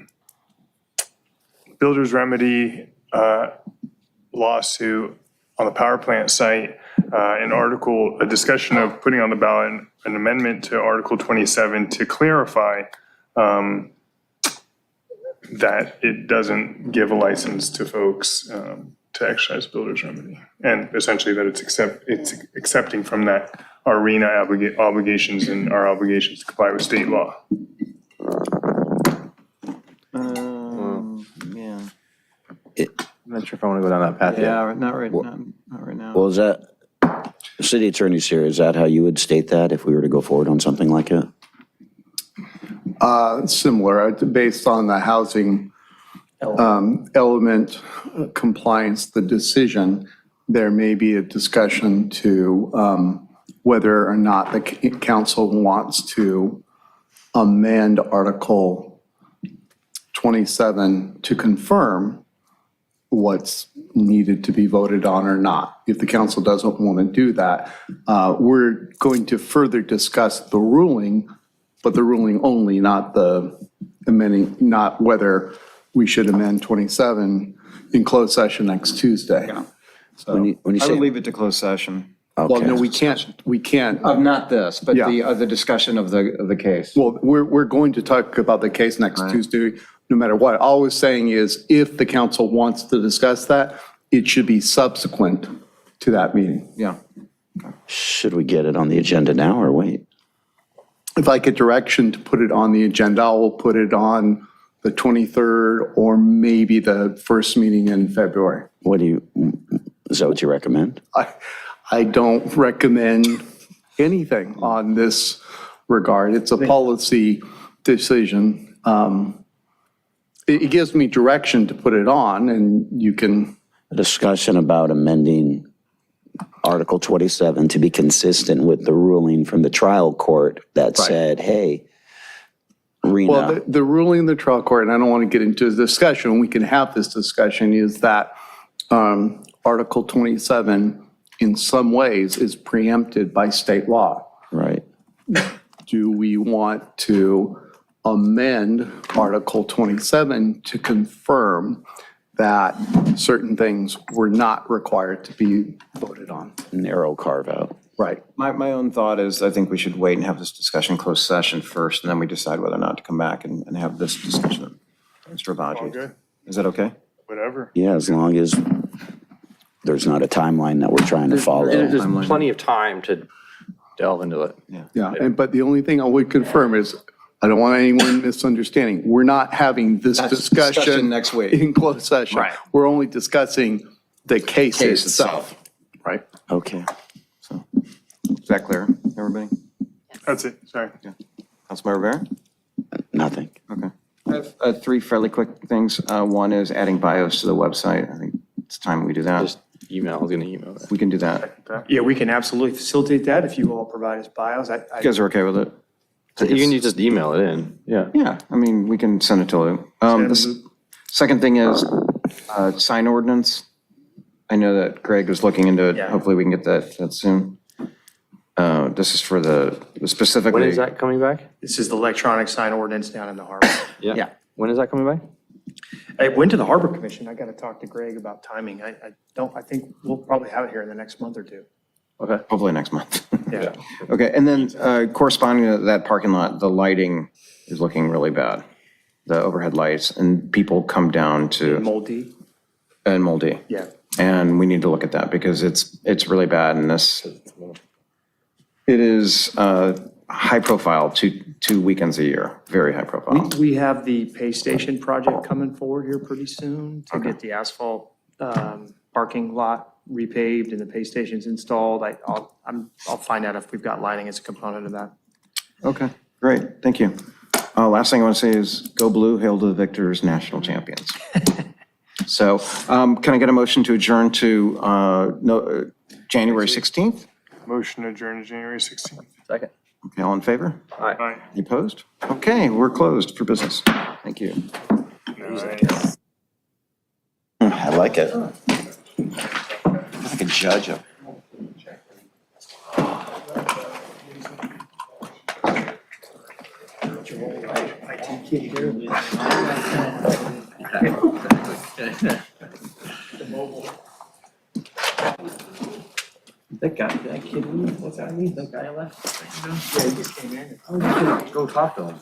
builder's remedy lawsuit on the power plant site, a discussion of putting on the ballot an amendment to Article 27 to clarify that it doesn't give a license to folks to exercise builder's remedy. And essentially that it's accepting from that our RENA obligations and our obligations to comply with state law. Yeah. I'm not sure if I want to go down that path yet. Yeah, not right now. Well, is that, the city attorney's here, is that how you would state that if we were to go forward on something like it? Similar, based on the housing element compliance, the decision, there may be a discussion to whether or not the council wants to amend Article 27 to confirm what's needed to be voted on or not. If the council doesn't want to do that, we're going to further discuss the ruling, but the ruling only, not the amending, not whether we should amend 27 in closed session next Tuesday. So When you I say, would leave it to closed session. well, no, we can't. Of not this, but Yeah. the other discussion of the case. Well, we're going to talk about the case next Tuesday, no matter what. All I was saying is if the council wants to discuss that, it should be subsequent to that meeting. Yeah. should we get it on the agenda now or wait? If I get direction to put it on the agenda, I will put it on the 23rd or maybe the first meeting in February. Is that what you recommend? I don't recommend anything on this regard. It's a policy decision. It gives me direction to put it on, and you can. A discussion about amending Article 27 to be consistent with the ruling from the trial court that said, hey, RENA. Well, the ruling in the trial court, and I don't want to get into the discussion, we can have this discussion, is that Article 27 in some ways is preempted by state law. Right. Do we want to amend Article 27 to confirm that certain things were not required to be voted on? Narrow carve out. Right. My own thought is I think we should wait and have this discussion closed session first, and then we decide whether or not to come back and have this discussion. Mr. All Abaji, good, is that okay? whatever. Yeah, as long as there's not a timeline that we're trying to follow. There's plenty of time to delve into it. Yeah, but the only thing I would confirm is, I don't want anyone misunderstanding, we're not having this That's discussion discussion next week. in closed session. Right. We're only discussing the case Case itself, right? Okay. Is that clear, everybody? That's it, sorry. Councilmember Rivera? Nothing. Okay. I have three fairly quick things. One is adding bios to the website. I think it's time we do that. Just email, I was going to email that. We can do that. Yeah, we can absolutely facilitate that if you all provide us bios. You guys are okay with it? You can just email it in, yeah. Yeah, I mean, we can send it to you. The second thing is sign ordinance. I know that Greg was looking into it. Yeah. Hopefully we can get that soon. This is for the specifically. When is that coming back? This is the electronic sign ordinance down in the harbor. Yeah. When is that coming back? I went to the Harbor Commission. I got to talk to Greg about timing. I think we'll probably have it here in the next month or two. Okay. Hopefully next month. Yeah. Okay, and then corresponding to that parking lot, the lighting is looking really bad. The overhead lights, and people come down to. Moldy. And moldy. Yeah. And we need to look at that because it's really bad, and this It is high profile, two weekends a year, very high profile. We have the pay station project coming forward here pretty soon to get the asphalt parking lot repaved and the pay stations installed. I'll find out if we've got lighting as a component of that. Okay, great, thank you. Last thing I want to say is go blue, hail to the victors, national champions. So can I get a motion to adjourn to January 16th? Motion adjourned to January 16th. Second. Okay, all in favor? Aye. You opposed? Okay, we're closed for business. Thank you. Nice. I like it. Like a judge of. That kid, what's that mean? That guy left? Yeah, he just came in. Oh, you can go talk to him.